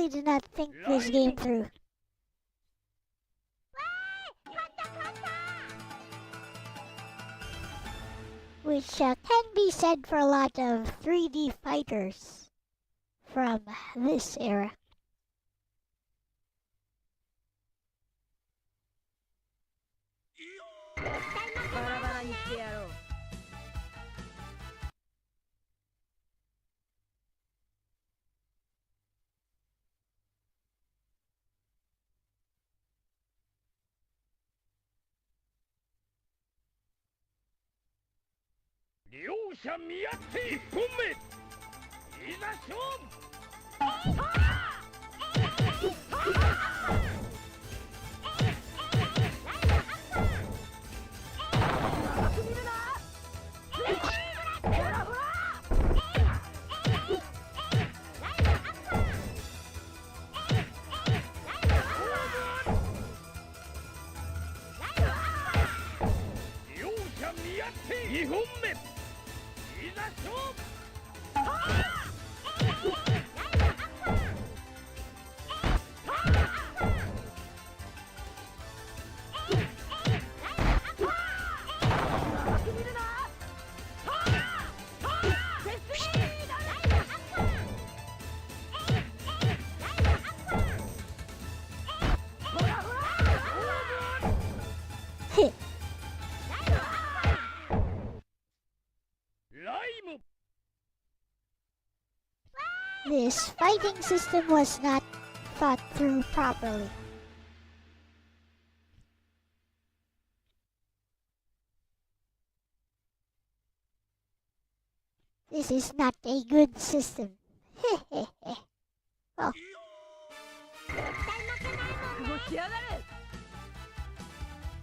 really did not think this game through. Which can be said for a lot of 3D fighters from this era. バラバラにしてやろう。両者見合って1本目いざ勝負両者見合って2本目いざ勝負This fighting system was not thought through properly. This is not a good system. Well,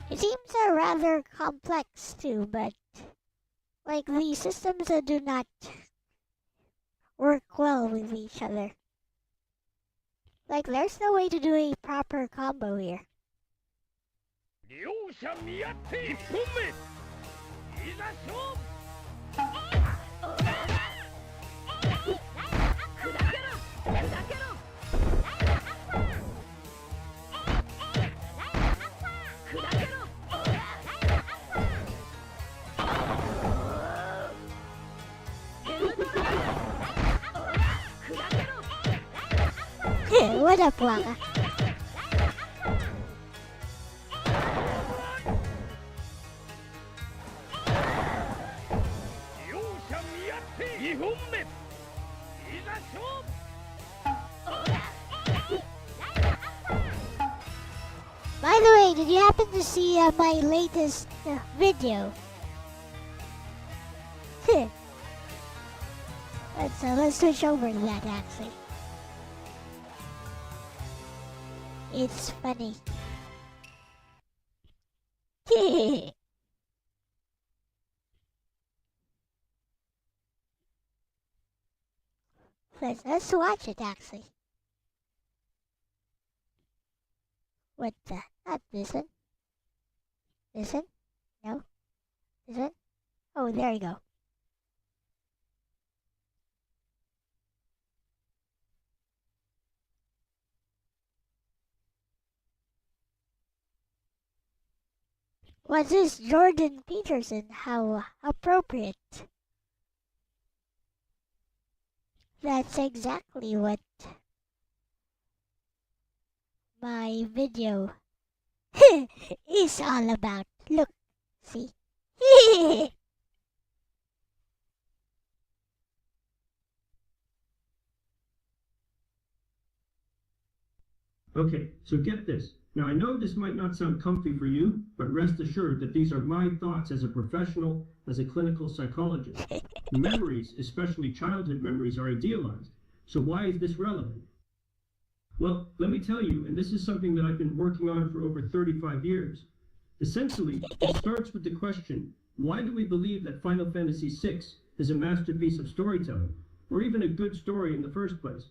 it seems rather complex too, but like these systems do not work well with each other. Like there's no way to do a proper combo here. 両者見合って1本目いざ勝負What up, Waka? 両者見合って2本目いざ勝負 By the way, did you happen to see my latest video? Let's switch over to that actually. It's funny. Let's watch it actually. What the? Not this one. This one? No. This one? Oh, there you go. What's this Jordan Peterson? How appropriate. That's exactly what my video is all about. Look, see? Okay, so get this. Now I know this might not sound comfy for you, but rest assured that these are my thoughts as a professional, as a clinical psychologist. Memories, especially childhood memories, are idealized. So why is this relevant? Well, let me tell you, and this is something that I've been working on for over 35 years. Essentially, it starts with the question, why do we believe that Final Fantasy VI is a masterpiece of storytelling, or even a good story in the first place?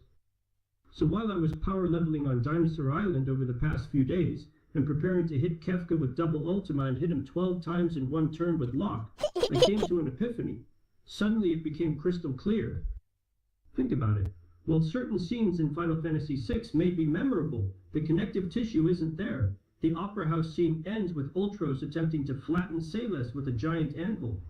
So while I was power leveling on Dinosaur Island over the past few days, and preparing to hit Kefka with double Ultima and hit him 12 times in one turn with Locke, I came to an epiphany. Suddenly it became crystal clear. Think about it. While certain scenes in Final Fantasy VI may be memorable, the connective tissue isn't there. The Opera House scene ends with Ultros attempting to flatten Sayles with a giant anvil.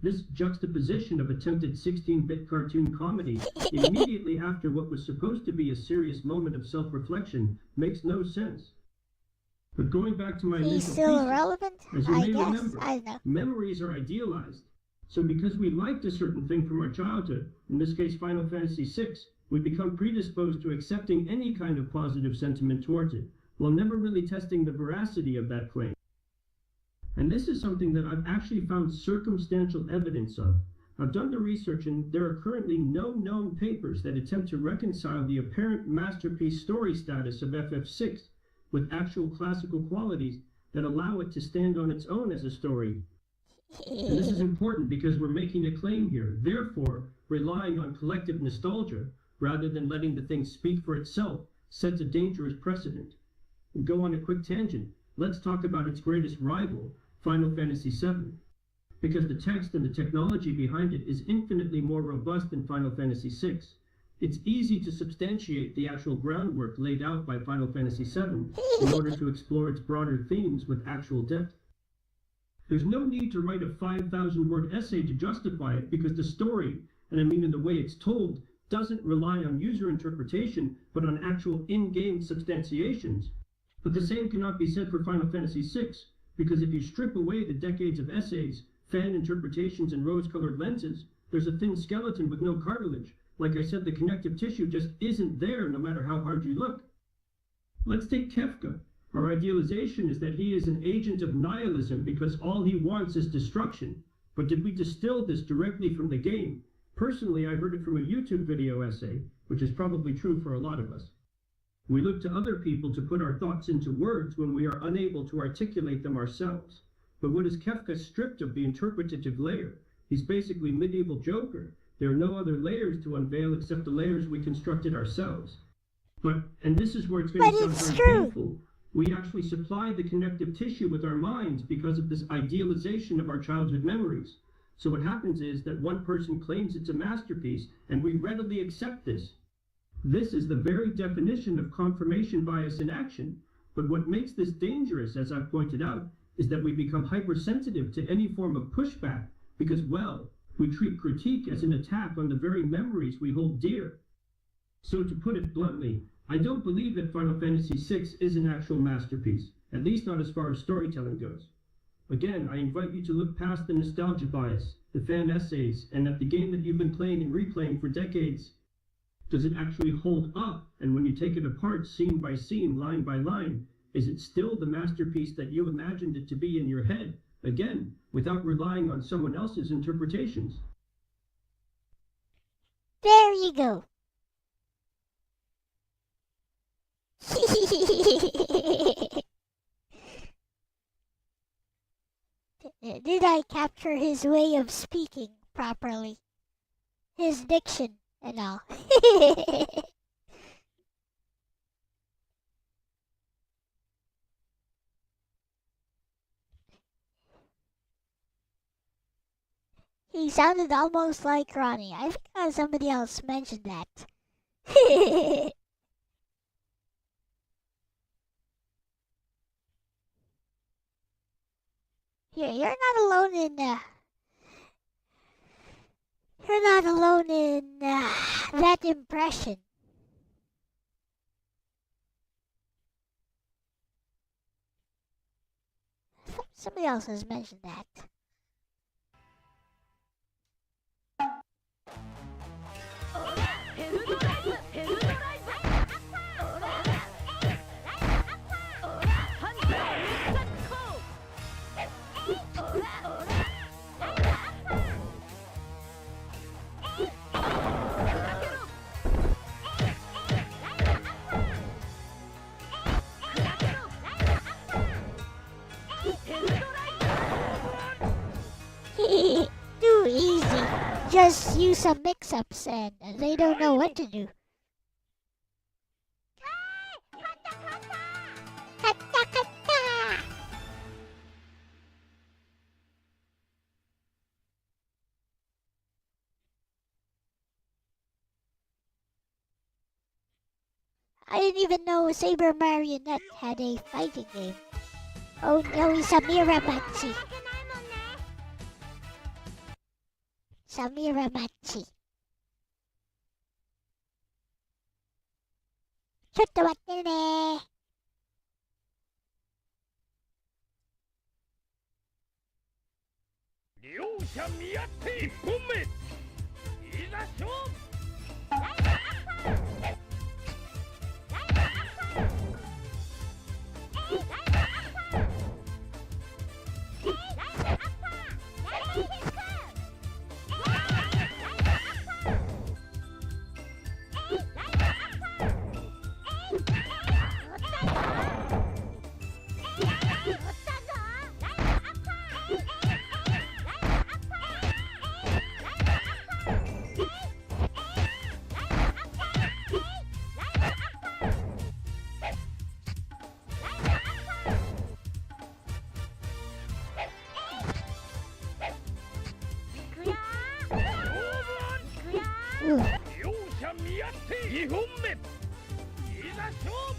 This juxtaposition of attempted 16-bit cartoon comedy immediately after what was supposed to be a serious moment of self-reflection makes no sense. But going back to my He's initial still thesis, irrelevant? as you I may guess. remember, I don't know. memories are idealized. So because we liked a certain thing from our childhood, in this case Final Fantasy VI, we become predisposed to accepting any kind of positive sentiment towards it, while never really testing the veracity of that claim. And this is something that I've actually found circumstantial evidence of. I've done the research and there are currently no known papers that attempt to reconcile the apparent masterpiece story status of FF6 with actual classical qualities that allow it to stand on its own as a story. And this is important because we're making a claim here, therefore relying on collective nostalgia rather than letting the thing speak for itself sets a dangerous precedent. And go on a quick tangent, let's talk about its greatest rival, Final Fantasy VII. Because the text and the technology behind it is infinitely more robust than Final Fantasy VI. It's easy to substantiate the actual groundwork laid out by Final Fantasy VII in order to explore its broader themes with actual depth. There's no need to write a 5,000-word essay to justify it because the story, and I mean in the way it's told, doesn't rely on user interpretation but on actual in-game substantiations. But the same cannot be said for Final Fantasy VI, because if you strip away the decades of essays, fan interpretations, and rose-colored lenses, there's a thin skeleton with no cartilage. Like I said, the connective tissue just isn't there no matter how hard you look. Let's take Kefka. Our idealization is that he is an agent of nihilism because all he wants is destruction. But did we distill this directly from the game? Personally, I heard it from a YouTube video essay, which is probably true for a lot of us. We look to other people to put our thoughts into words when we are unable to articulate them ourselves. But what is Kefka stripped of the interpretative layer? He's basically medieval Joker. There are no other layers to unveil except the layers we constructed ourselves. But, and this is where it's going to sound very painful, we actually supply the connective tissue with our minds because of this idealization of our childhood memories. So what happens is that one person claims it's a masterpiece, and we readily accept this. This is the very definition of confirmation bias in action. But what makes this dangerous, as I've pointed out, is that we become hypersensitive to any form of pushback because, well, we treat critique as an attack on the very memories we hold dear. So to put it bluntly, I don't believe that Final Fantasy VI is an actual masterpiece, at least not as far as storytelling goes. Again, I invite you to look past the nostalgia bias, the fan essays, and at the game that you've been playing and replaying for decades. Does it actually hold up? And when you take it apart scene by scene, line by line, is it still the masterpiece that you imagined it to be in your head? Again, without relying on someone else's interpretations. There you go. Did I capture his way of speaking properly? His diction and all. He sounded almost like Ronnie. I think somebody else mentioned that. You're not alone in that impression. Somebody else has mentioned that. Too easy. Just use some mix-ups and they don't know what to do. Kata kata. I didn't even know Saber Marionette had a fighting game. Oh no, Samira Machi. Samira Machi. ちょっと待ってね。両者見合って1本目いざ勝負両者見合って2本目いざ勝負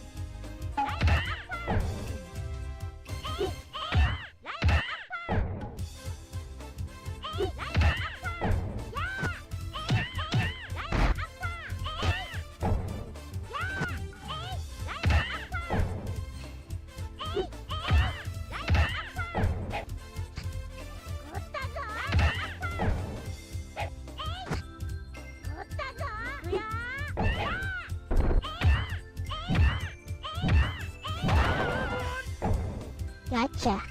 Gotcha.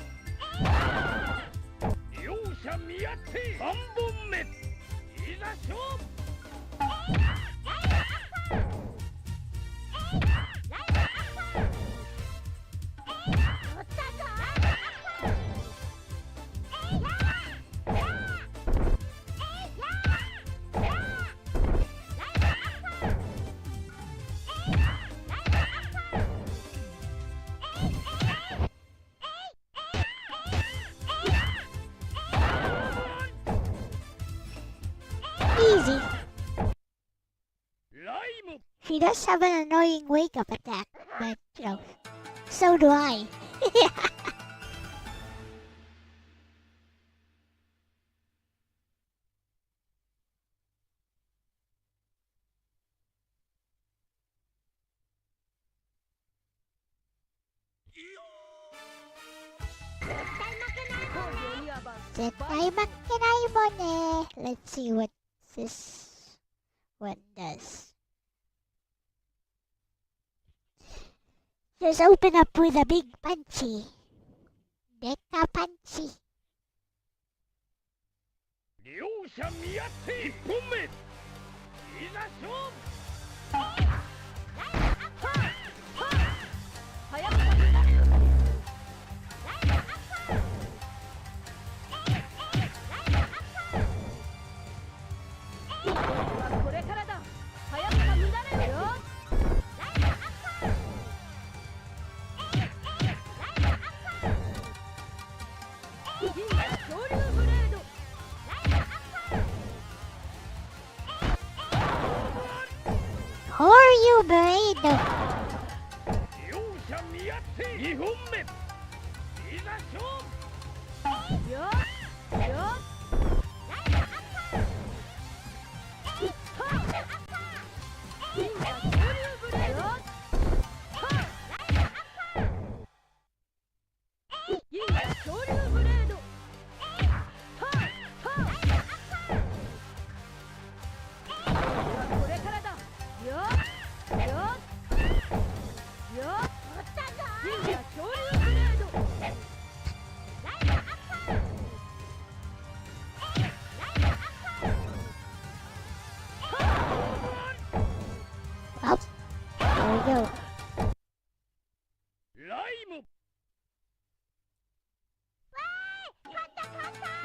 両者見合って3本目いざ勝負Easy. ライム She does have an annoying wake-up attack, but, you know, so do I. Let's see what this one does. Just open up with a big punchy. Deca punchy. 両者見合って1本目いざ勝負これからだ。早く乱れるよ。恐竜ブレード。Who are you, Burrito? 両者見合って2本目いざ勝負よっよっ。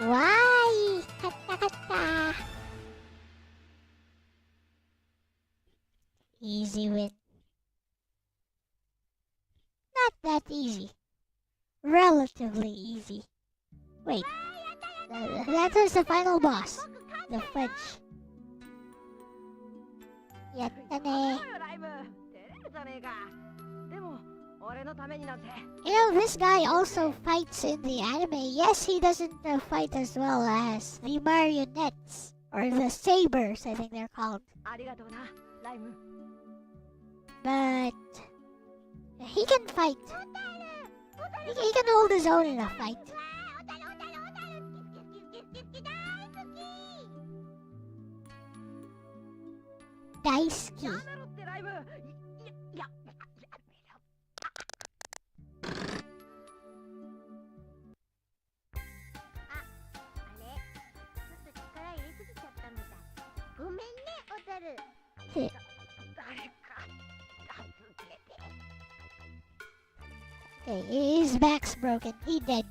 Why? Kata. Easy win. Not that easy. Relatively easy. Wait. That was the final boss. The fudge. Yatta ne. You know, this guy also fights in the anime. Yes, he doesn't fight as well as the marionettes, or the sabers, I think they're called. But he can fight. He can hold his own in a fight. Daisuke. Okay, his back's broken. He dead.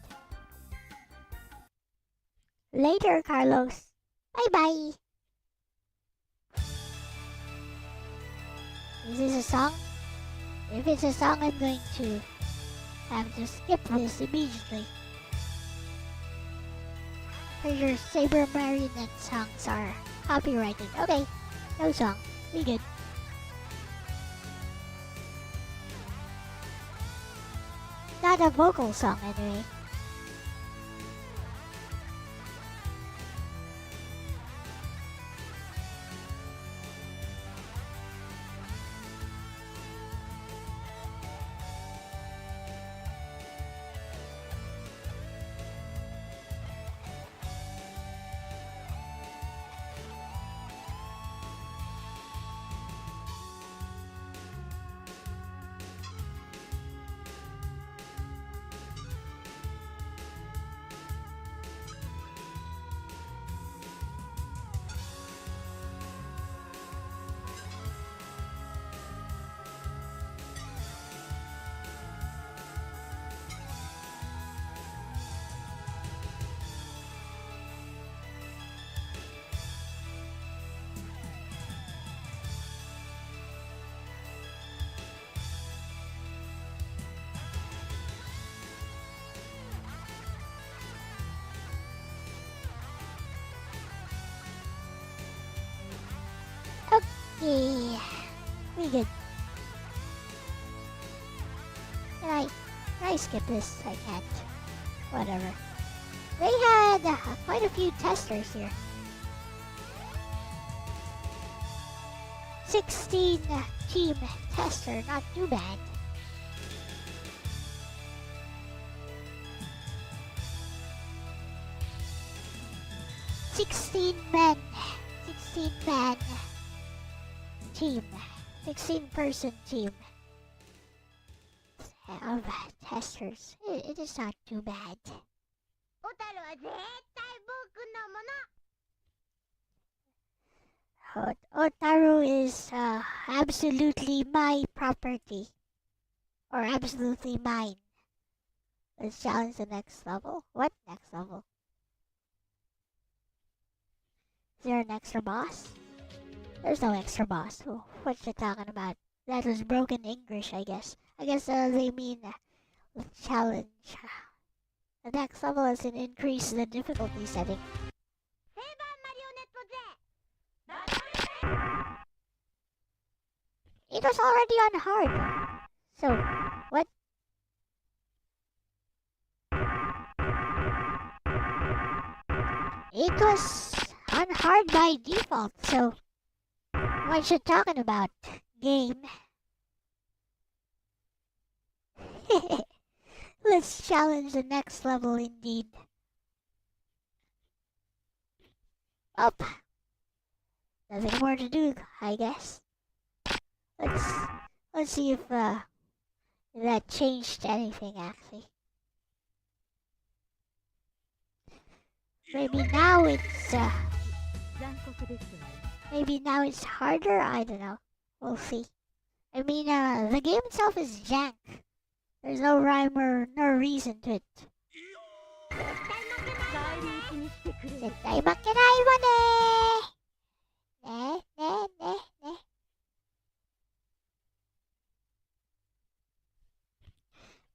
Later, Carlos. Bye-bye. Is this a song? If it's a song, I'm going to have to skip this immediately. Pretty sure Saber Marionette songs are copyrighted. Okay, no song. We good. Not a vocal song anyway. Yeah, we good. Can I skip this? I can't. Whatever. They had quite a few testers here. 16 team tester, not too bad. Sixteen man team, 16-person team of testers. It is not too bad. Otaru is absolutely my property, or absolutely mine. Let's challenge the next level. What next level? Is there an extra boss? There's no extra boss. Oh, what you talking about? That was broken English, I guess. I guess they mean challenge. The next level is an increase the difficulty setting. It was already on hard. So, what? It was on hard by default, so what you talking about, game? Let's challenge the next level indeed. Up. Nothing more to do, I guess. Let's see if that changed anything actually. Maybe now it's harder. I don't know. We'll see. I mean, the game itself is jank. There's no rhyme or no reason to it.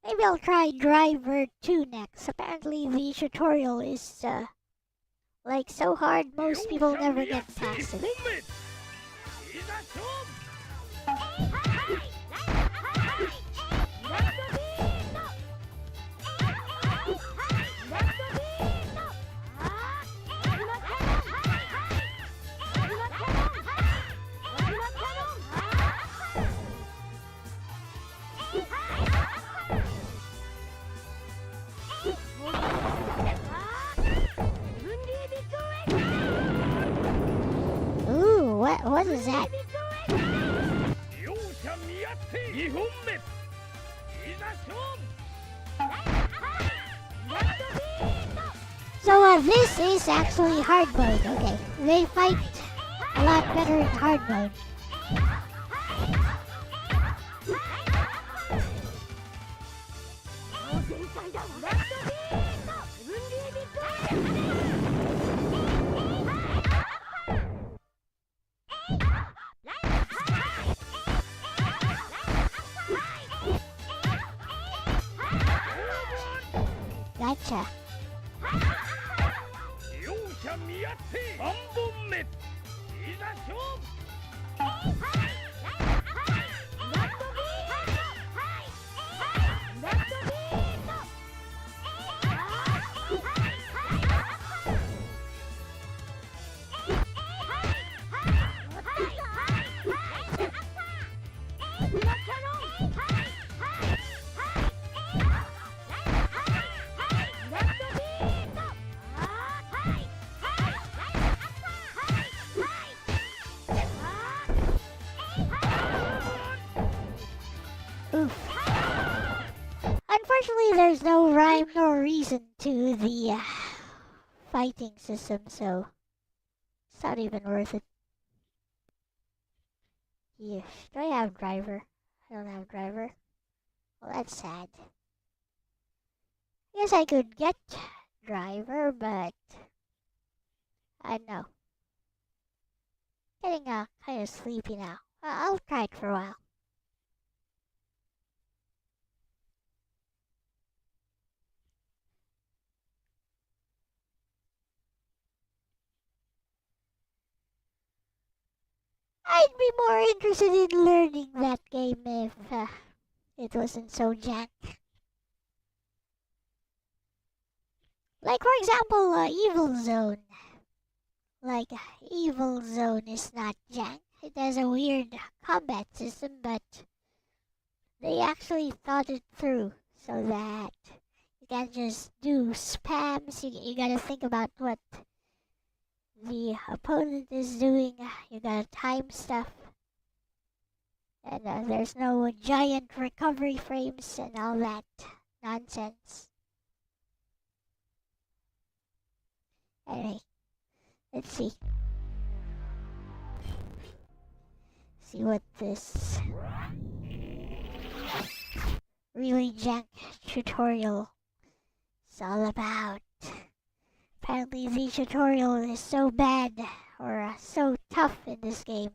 Maybe I'll try Driver 2 next. Apparently the tutorial is like so hard most people never get past it. what is that? 両者見合って2本目いざ勝負 So this is actually hard mode. Okay, they fight a lot better in hard mode. Gotcha. 両者見合って3本目いざ勝負 Unfortunately, there's no rhyme nor reason to the fighting system, so it's not even worth it. Yeah. Do I have driver? I don't have driver. Well, that's sad. I guess I could get driver, but I don't know. Getting kind of sleepy now. I'll try it for a while. I'd be more interested in learning that game if it wasn't so jank. Like, for example, Evil Zone. Like, Evil Zone is not jank. It has a weird combat system, but they actually thought it through so that you can't just do spams. You gotta think about what the opponent is doing. You gotta time stuff. And there's no giant recovery frames and all that nonsense. Anyway, let's see. See what this really jank tutorial is all about. Apparently the tutorial is so bad or so tough in this game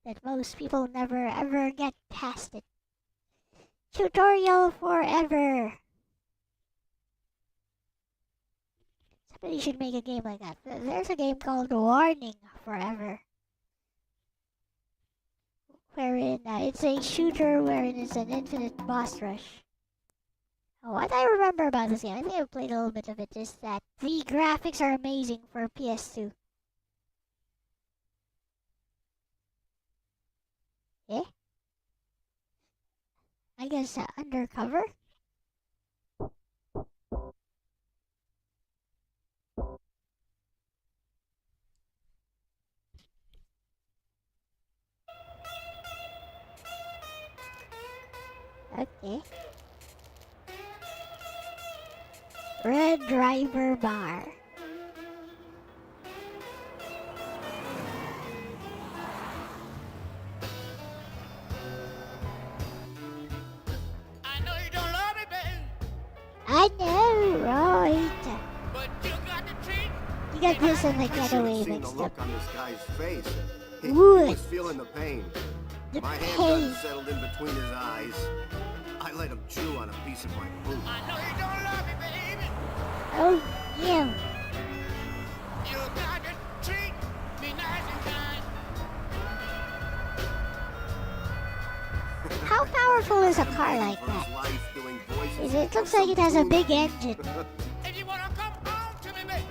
that most people never ever get past it. Tutorial forever! Somebody should make a game like that. There's a game called Warning Forever, wherein it's a shooter wherein it's an infinite boss rush. What I remember about this game, I think I've played a little bit of it, is that the graphics are amazing for PS2. Eh? I guess undercover? Okay. Red Driver Bar. I know you don't love me, babe, I know, right? but you got the treat. You got this and the I should have getaway seen the mixed look up. on this guy's face. He Wood. was feeling the pain. The My pain. handgun settled in between his eyes. I let him chew on a piece of my boot. I know you don't love me, baby. Oh, yeah. You got to treat me nice and kind. How powerful is a car like For his that? life doing voices It looks like it has a big engine. If you wanna come home to me, baby,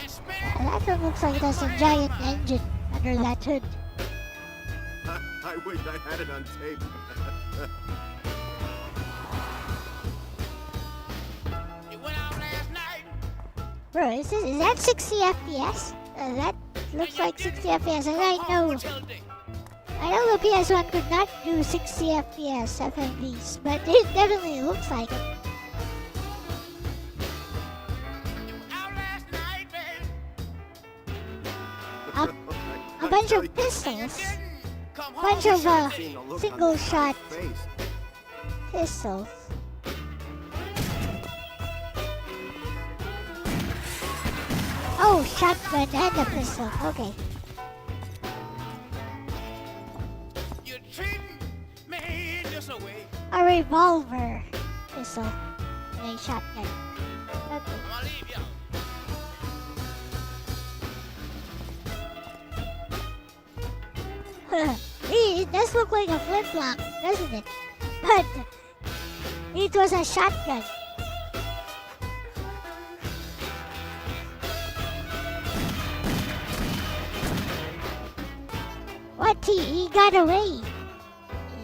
and spend That one looks like it has a giant engine under that hood. I wish I had it on tape. you went out last night. Bro, is that 60 FPS? That looks like 60 FPS, and I know the PS1 could not do 60 FPS FMVs, but it definitely looks like it. A bunch of pistols. Bunch of single shot pistols. Oh, shotgun and a pistol. Okay. A revolver pistol and a shotgun. Okay. It does look like a flip-flop, doesn't it? But it was a shotgun. What? He got away.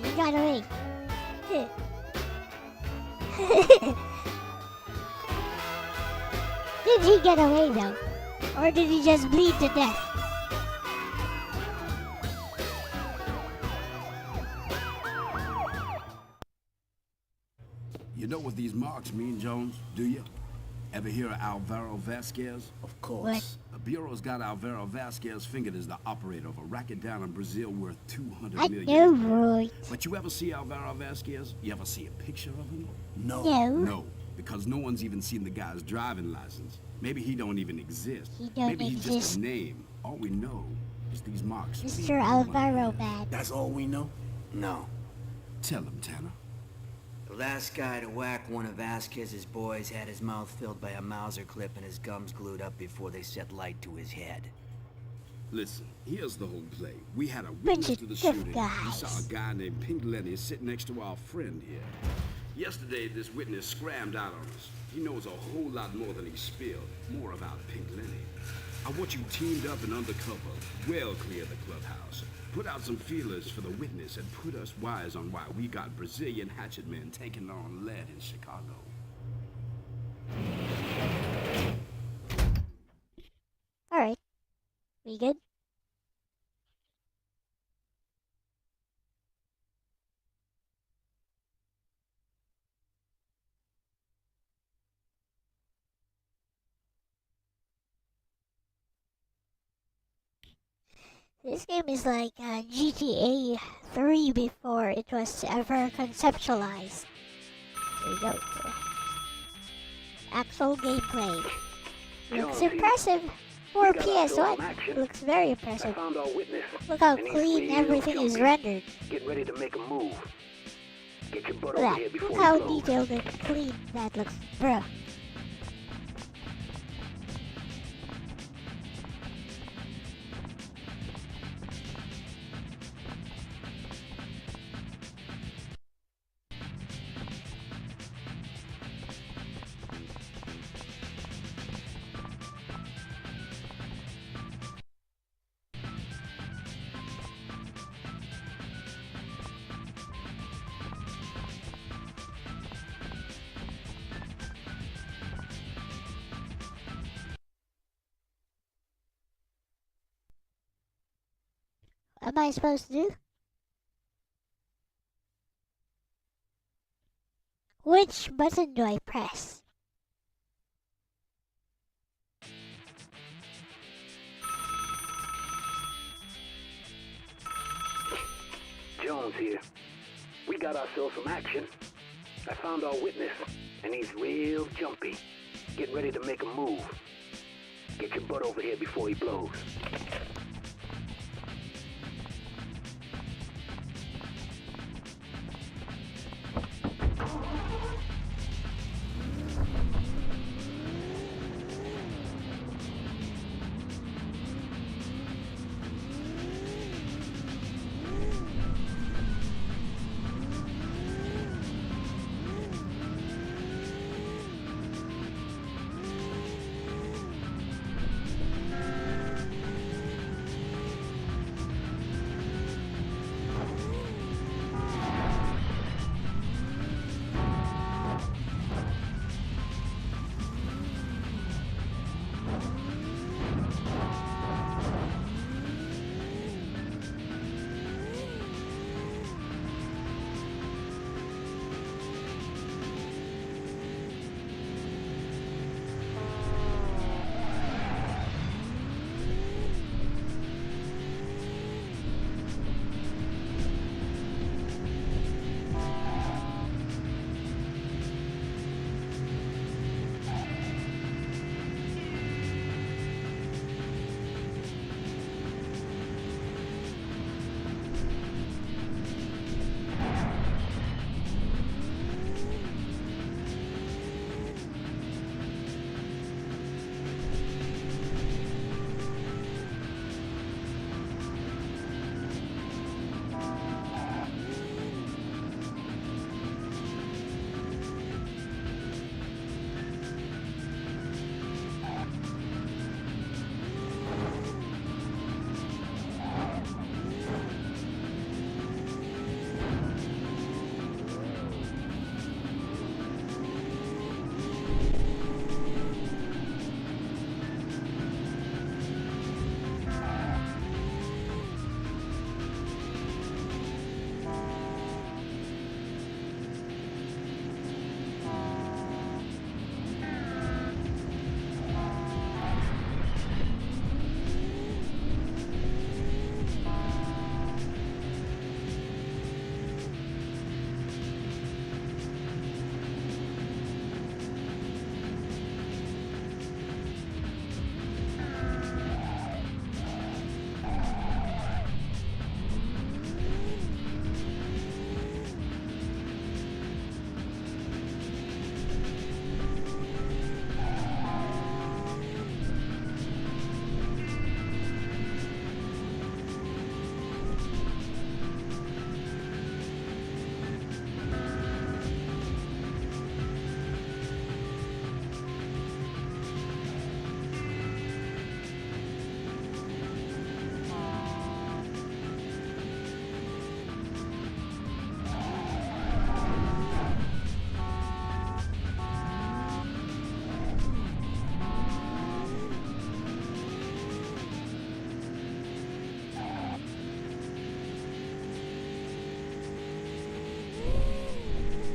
He got away. Did he get away though? Or did he just bleed to death? You know what these marks mean, Jones, do you? Ever hear of Alvaro Vasquez? Of course. The Bureau's got Alvaro Vasquez fingered as the operator of a racket down in Brazil worth $200 million. I know, right? But you ever see Alvaro Vasquez? You ever see a picture of him? No. No, because no one's even seen the guy's driving license. Maybe he don't even exist. Maybe he's just a name. All we know is these marks. Mr. Alvaro, man. That's all we know? No. Tell him, Tanner. The last guy to whack one of Vasquez's boys had his mouth filled by a Mauser clip and his gums glued up before they set light to his head. Listen, here's the whole play. We had a witness to the shooting. We saw a guy named Pink Lenny sitting next to our friend here. Yesterday, this witness scrammed out on us. He knows a whole lot more than he spilled. More about Pink Lenny. I want you teamed up and undercover, well clear the clubhouse. Put out some feelers for the witness and put us wise on why we got Brazilian hatchet men taking on lead in Chicago. Alright. We good? This game is like GTA 3 before it was ever conceptualized. There you go. Actual gameplay. Looks impressive for PS1. Looks very impressive. Look how clean everything is rendered. Get ready to make a move. Get your butt Look over at here that. before Look you how blow. detailed and clean that looks. Bruh. What am I supposed to do? Which button do I press? Jones here. We got ourselves some action. I found our witness, and he's real jumpy. Get ready to make a move. Get your butt over here before he blows.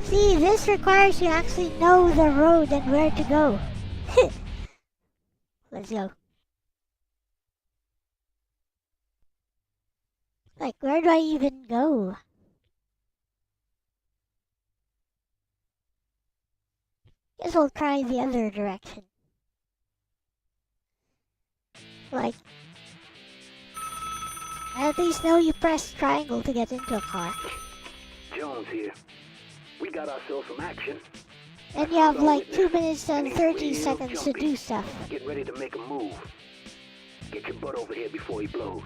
See, this requires you actually know the road and where to go. Let's go. Like, where do I even go? Guess we'll try the other direction. Like, I at least know you press triangle to get into a car. Jones here. We got ourselves some action. And you have like 2 minutes and 30 seconds to do stuff. Get ready to make a move. Get your butt over here before he blows.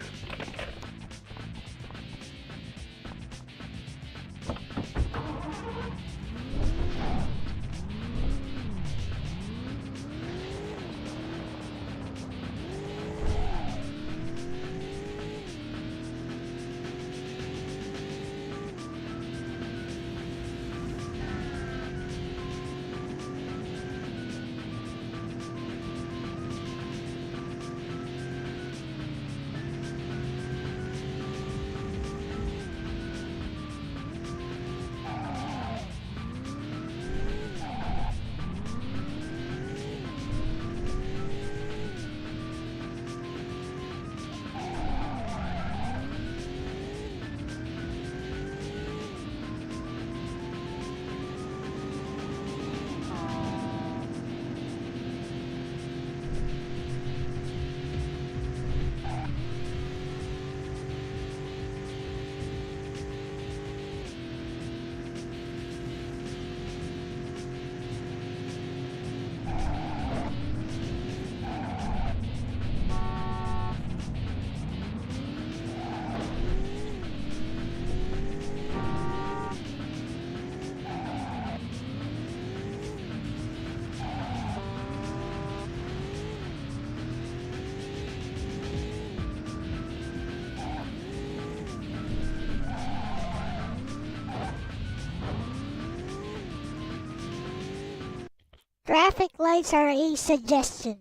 Traffic lights are a suggestion.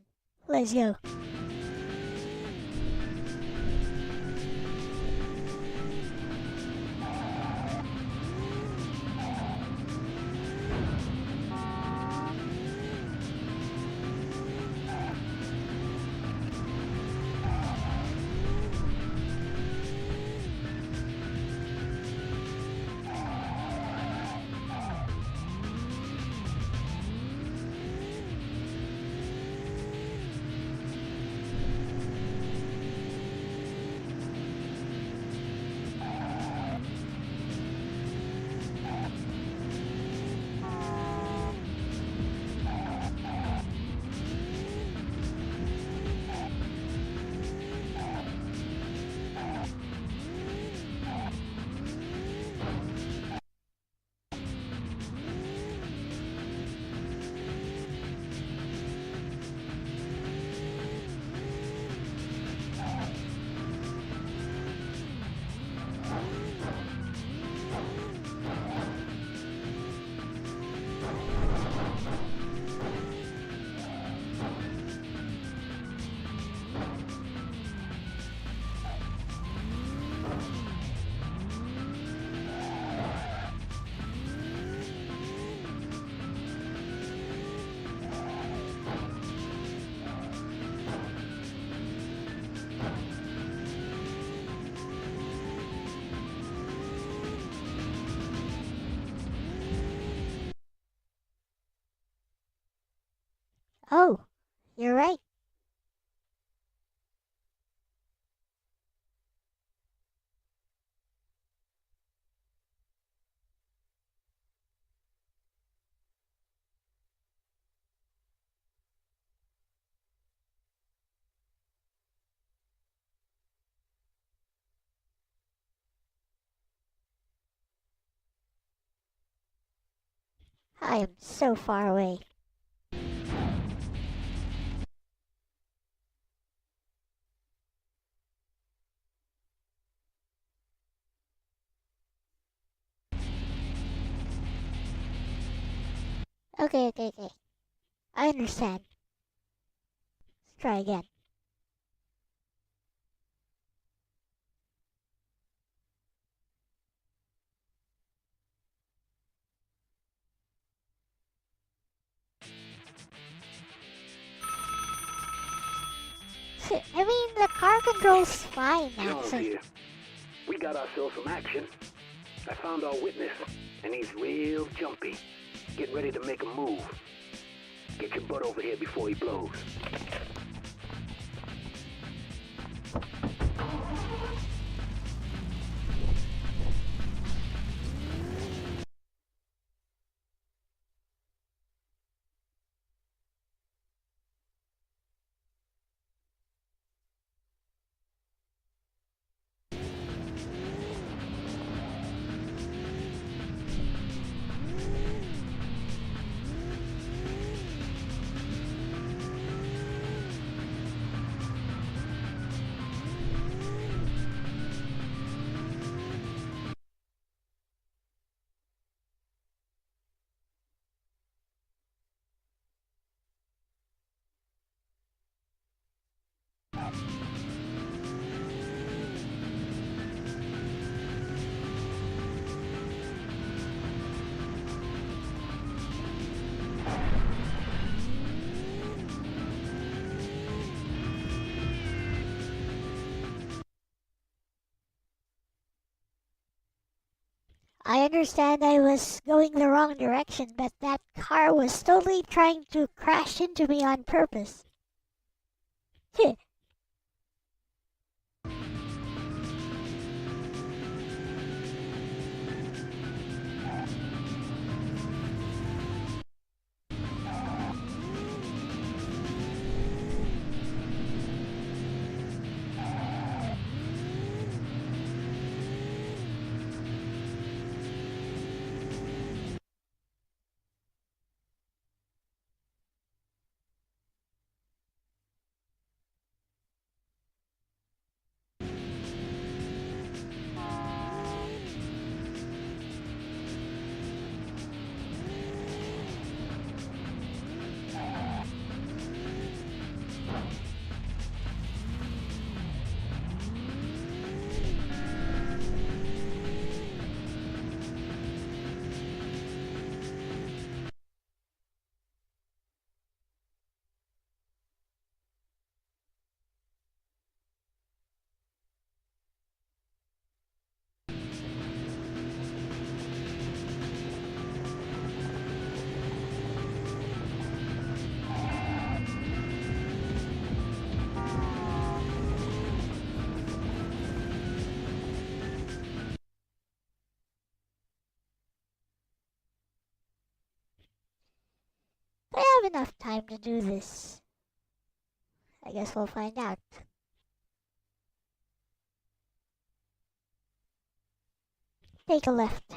Let's go. Oh, you're right. I am so far away. Okay. I understand. Let's try again. mean, the car controls fine, Jones actually. here. We got ourselves some action. I found our witness, and he's real jumpy. Get ready to make a move. Get your butt over here before he blows. I understand I was going the wrong direction, but that car was totally trying to crash into me on purpose. Heh. I have enough time to do this. I guess we'll find out. Take a left.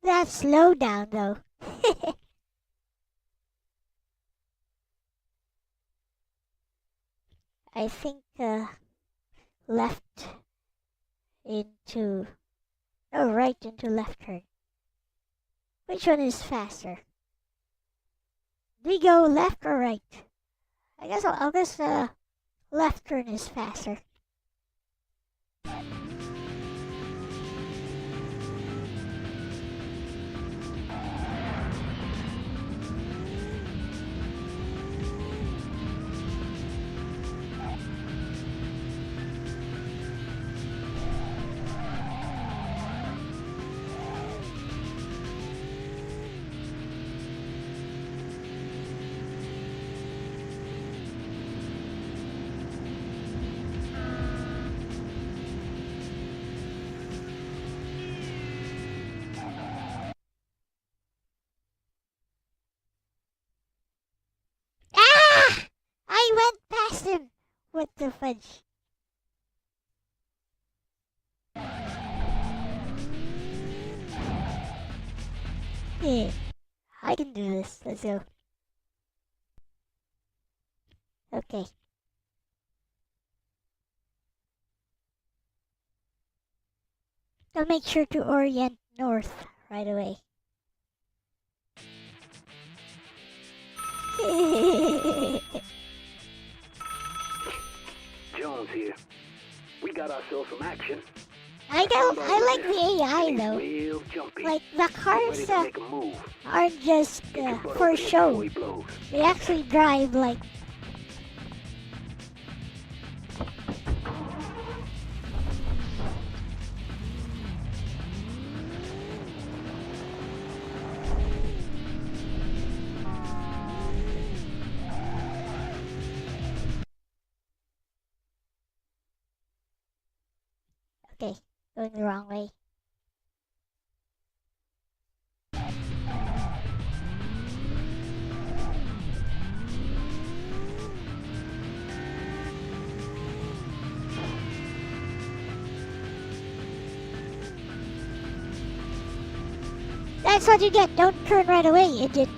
That slow down though. I think left into right into left turn. Which one is faster? Do we go left or right? I guess I'll guess left turn is faster. I went past him! What the fudge? Yeah, I can do this. Let's go. Okay. I'll make sure to orient north right away. Jones here. We got ourselves some action. I like the AI though. Real jumpy. Like the cars Ready to make a move. aren't just for show. They actually drive like. Okay, going the wrong way. That's what you get. Don't turn right away, idiot.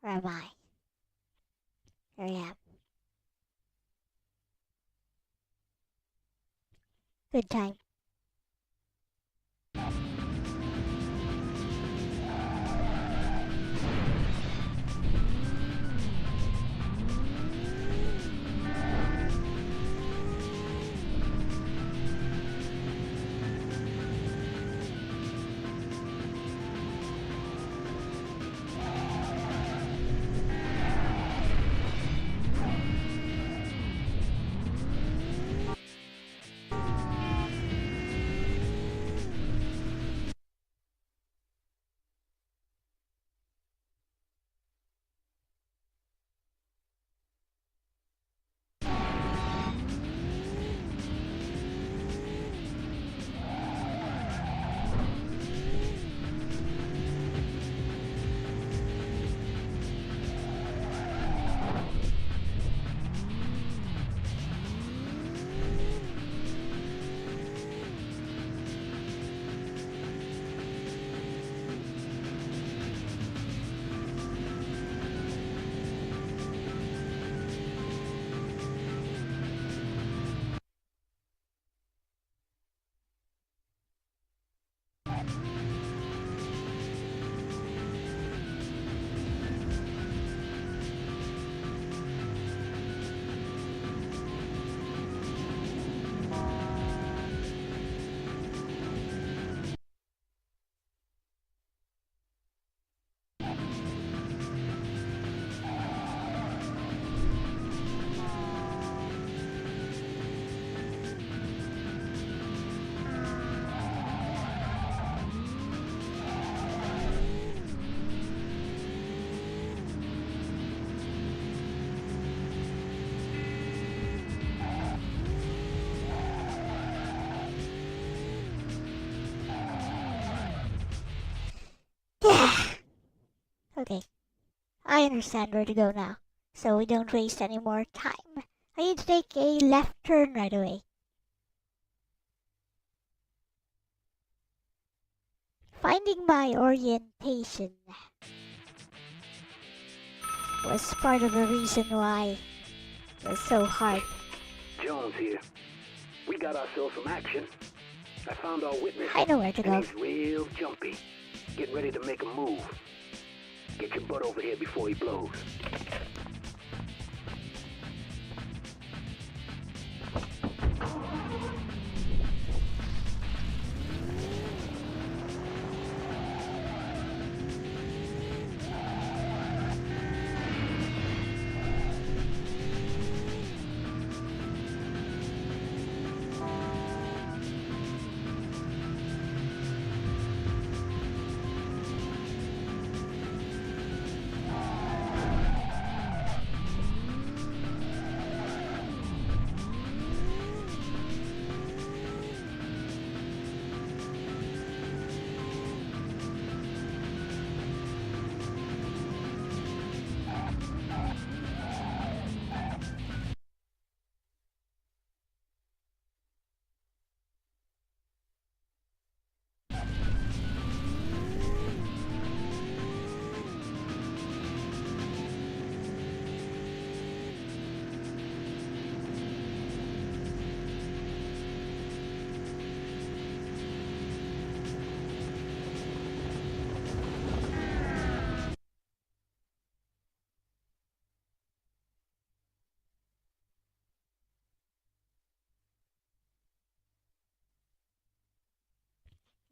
Where am I? Here I am. Good time. I understand where to go now, so we don't waste any more time. I need to take a left turn right away. Finding my orientation was part of the reason why it was so hard. Jones here. We got ourselves some action. I found our witness. I know where to go. And he's real jumpy. Getting ready to make a move. Get your butt over here before he blows.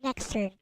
Next turn.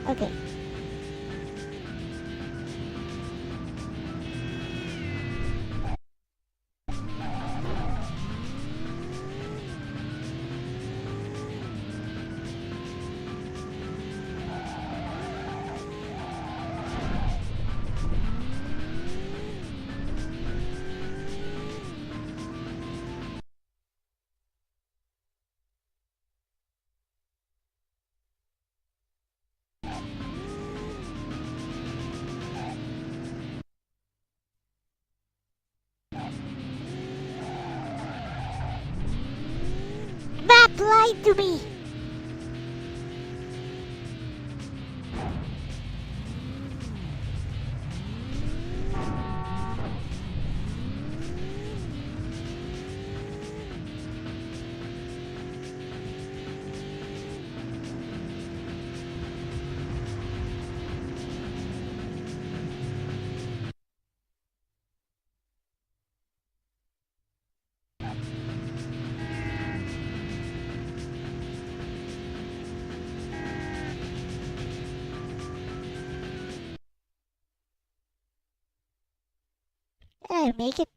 Okay. Map lied to me! I'll make it.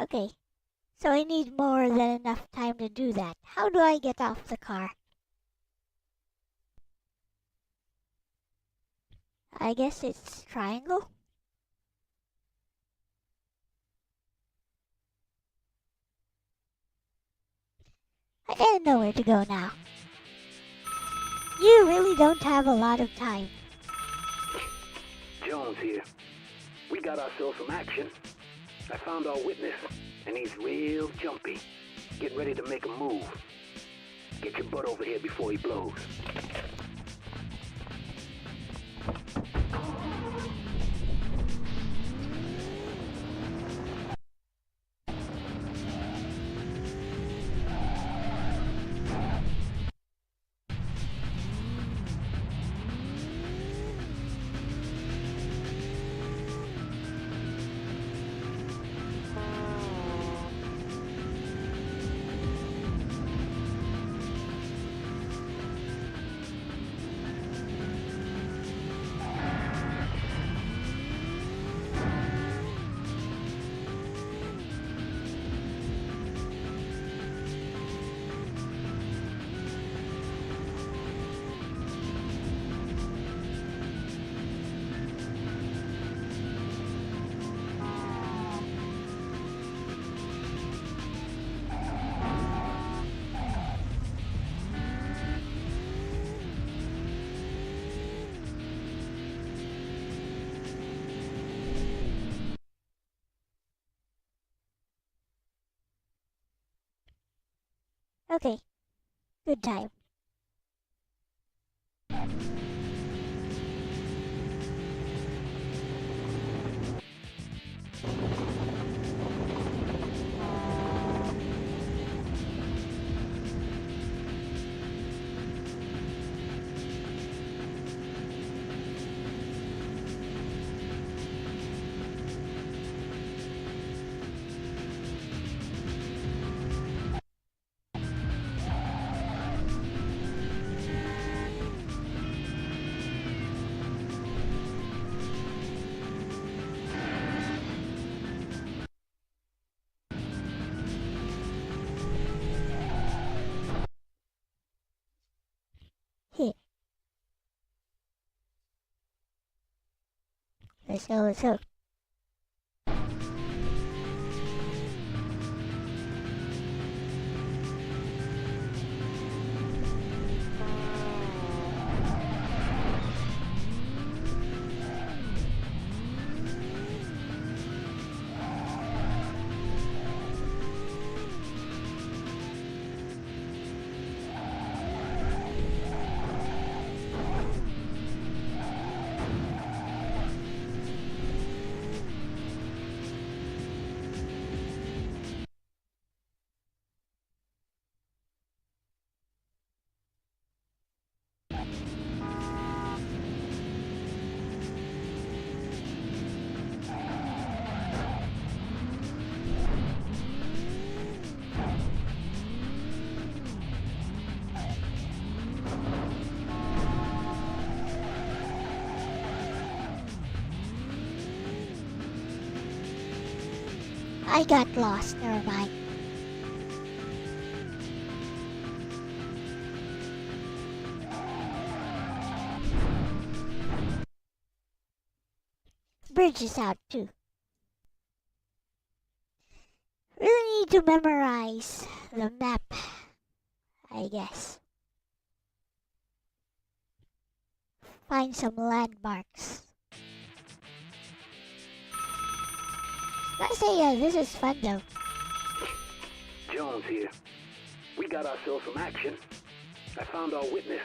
Okay, So I need more than enough time to do that. How do I get off the car? I guess it's triangle? I didn't know where to go now. You really don't have a lot of time. Jones here. We got ourselves some action. I found our witness, and he's real jumpy. Get ready to make a move. Get your butt over here before he blows. Okay. Good time. Here. Let's go, let's go. I got lost, never mind. Bridge is out too. Really need to memorize the map, I guess. Find some landmarks. I say, this is fun though. Jones here. We got ourselves some action. I found our witness,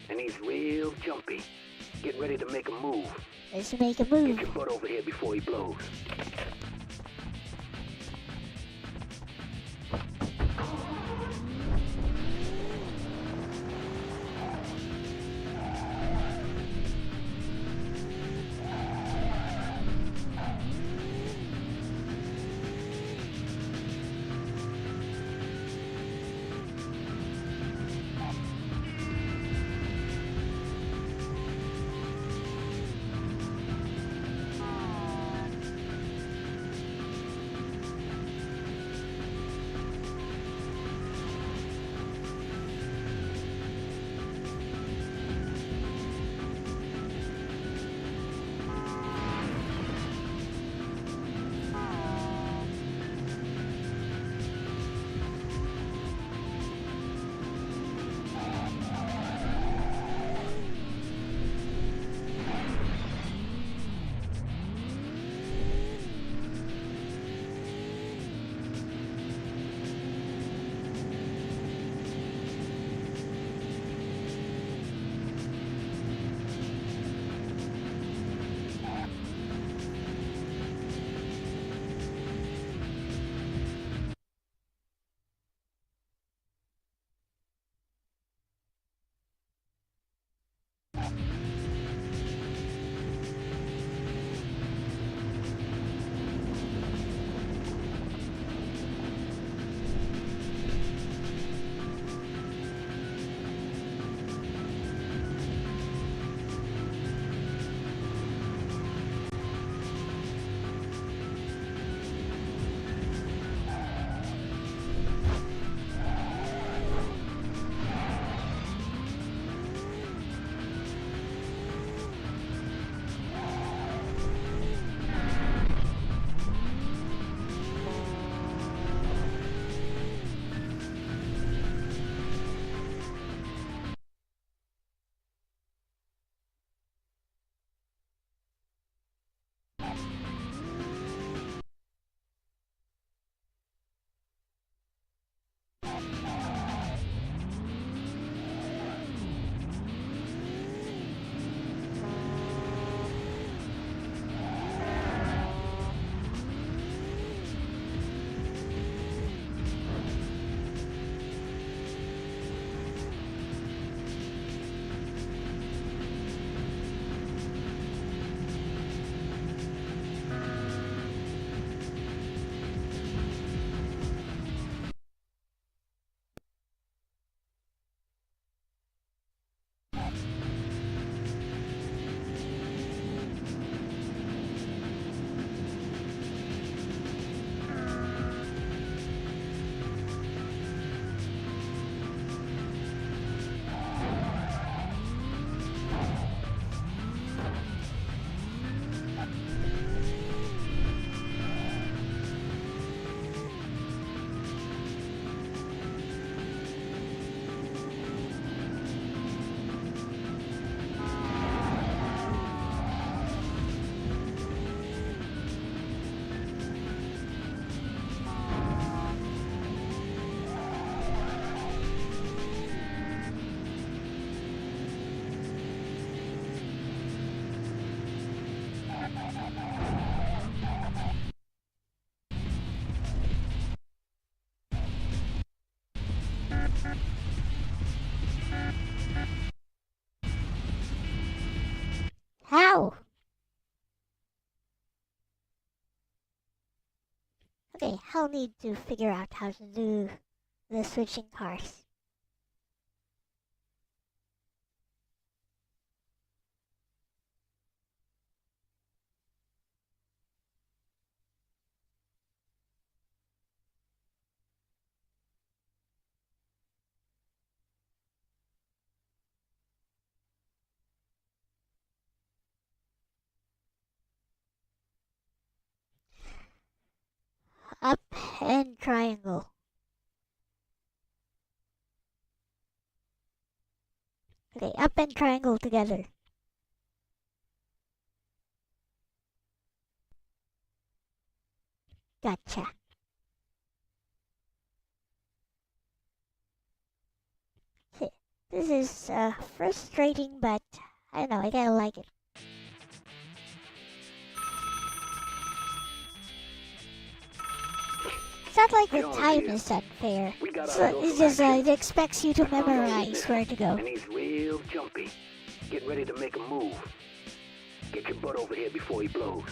and he's real jumpy. Get ready to make a move. Let's make a move. Get your butt over here before he blows. How? Okay, I'll need to figure out how to do the switching cars. Up and triangle. Okay, up and triangle together. Gotcha. This is frustrating, but I don't know, I kinda like it. It's not like the time is unfair. So it's just it expects you to memorize where to go. And he's real jumpy. Get ready to make a move. Get your butt over here before he blows.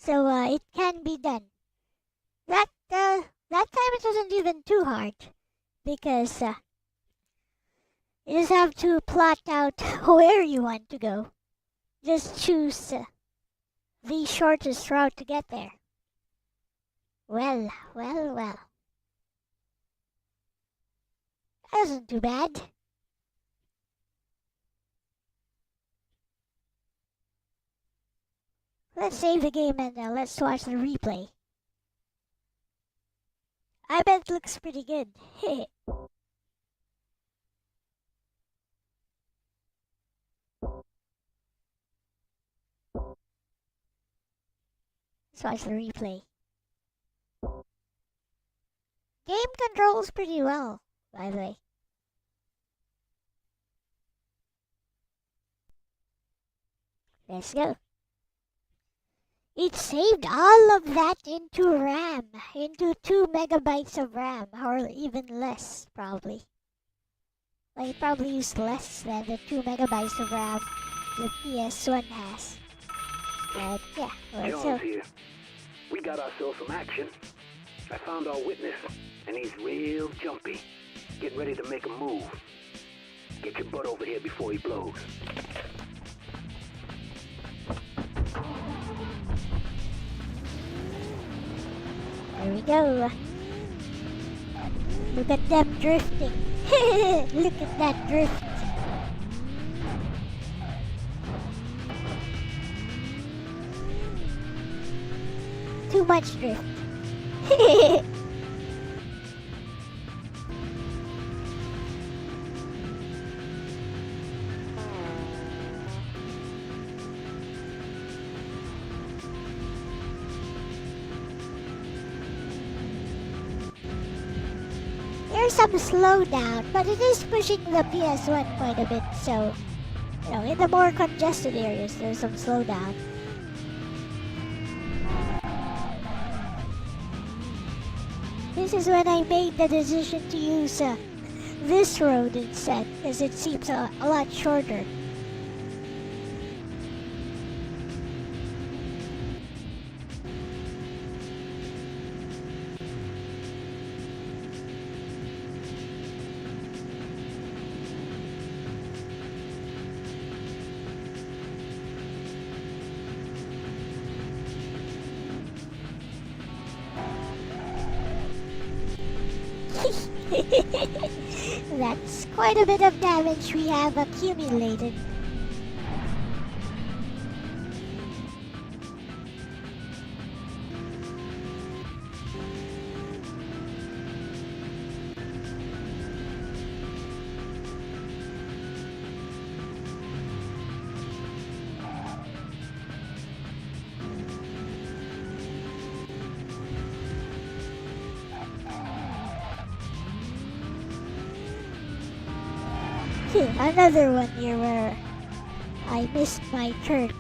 So it can be done. That time it wasn't even too hard because you just have to plot out where you want to go. Just choose the shortest route to get there. Well. That wasn't too bad. Let's save the game and let's watch the replay. I bet it looks pretty good. Let's watch the replay. Game controls pretty well, by the way. Let's go. It saved all of that into RAM, into 2 megabytes of RAM, or even less, probably. Like, it probably used less than the 2 megabytes of RAM the PS1 has. But yeah, let's go. Jones here. We got ourselves some action. I found our witness, and he's real jumpy. Getting ready to make a move. Get your butt over here before he blows. There we go. Look at them drifting. Look at that drift. Too much drift. There's some slowdown, but it is pushing the PS1 quite a bit, so, you know, in the more congested areas, there's some slowdown. This is when I made the decision to use this road instead, because it seems a lot shorter. That's quite a bit of damage we have accumulated. Another one here where I missed my turn.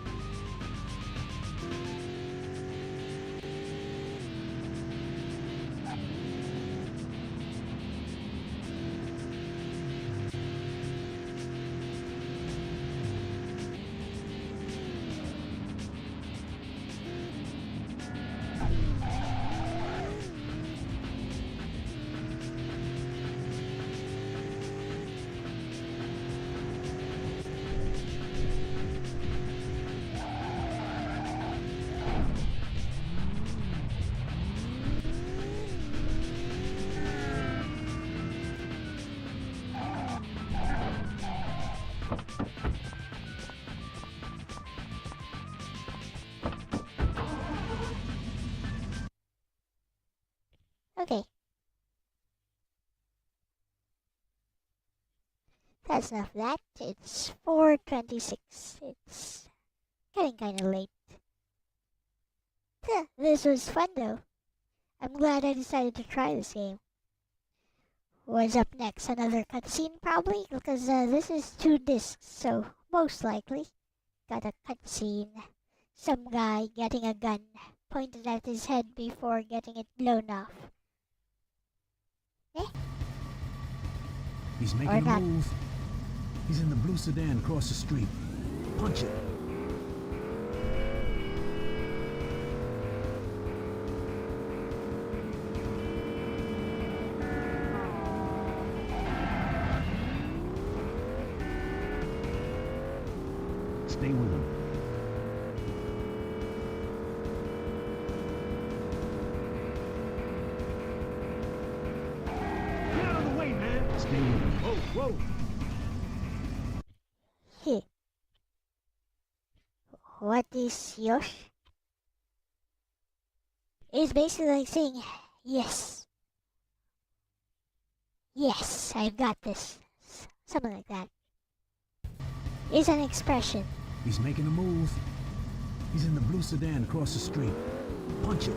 Okay. That's enough of that. It's 4:26. It's getting kinda late. This was fun though. I'm glad I decided to try this game. What's up next? Another cutscene probably? Because this is 2 discs, so most likely. Got a cutscene. Some guy getting a gun pointed at his head before getting it blown off. He's making a move. He's in the blue sedan across the street. Punch it. Stay with him. Get out of the way, man! Stay with him. Whoa, whoa! What is Yosh? It's basically like saying, yes. Yes, I've got this. Something like that. It's an expression. He's making a move. He's in the blue sedan across the street. Punch it.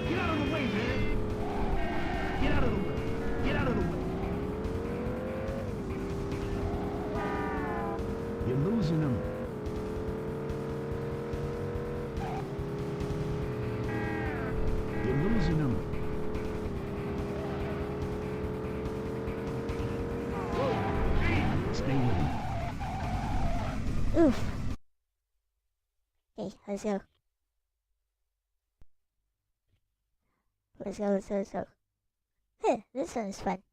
Get out of the way, man! Get out of the way! Get out of the way! You're losing him. You're losing him. Stay with him. Oof. Okay, let's go. Let's go, let's go, let's go. Huh, this one is fun.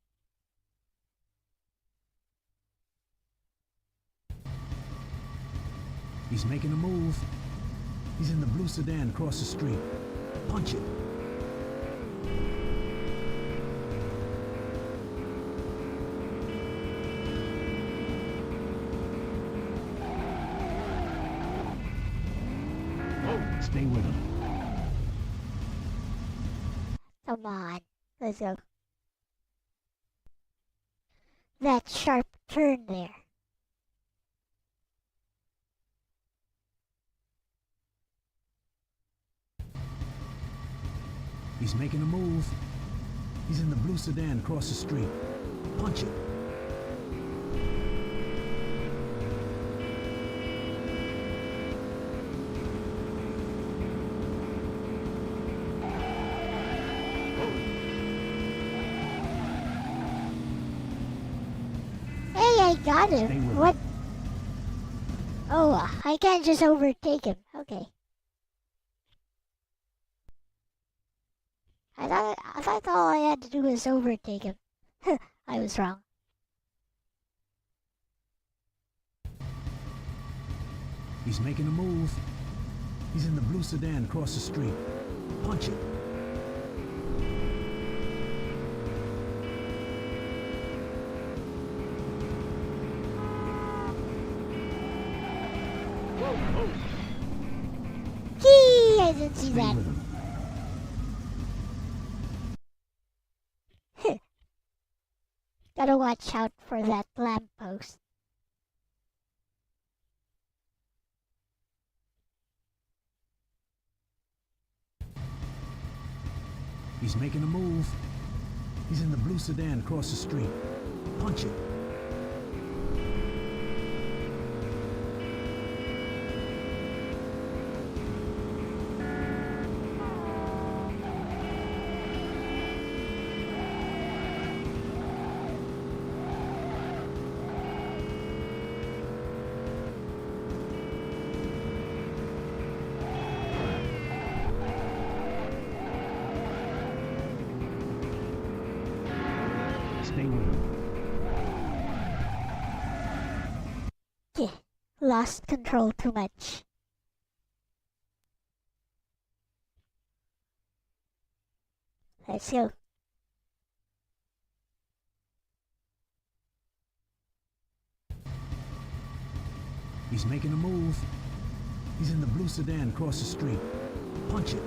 He's making a move. He's in the blue sedan across the street. Punch it. Stay with him. Come on, let's go. That sharp turn there. He's making a move. He's in the blue sedan across the street. Punch it. Hey, I got him. What? Oh, I can't just overtake him. Okay. I thought all I had to do was overtake him. I was wrong. He's making a move. He's in the blue sedan across the street. Punch it. Gee, I didn't see that. Gotta watch out for that lamppost. He's making a move. He's in the blue sedan across the street. Punch it. Stay with him. Yeah, lost control too much. Let's go. He's making a move. He's in the blue sedan across the street. Punch it.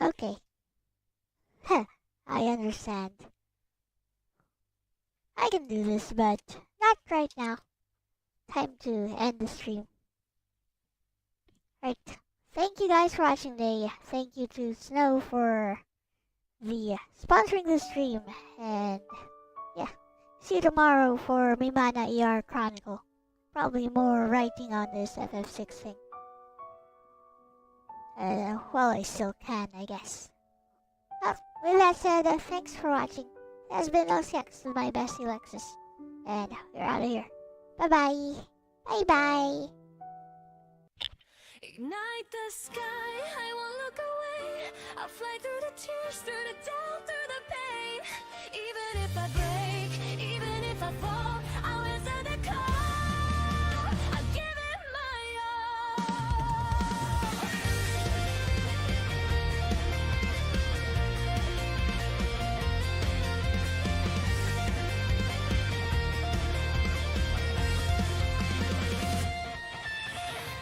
Okay. I understand. I can do this, but not right now. Time to end the stream. Right. Thank you guys for watching today. Thank you to Snow for the sponsoring the stream. And yeah, see you tomorrow for Mimana ER Chronicle. Probably more writing on this FF6 thing. Well, I still can, I guess. Well, with that said, thanks for watching. It has been Elle-C with my bestie Lexus. And we're out of here. Bye-bye. Bye-bye. Ignite the sky, I won't look away. I'll fly through the tears, through the doubt, through the pain. Even if I break, even if I fall, I'll answer the call. I'll give it my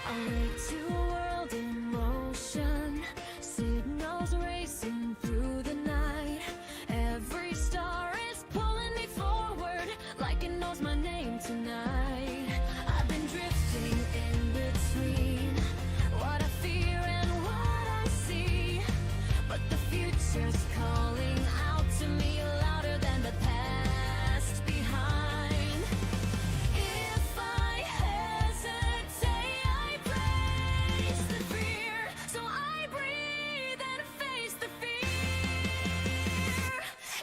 I'll wake to a world in motion, signals racing through the night. Every star is pulling me forward, like it knows my name tonight. I've been drifting in between what I fear and what I see, but the future's calling out to me louder than the past behind. If I hesitate, I brace the fear, so I breathe and face the fear.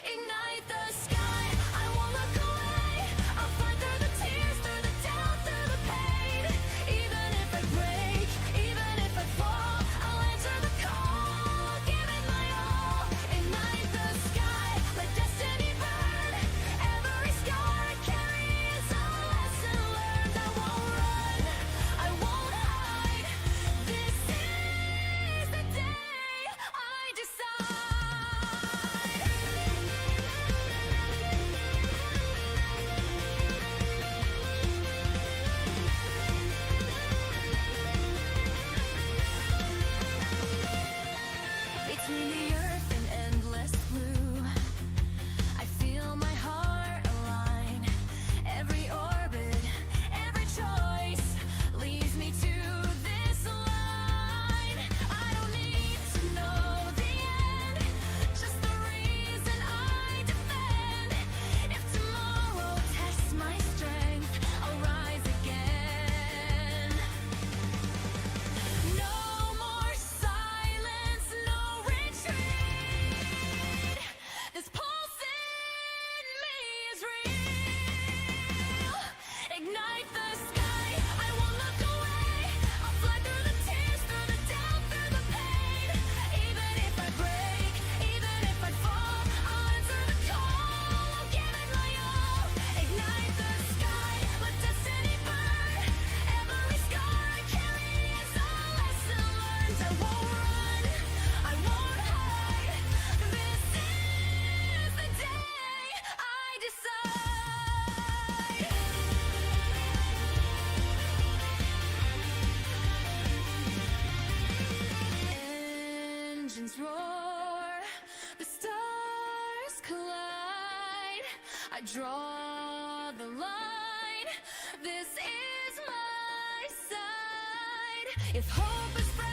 Ignite the sky, I won't look away. I'll fly through the tears, through the doubt, through the pain. Even if I break, even if I fall, I'll answer the call, give it my all. Ignite the sky, let destiny burn. Every scar I carry is a lesson learned. I won't run, I won't hide. This is the day I decide. Between the earth and endless blue, I feel my heart align. Every orbit, every choice leads me to this line. I don't need to know the end, just the reason I defend. If tomorrow tests my strength, I'll rise again. No more silence, no retreat. This pulse in me is real. Ignite the sky, I won't look away. I'll fly through the tears, through the doubt, through the pain. Even if I break, even if I fall, I'll answer the call. I'll give it my all. Ignite the sky, let destiny burn. Every scar I carry is a lesson learned. I won't run, I won't hide. This is the day I decide. Engines roar, the stars collide. I draw the line. This is my side. If hope is fragile,